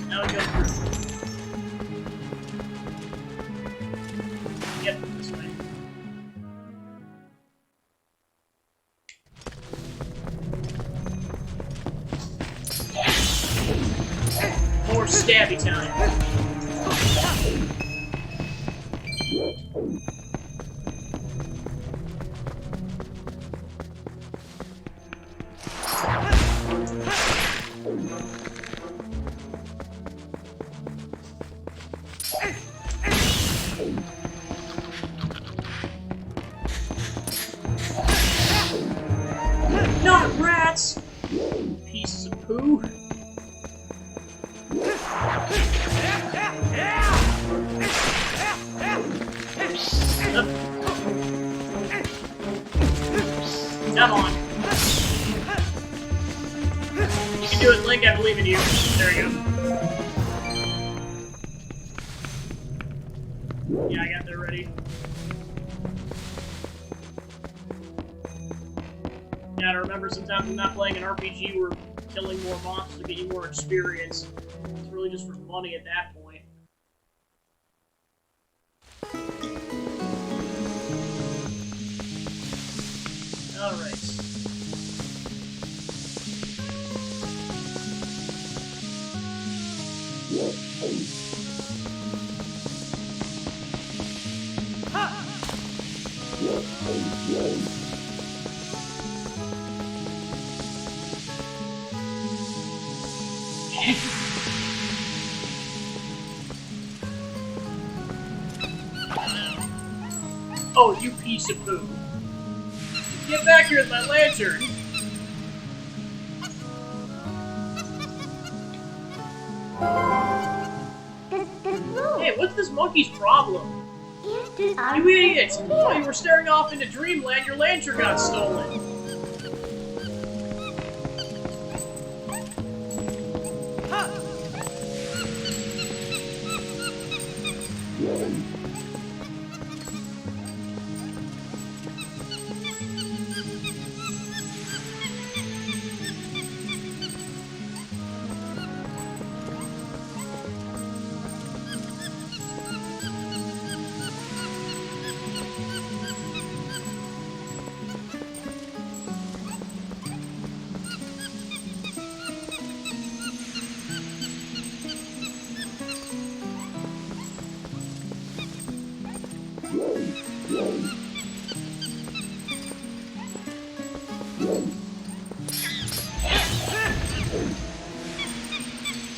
Now we go through. Yep, this way. More stabby time. Not rats! Pieces of poo. Come on. You can do it, Link. I believe in you. There you go. Yeah, I got that ready. Yeah, to remember, sometimes when not playing an RPG, we're killing more monsters to get you more experience. It's really just for money at that point. Alright. Oh, you piece of poo. Get back here with my lantern! Hey, what's this monkey's problem? You idiot! While you were staring off into dreamland, your lantern got stolen!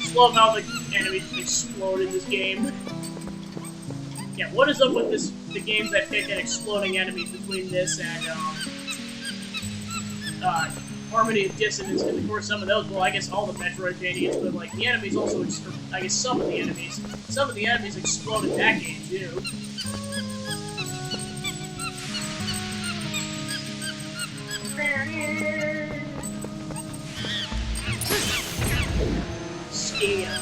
Just love how the enemies just explode in this game. Yeah, what is up with this? The games that pick an exploding enemies between this and Harmony of Dissonance, and of course some of those, well, I guess all the Metroidvanias, but like the enemies also, I guess some of the enemies explode in that game too. Scam.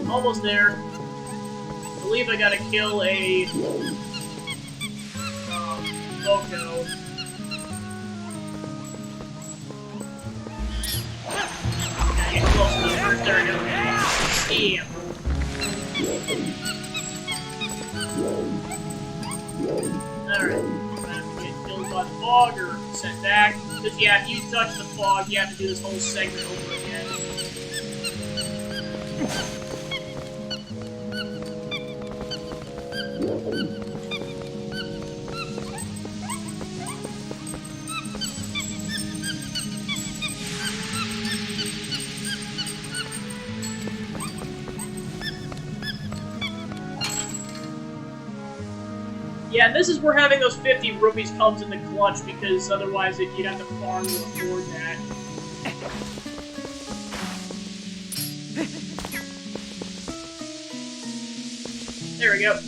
Almost there. I believe I gotta kill a Boko. Okay, get close to the first. There we go. Stamp. Alright. Get killed by the fog or sent back. Because, yeah, if you touch the fog, you have to do this whole segment over again. Yeah, this is where having those 50 rupees comes in the clutch, because otherwise you'd have to farm to afford that. There we go.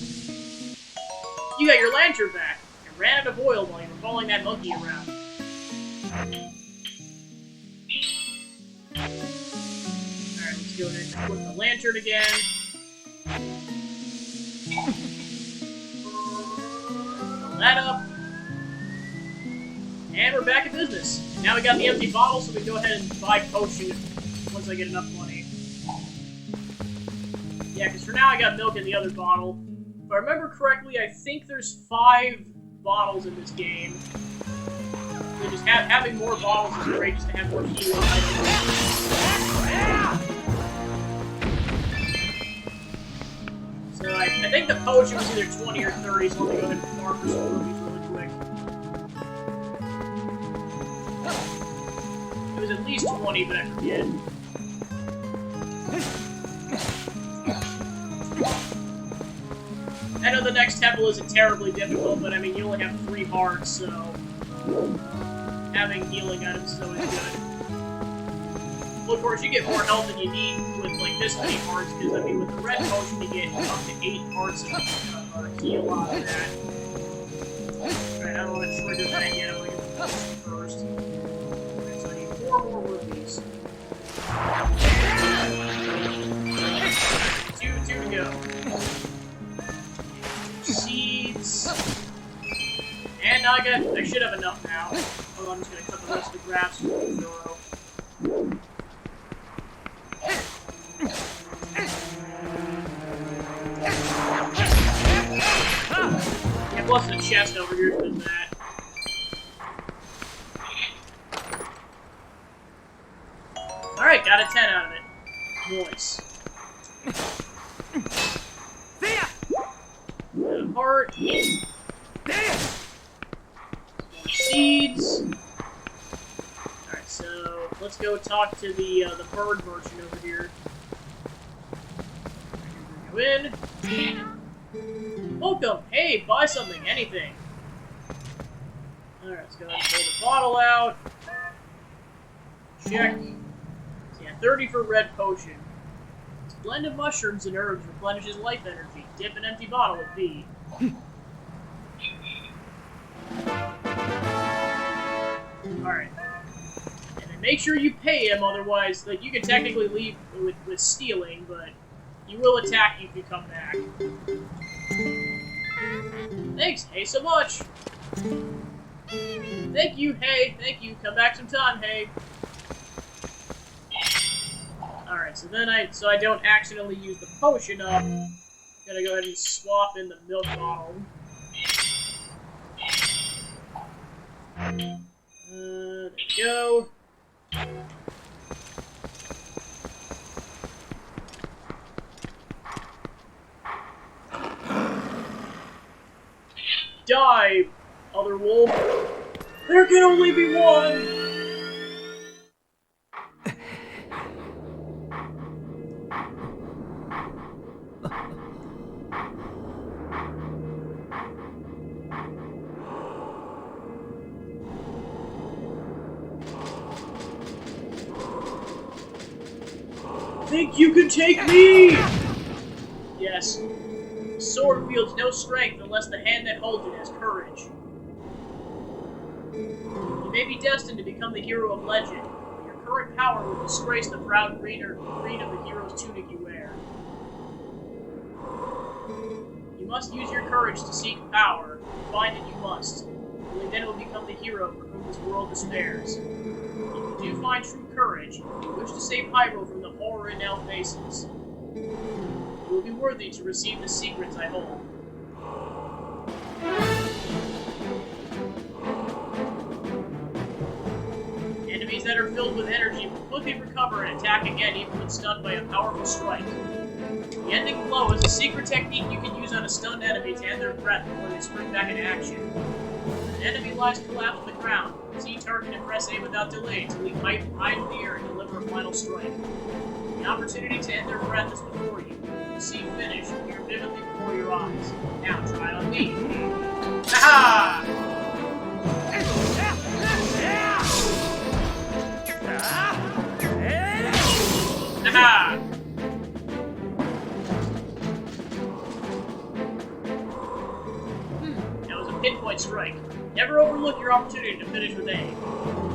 You got your lantern back. You ran out of oil while you were following that monkey around. Alright, let's go ahead and equip the lantern again. That up. And we're back in business. And now we got the empty bottle, so we can go ahead and buy potion once I get enough money. Yeah, because for now I got milk in the other bottle. If I remember correctly, I think there's 5 bottles in this game. So just having more bottles is great, just to have more healing items. So I think the potion was either 20 or 30, so let me go ahead and farm for some rubies really quick. It was at least 20, but I forget. I know the next temple isn't terribly difficult, but I mean, you only have 3 hearts, so having healing items is always good. Well, of course, you get more health than you need with, like, this many hearts, because, I mean, with the red potion, you get up to 8 hearts of heal out of that. Alright, I don't want to trigger that yet, I'm going to get the potion first. Alright, so I need 4 more rupees. 2 to go. Seeds. And now I should have enough now. Although I'm just going to cut the rest of the grass from the Doro. Yeah, plus the chest over here does that. Alright, got a 10 out of it. Nice. Got a heart. More seeds. Alright, so let's go talk to the bird merchant over here. Go in. Welcome! Hey, buy something, anything. Alright, let's go ahead and pull the bottle out. Check. So yeah, 30 for red potion. This blend of mushrooms and herbs replenishes life energy. Dip an empty bottle with B. Alright. And then make sure you pay him, otherwise, like, you can technically leave with stealing, but he will attack you if you come back. Thanks, hey, so much! Thank you, hey, thank you. Come back sometime, hey. Alright, so then I don't accidentally use the potion up. I'm gonna go ahead and swap in the milk bottle. There we go. Die, other wolf. There can only be one! Think you can take me? Yes. The sword wields no strength unless the hand that holds it has courage. You may be destined to become the hero of legend, but your current power will disgrace the proud green of the hero's tunic you wear. You must use your courage to seek power. Find it you must. Only then it will become the hero for whom this world despairs. If you do find true courage, and you wish to save Hyrule from the horror it now faces, you will be worthy to receive the secrets I hold. Enemies that are filled with energy will quickly recover and attack again even when stunned by a powerful strike. The ending blow is a secret technique you can use on a stunned enemy to end their breath before they spring back into action. An enemy lies collapsed on the ground. Z target and press A without delay to leap high in the air and deliver a final strike. The opportunity to end their breath is before you. The scene finish appear vividly before your eyes. Now try it on me. Aha! Aha! That was a pinpoint strike. Never overlook your opportunity to finish with A.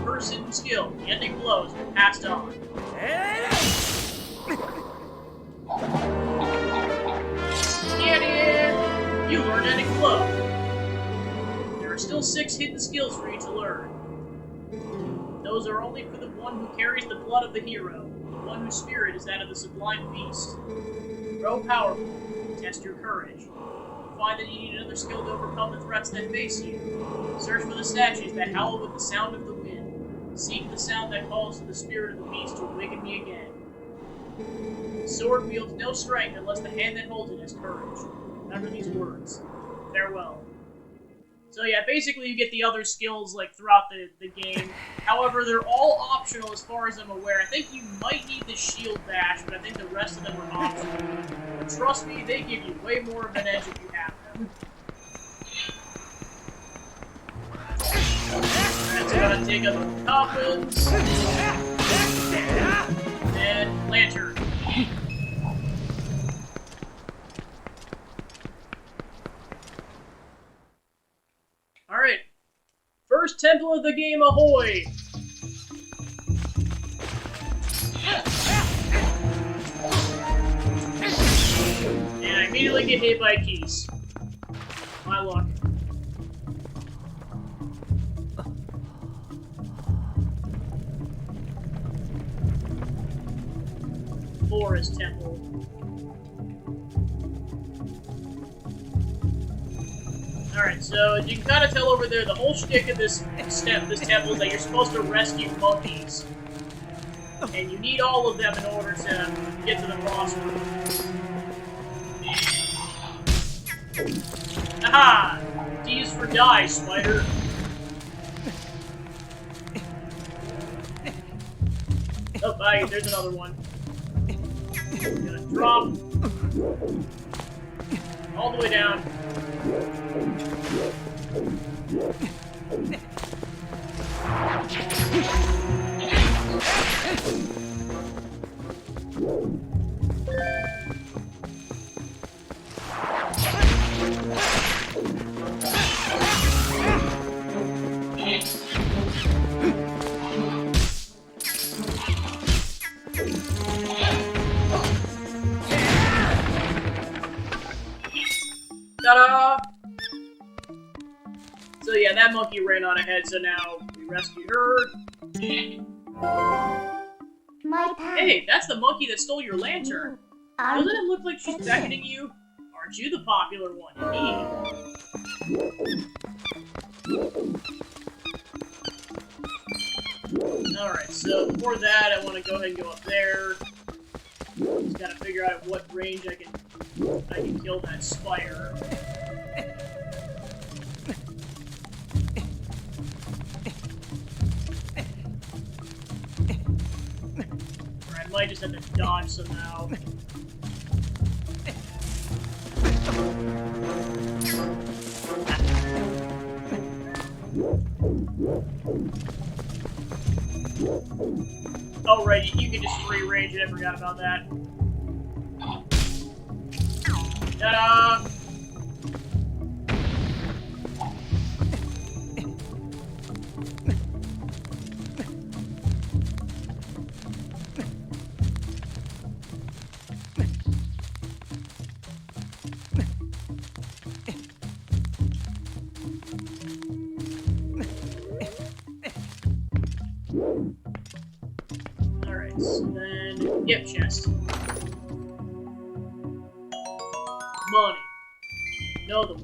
Person skill, the ending blows, and passed on. Scanning! You learned ending blow. There are still 6 hidden skills for you to learn. Those are only for the one who carries the blood of the hero, the one whose spirit is that of the sublime beast. Grow powerful. Test your courage. Find that you need another skill to overcome the threats that face you. Search for the statues that howl with the sound of the wind. Seek the sound that calls to the spirit of the beast to awaken me again. The sword wields no strength unless the hand that holds it has courage. Remember these words. Farewell. So yeah, basically you get the other skills like throughout the game. However, they're all optional as far as I'm aware. I think you might need the shield bash, but I think the rest of them are optional. But trust me, they give you way more of an edge if you have them. Let's go and take up the coffins. And lantern. Alright. First temple of the game, ahoy! And I immediately get hit by keys. My luck. Forest temple. Alright, so as you can kind of tell over there, the whole shtick of this temple is that you're supposed to rescue monkeys. And you need all of them in order to get to the boss room. Aha! D is for die, spider. Oh, bye, there's another one. I'm gonna drop. All the way down. Ta-da! So yeah, that monkey ran on ahead, so now we rescued her. My turn. Hey, that's the monkey that stole your lantern. Doesn't it look like she's beckoning you? Aren't you the popular one? Alright, so before that, I want to go ahead and go up there. Just gotta figure out at what range I can kill that spire. Or I might just have to dodge somehow. Oh right, you can just rearrange it, I forgot about that. Ta-da! Alright, so then... Yep, chest. Money. Another one.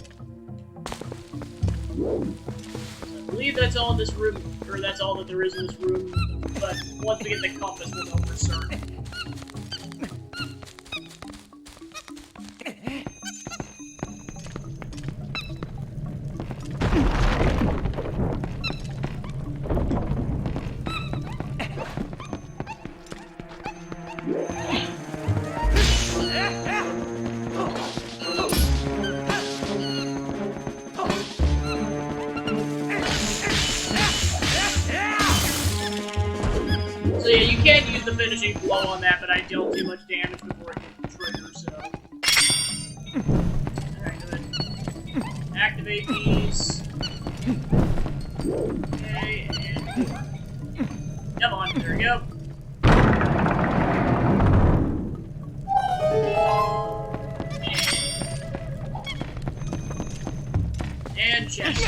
I believe that's all in this room, or that's all that there is in this room, but once we get the compass, we'll know for certain. So yeah, you can use the finishing blow on that, but I dealt too much damage before it hit the trigger, so... Alright, good. Activate these. Okay, and... Come on, there we go. And chest.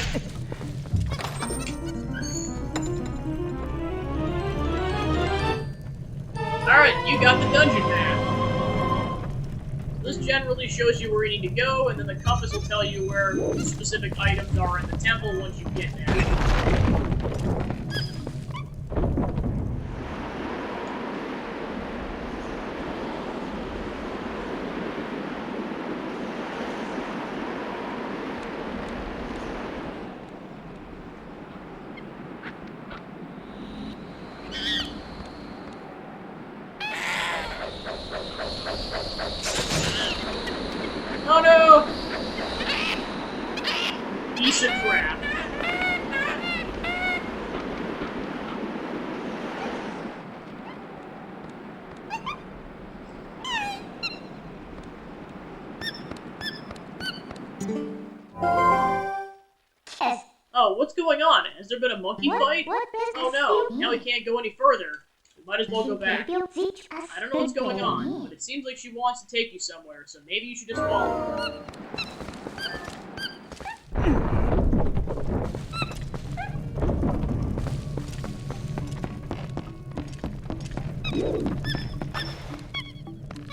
Alright, you got the dungeon map. This generally shows you where you need to go, and then the compass will tell you where specific items are in the temple once you get there. Oh no! Piece of crap. Oh, what's going on? Has there been a monkey fight? Oh no, now we can't go any further. We might as well go back. I don't know what's going on, but it seems like she wants to take you somewhere, so maybe you should just follow her.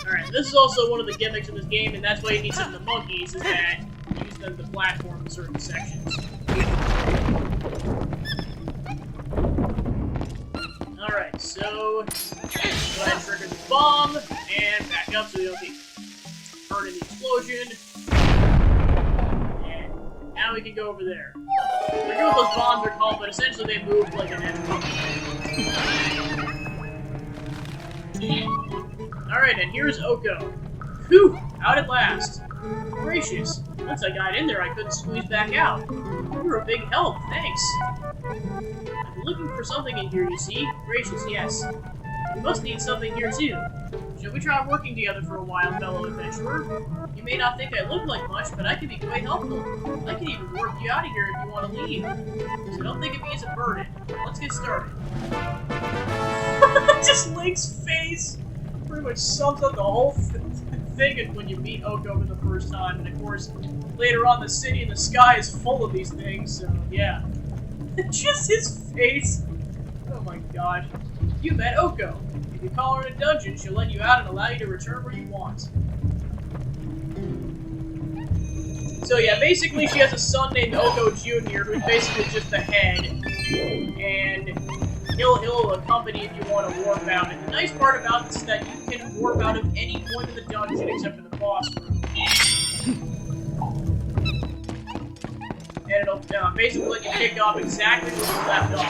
Alright, this is also one of the gimmicks of this game, and that's why you need some of the monkeys, is that you use them to platform in certain sections. Alright, so go ahead and trigger the bomb, and back up so we don't get hurt in the explosion. And now we can go over there. I forget what those bombs are called, but essentially they move like an enemy. Alright, and here's Oko. Whew! Out at last. Gracious. Once I got in there, I couldn't squeeze back out. You were a big help, thanks. I've been looking for something in here, you see. Gracious, yes. You must need something here, too. Shall we try working together for a while, fellow adventurer? You may not think I look like much, but I can be quite helpful. I can even work you out of here if you want to leave. So don't think of me as a burden. Let's get started. Just Link's face pretty much sums up the whole thing when you meet Oko for the first time. And of course, later on, the city in the sky is full of these things, so yeah. Just his face. Oh my gosh. You met Oko. If you call her in a dungeon, she'll let you out and allow you to return where you want. So yeah, basically she has a son named Oko Jr. who's basically just the head. And he'll accompany if you want to warp out. And the nice part about this is that you can warp out of any point of the dungeon except for the boss room. And it'll basically let you pick up exactly where you left off.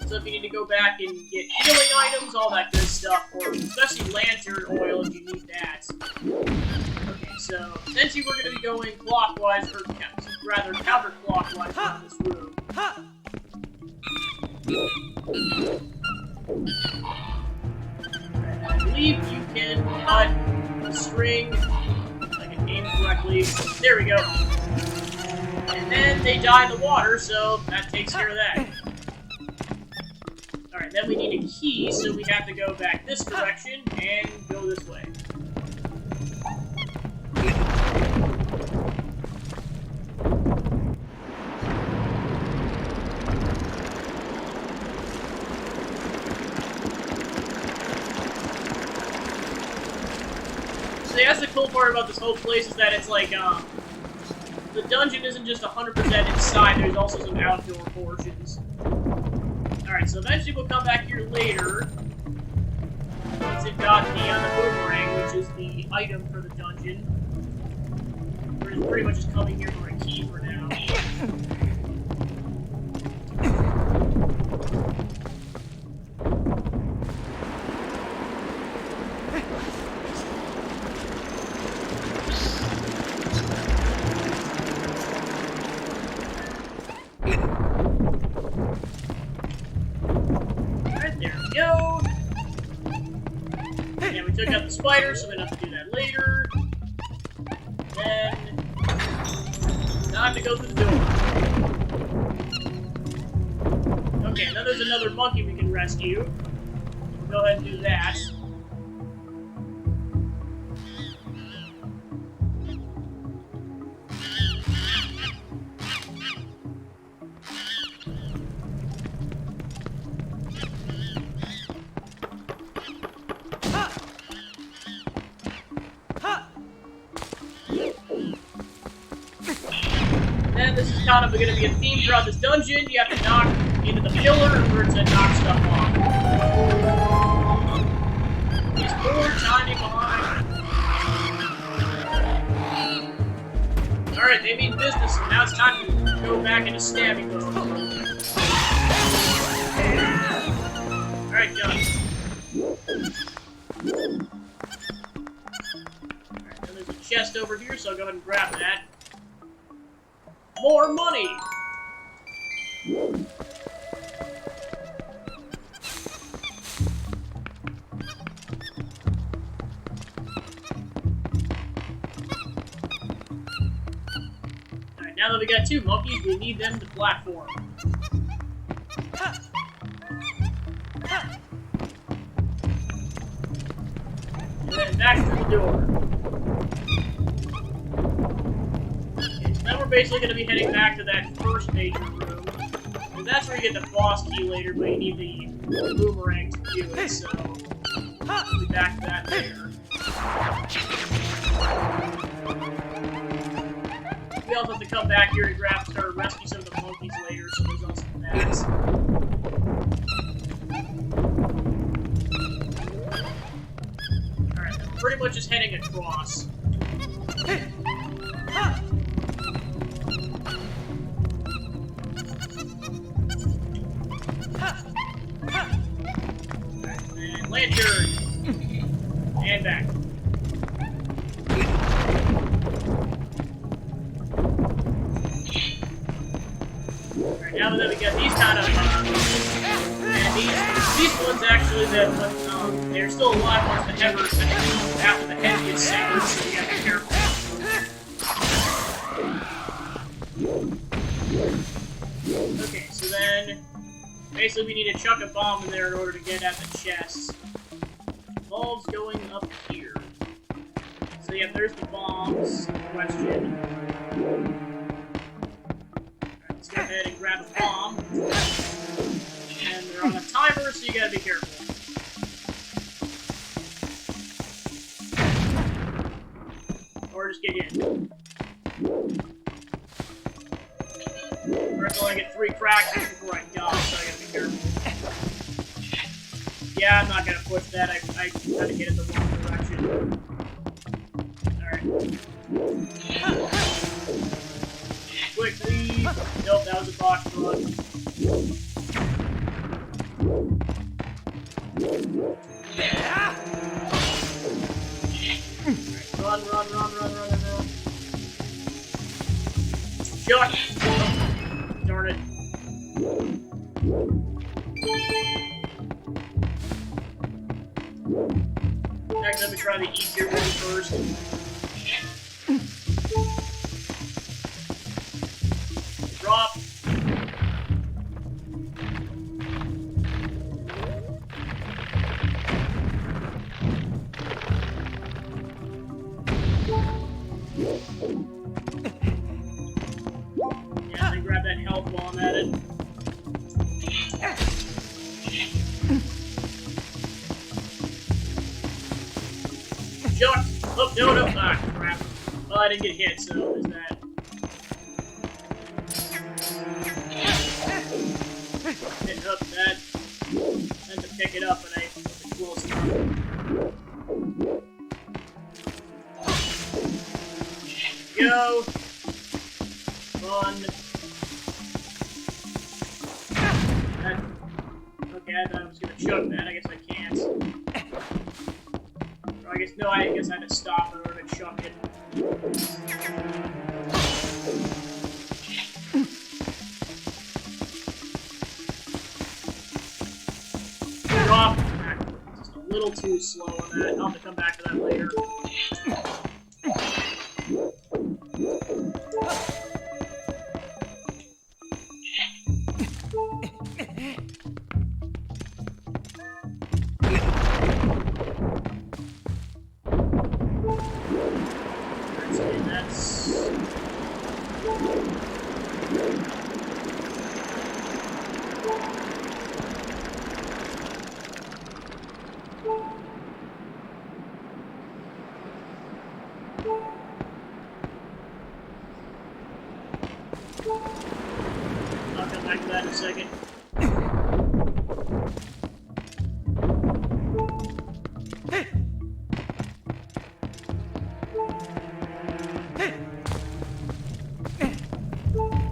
So if you need to go back and get healing items, all that good stuff, or especially lantern oil if you need that. Okay, so essentially we're going to be going clockwise, or rather counterclockwise in this room. I believe you can cut the string, if I can aim correctly. There we go. And then they die in the water, so that takes care of that. Alright, then we need a key, so we have to go back this direction and go this way. say, that's the cool part about this whole place is that it's like, the dungeon isn't just 100% inside, there's also some outdoor portions. Alright, so eventually we'll come back here later. Once it got the boomerang, which is the item for the dungeon. We're just pretty much just coming here for a key for now. Alright, there we go. And we took out the spider, so we don't have to do that later. Then, time to go through the door. Okay, then there's another monkey we can rescue. We'll go ahead and do that. And this is kind of going to be a theme throughout this dungeon. You have to knock into the pillar in order to knock stuff off. He's more timing behind. Alright, they mean business, so now it's time to go back into stabbing mode. Alright, done. Alright, then there's a chest over here, so I'll go ahead and grab that. More money! Alright, now that we got two monkeys, we need them to platform. And then back through the door. Now we're basically going to be heading back to that first major room. And that's where you get the boss key later, but you need the boomerang to do it, so we'll be back to that later. We also have to come back here and rescue some of the monkeys later, so there's also that. Alright, we're pretty much just heading across. Lantern! And back. Alright, now that we got these kind of and these ones actually that they're still alive once the header after the head gets severed, so you gotta be careful. Okay, so then basically we need to chuck a bomb in there in order to get at the chest. Bulbs going up here. So yeah, there's the bombs question. Alright, let's go ahead and grab a bomb. And they're on a timer, so you gotta be careful. Or just get in. First, I only get 3 cracks before I die, so I gotta be careful. Yeah, I'm not gonna push that. I kind of hit it the wrong direction. Alright. Quickly. Nope, that was a box run. Alright, run. Chuck! Darn it. Next, let me try the easier one first. Drop. Yeah, then grab that health while I'm at it. Chuck! Oh, no, no. Ah, crap. Well, I didn't get hit, so there's that. Hit up that. Had to pick it up, and I wasn't close enough. Go. Fun. That, okay, I thought I was gonna chuck that. I guess I can't. Or I guess no. I guess I had to stop in order to chuck it. Drop. Just a little too slow on that. I'll have to come back to that later. I'll come back to that in a second.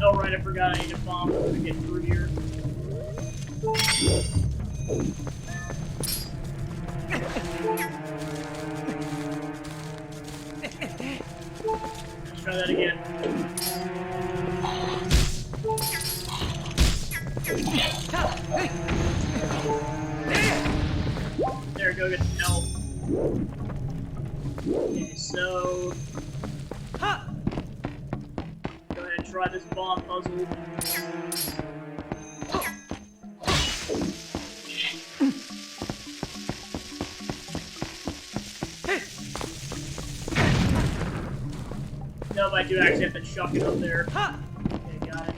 Oh right, I forgot I need a bomb to get through here. Let's try that again. There, go get some help. Okay, so... Go ahead and try this bomb puzzle. Nope, I do actually have to chuck it up there. Okay, got it.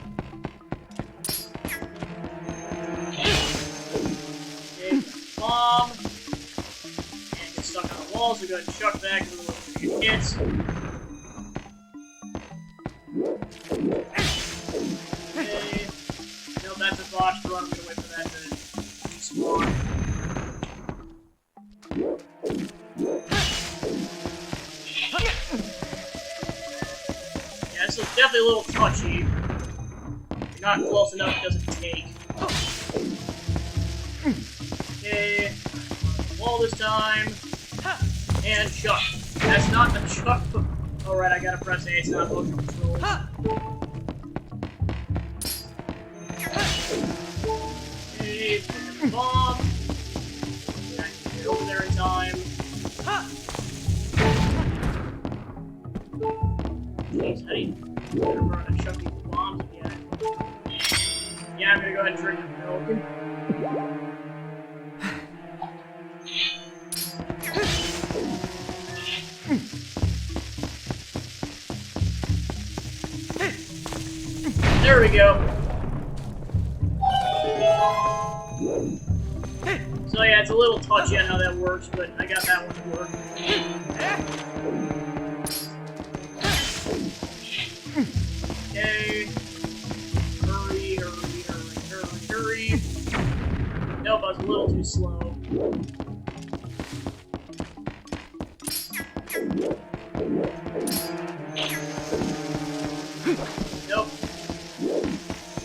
Okay, bomb. And get stuck on the wall, so go ahead and chuck that because otherwise we're gonna get hits. Okay. Nope, that's a botched run. I'm gonna wait for that to respawn. Yeah, this is definitely a little touchy. If you're not close enough, it doesn't take. Okay. Wall this time. And chuck. That's not the chuck. Alright, I gotta press A, it's not motion controls. Okay, put the bomb. Get over there in time. Jeez, I need to run and chuck these bombs again. Yeah, I'm gonna go ahead and drink the milk. There we go. So yeah, it's a little touchy on how that works, but I got that one to work. Okay. Hurry, hurry, hurry, hurry, hurry. Nope, I was a little too slow. Nope.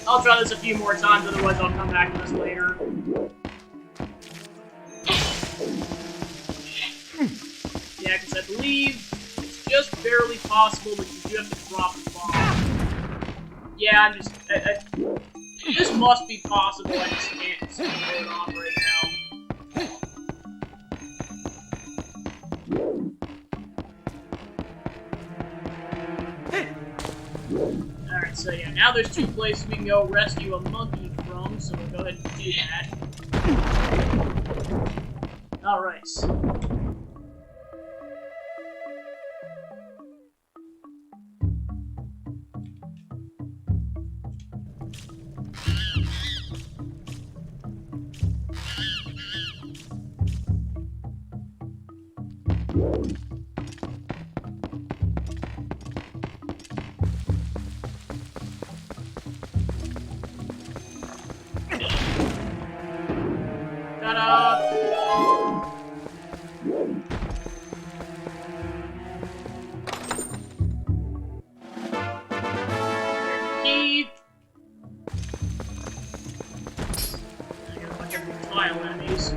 I'll try this a few more times, otherwise I'll come back to this later. Yeah, because I believe it's just barely possible that you do have to drop the bomb. Yeah, I'm just... this must be possible, I just can't see it off right now. Alright, so yeah, now there's two places we can go rescue a monkey from, so we'll go ahead and do that. Alright. style enemies.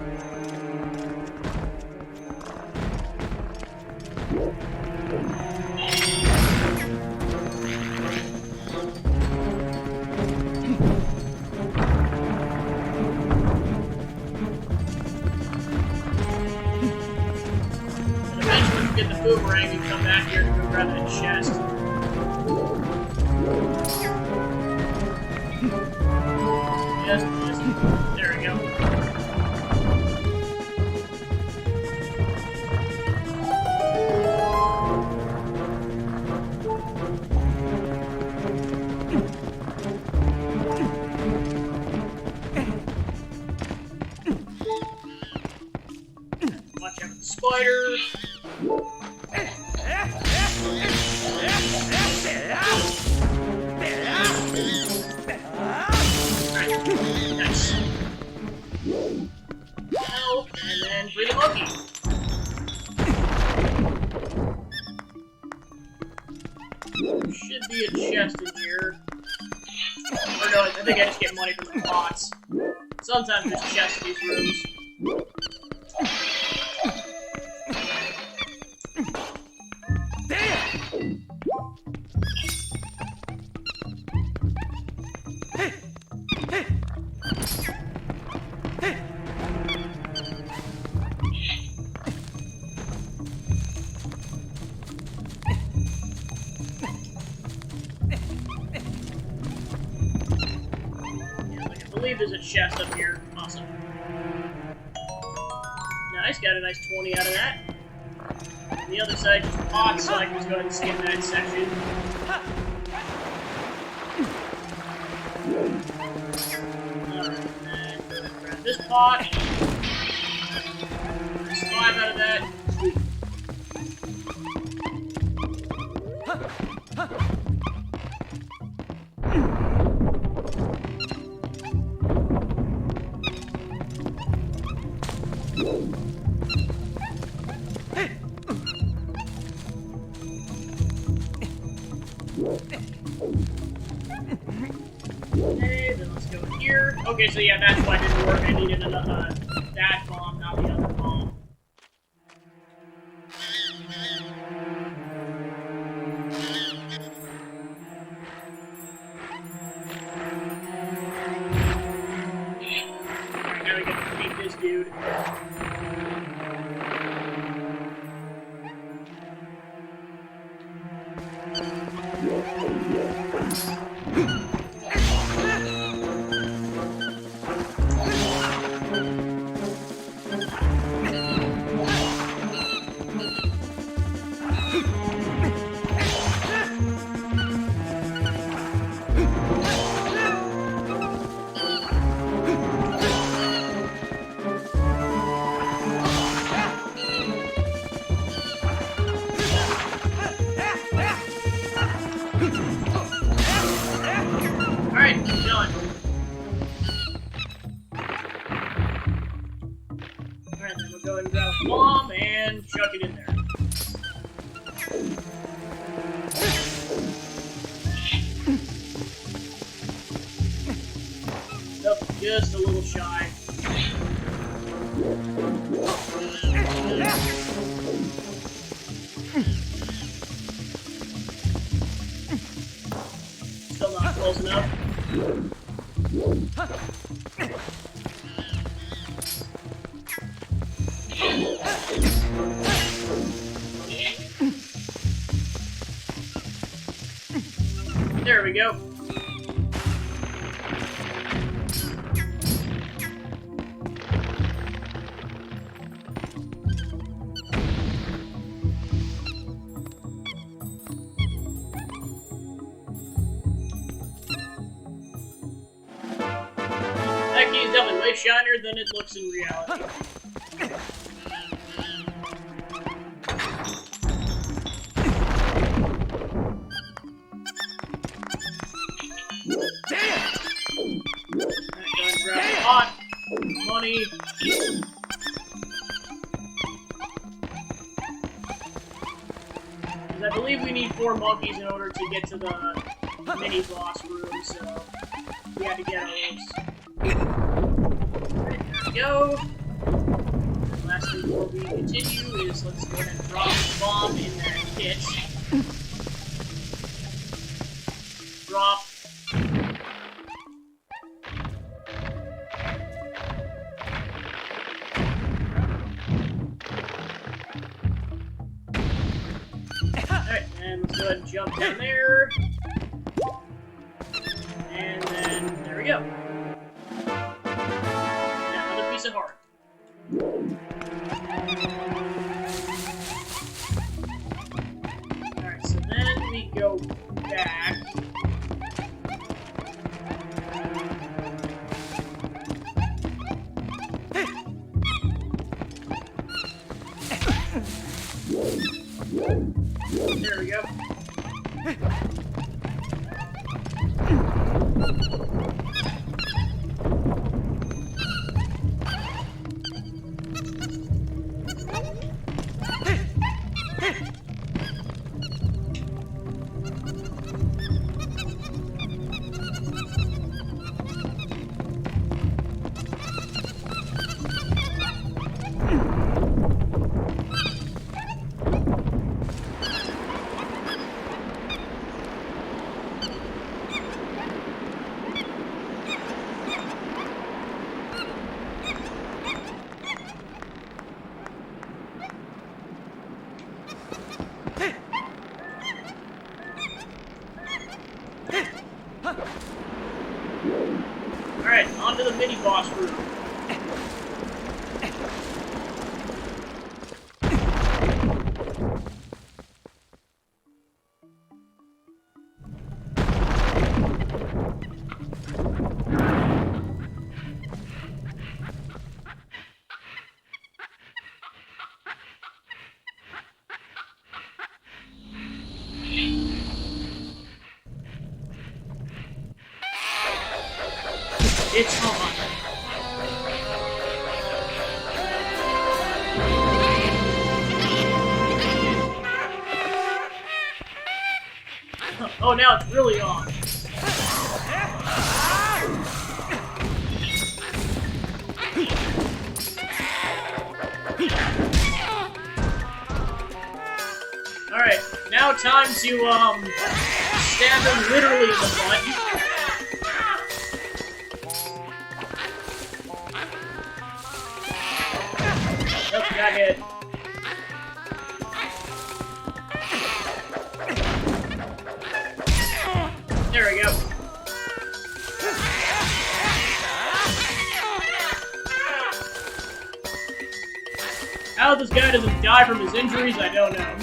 And eventually you get the boomerang and come back here to go grab that chest. Just missed. There we go. Watch out for the spider. Nice. Help, and then free the monkey. Should be a chest in here. Or no, I think I just get money from the pots. Sometimes there's chests in these rooms. I believe there's a chest up here. Awesome. Nice, got a nice 20 out of that. On the other side, just pots, so I can just go ahead and skip that section. Alright, then go ahead and grab this pot. There's 5 out of that. Sweet. Okay, then let's go in here. Okay, so yeah, that's why it didn't work. I needed that bomb, not the other bomb. Alright, now we get to beat this dude. Alright, done. Alright, then we'll go ahead and grab a bomb and chuck it in there. Nope, just a little shy. Still not close enough. There we go. That key is definitely way shinier than it looks in reality. Alright, go ahead and grab a pot, money. Because I believe we need 4 monkeys in order to get to the mini boss room, so we had to get all those. Right now. we go. And lastly, before we continue, is let's go ahead and drop the bomb in that pit. Drop. Alright, and let's go ahead and jump down there. And then, there we go. Now, another piece of heart. Alright, so then we go back. There we go. Alright, on to the mini-boss room. It's on. Oh, now it's really on. Alright, now time to, stab him literally in the butt. Nope, got hit. There we go. How this guy doesn't die from his injuries, I don't know.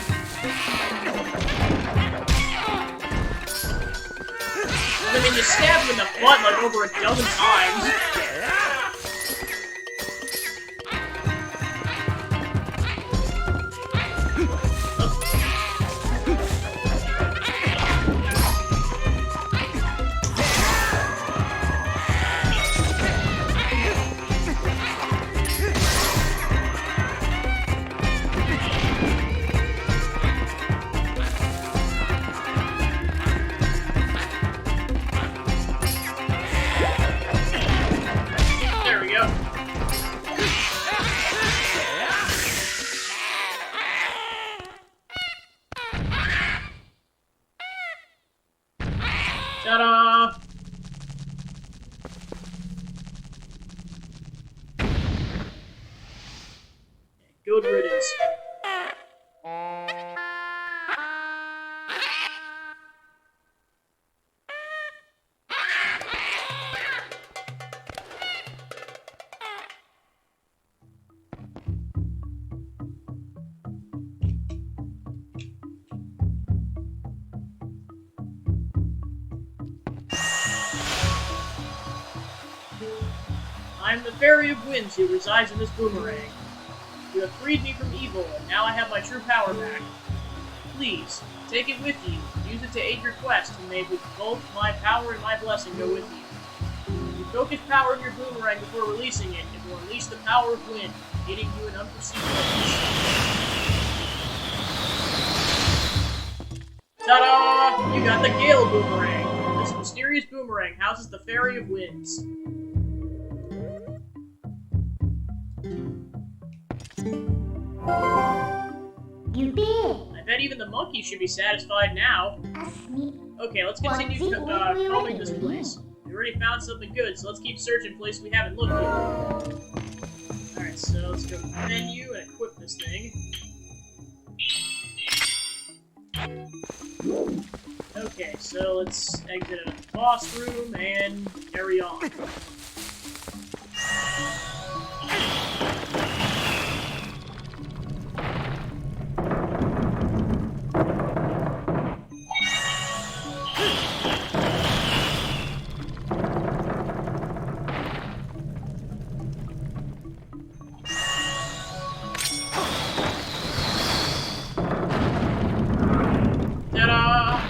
I mean, you stab him in the butt like over a dozen times. Ta-da! Good riddance. I am the Fairy of Winds who resides in this boomerang. You have freed me from evil, and now I have my true power back. Please, take it with you. Use it to aid your quest, and may both my power and my blessing go with you. You focus power in your boomerang before releasing it, and will unleash the power of wind, hitting you in unforeseen ways. Ta-da! You got the Gale Boomerang! This mysterious boomerang houses the Fairy of Winds. bet even the monkey should be satisfied now. Okay, let's continue combing this place. We already found something good, so let's keep searching places we haven't looked yet. Alright, so let's go to the menu and equip this thing. Okay, so let's exit a boss room and carry on. Ta-da!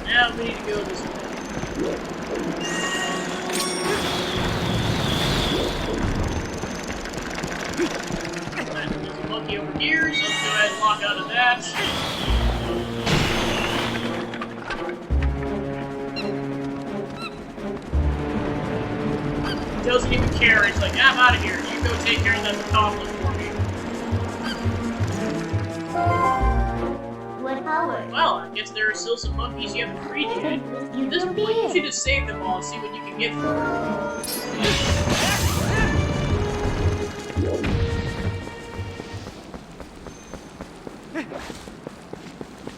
Now we need to go this way. There's a monkey over here, so let's go ahead and lock onto that. He doesn't even care. He's like, I'm out of here. You go take care of that accomplice for me. Well, I guess there are still some monkeys you haven't freed yet. At this point, you should just save them all and see what you can get for them.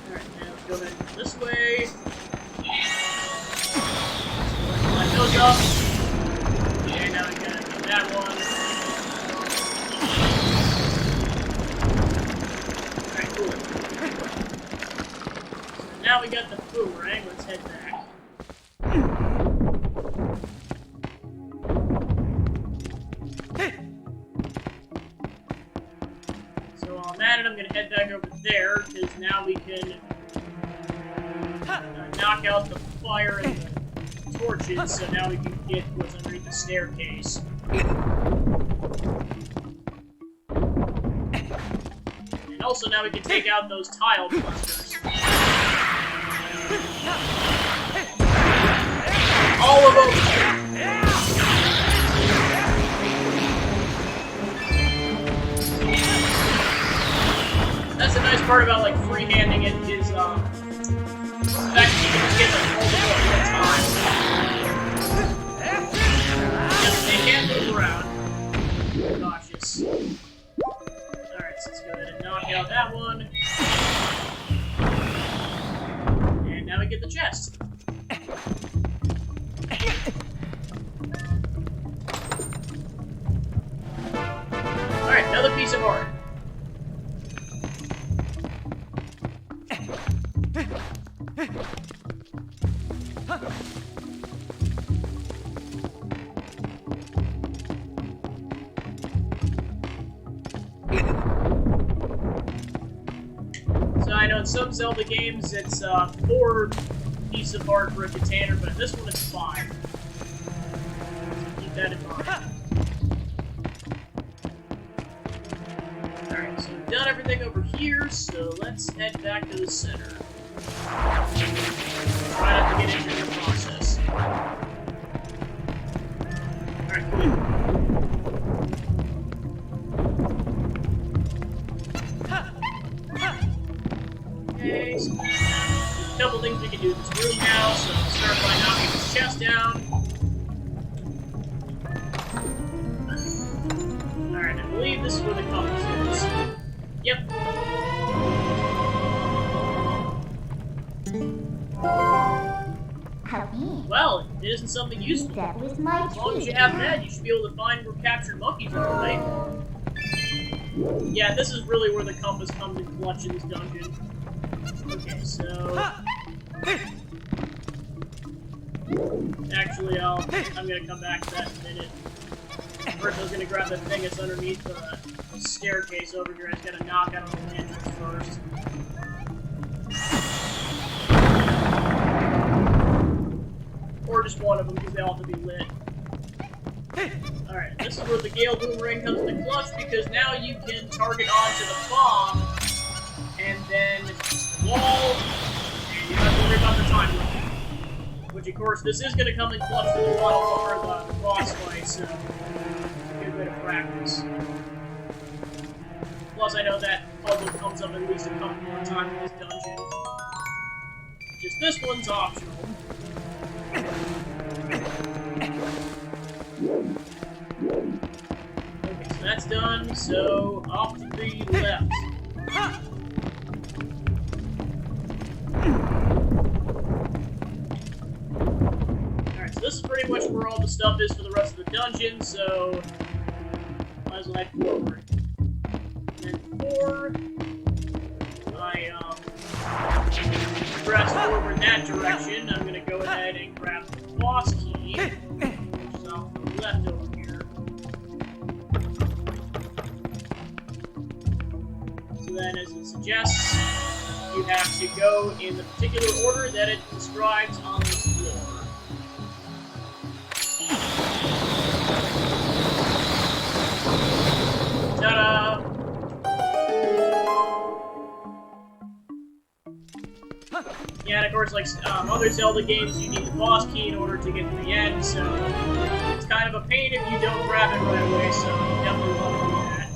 Alright, now let's go ahead and go this way. Line those up. Okay, now we gotta get that one. Alright, cool. Now we got the boomerang, let's head back. So while I'm at it, I'm gonna head back over there, because now we can knock out the fire and the torches, so now we can get what's underneath the staircase. And also now we can take out those tile clusters. All of them! That's the nice part about, like, freehanding it is, the fact that you can just get, like, multiple at a time. Just, they can't move around. Be cautious. Alright, so let's go ahead and knock out that one. And now we get the chest. Alright, another piece of art. So I know in some Zelda games it's 4 pieces of art for a container, but in this one it's 5. So keep that in mind. Alright, so we've done everything over here, so let's head back to the center. Try not to get injured in the process. Alright, cool. Okay, so there's a couple things we can do in this room now, so let's start by knocking this chest down. Alright, I believe this is where the compass is. Yep. Well, it isn't something useful. As long as you have that, you should be able to find where captured monkeys are, right? Yeah, this is really where the compass comes in clutch in this dungeon. Okay, so... Actually, I'm gonna come back to that in a minute. First, I was gonna grab the thing that's underneath the staircase over here. I just gotta knock out the lanterns first. Or just one of them, because they all have to be lit. Alright, Alright, this is where the Gale Boomerang comes into clutch because now you can target onto the bomb and then wall, and you don't have to worry about the time limit. Which, of course, this is going to come in clutch for a while longer the boss fight, so a good bit of practice. Plus, I know that puzzle comes up at least a couple more times in this dungeon. Just this one's optional. Okay, so that's done, so off to the left. Alright, so this is pretty much where all the stuff is for the rest of the dungeon, so might as well head forward. And before I press forward in that direction, I'm gonna go ahead and grab the boss key, which is off to the left over here. So then, as it suggests, you have to go in the particular order that it describes on this floor. Ta-da! Yeah, and of course, like other Zelda games, you need the boss key in order to get to the end, so it's kind of a pain if you don't grab it right away, so you definitely want to do that.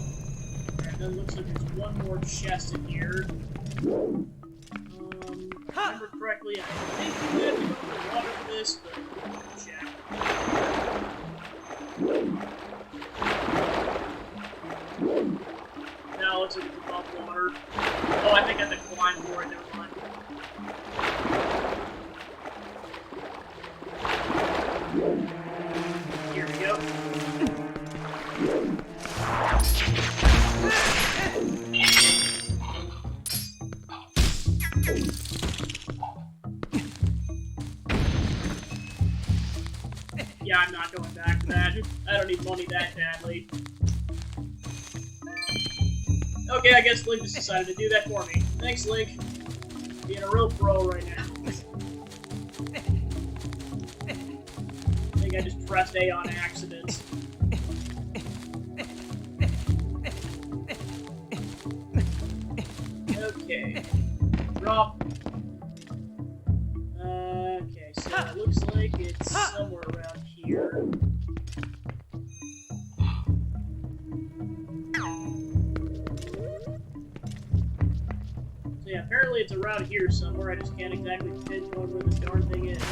Alright, then it looks like there's one more chest in here. If I remember correctly, I think we have to go for water for this, but we'll check. No, it looks like it's above water. Oh, I think I have to climb for it, never mind. Here we go. Yeah, I'm not going back to that. I don't need money that badly. Okay, I guess Link just decided to do that for me. Thanks, Link. Being a real pro right now. I think I just pressed A on accident. Okay. Drop. Okay, so it looks like it's somewhere around here. So yeah, apparently it's around here somewhere. I just can't exactly pinpoint where this darn thing is.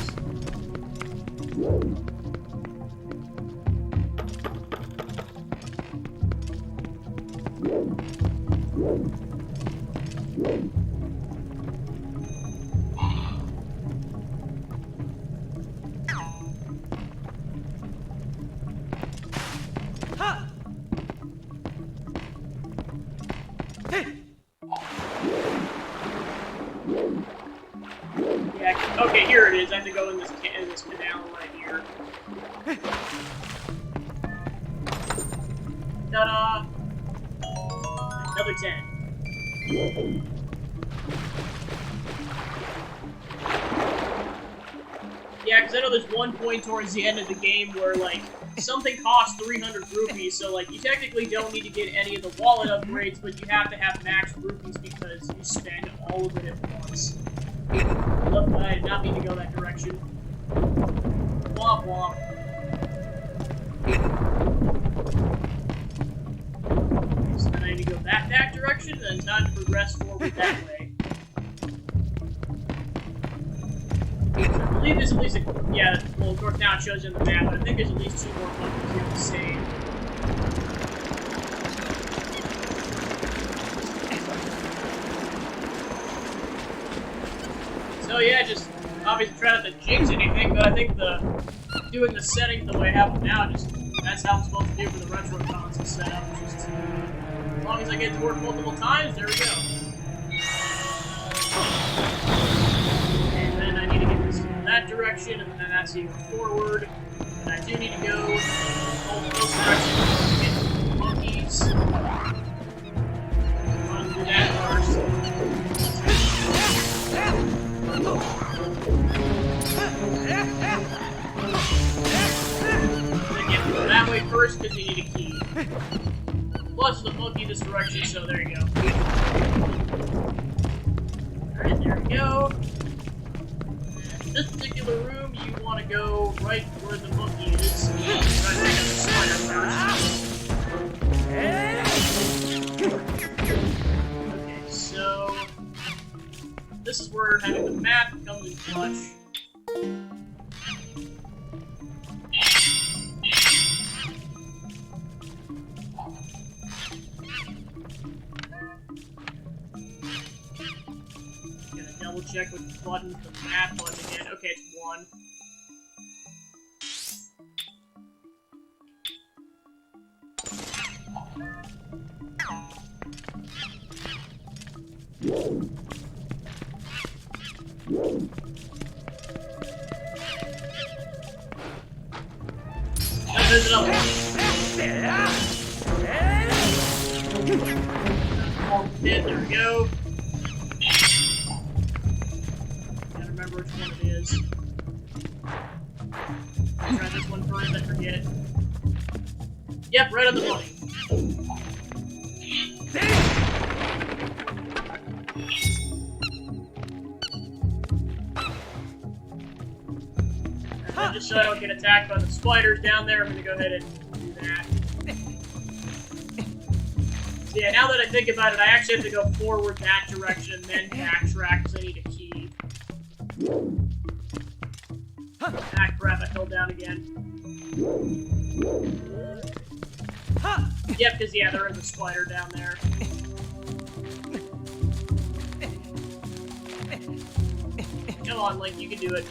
Yeah, okay, here it is. I have to go in this canal right here. Ta-da! Another 10. Yeah, because I know there's one point towards the end of the game where, like, something costs 300 rupees, so, like, you technically don't need to get any of the wallet upgrades, but you have to have max rupees because you spend all of it at once. Look, I did not mean to go that direction. Womp womp. So then I need to go that direction, and then it's time to progress forward that way. So I believe there's at least a... Yeah, well, of course now it shows you on the map, but I think there's at least 2 more puzzles you have to save. So yeah, just obviously try not to jinx anything, but I think doing the settings the way I have them now, that's how I'm supposed to do for the retro console setup. Just as long as I get to work multiple times, there we go. And then I need to get this in that direction, and then that's even forward. And I do need to go both those directions to get the monkeys. I'll do that first. Then get that way way first because you need a key. Plus, the monkey this direction, so there you go. Alright, there we go. In this particular room, you want to go right where the monkey is. Right next to the spider first. Okay, so... this is where having the map comes in clutch. Double check with the button, the map button again. Okay, it's 1. Now there's another one. There we go. Remember which one it is. Try this one first, I forget. Yep, right on the money. And then just so I don't get attacked by the spiders down there, I'm gonna go ahead and do that. So yeah, now that I think about it, I actually have to go forward that direction and then backtrack because I need a key. Ah, crap, I fell down again. Yep, because, yeah, there is a spider down there. Come on, Link, you can do it.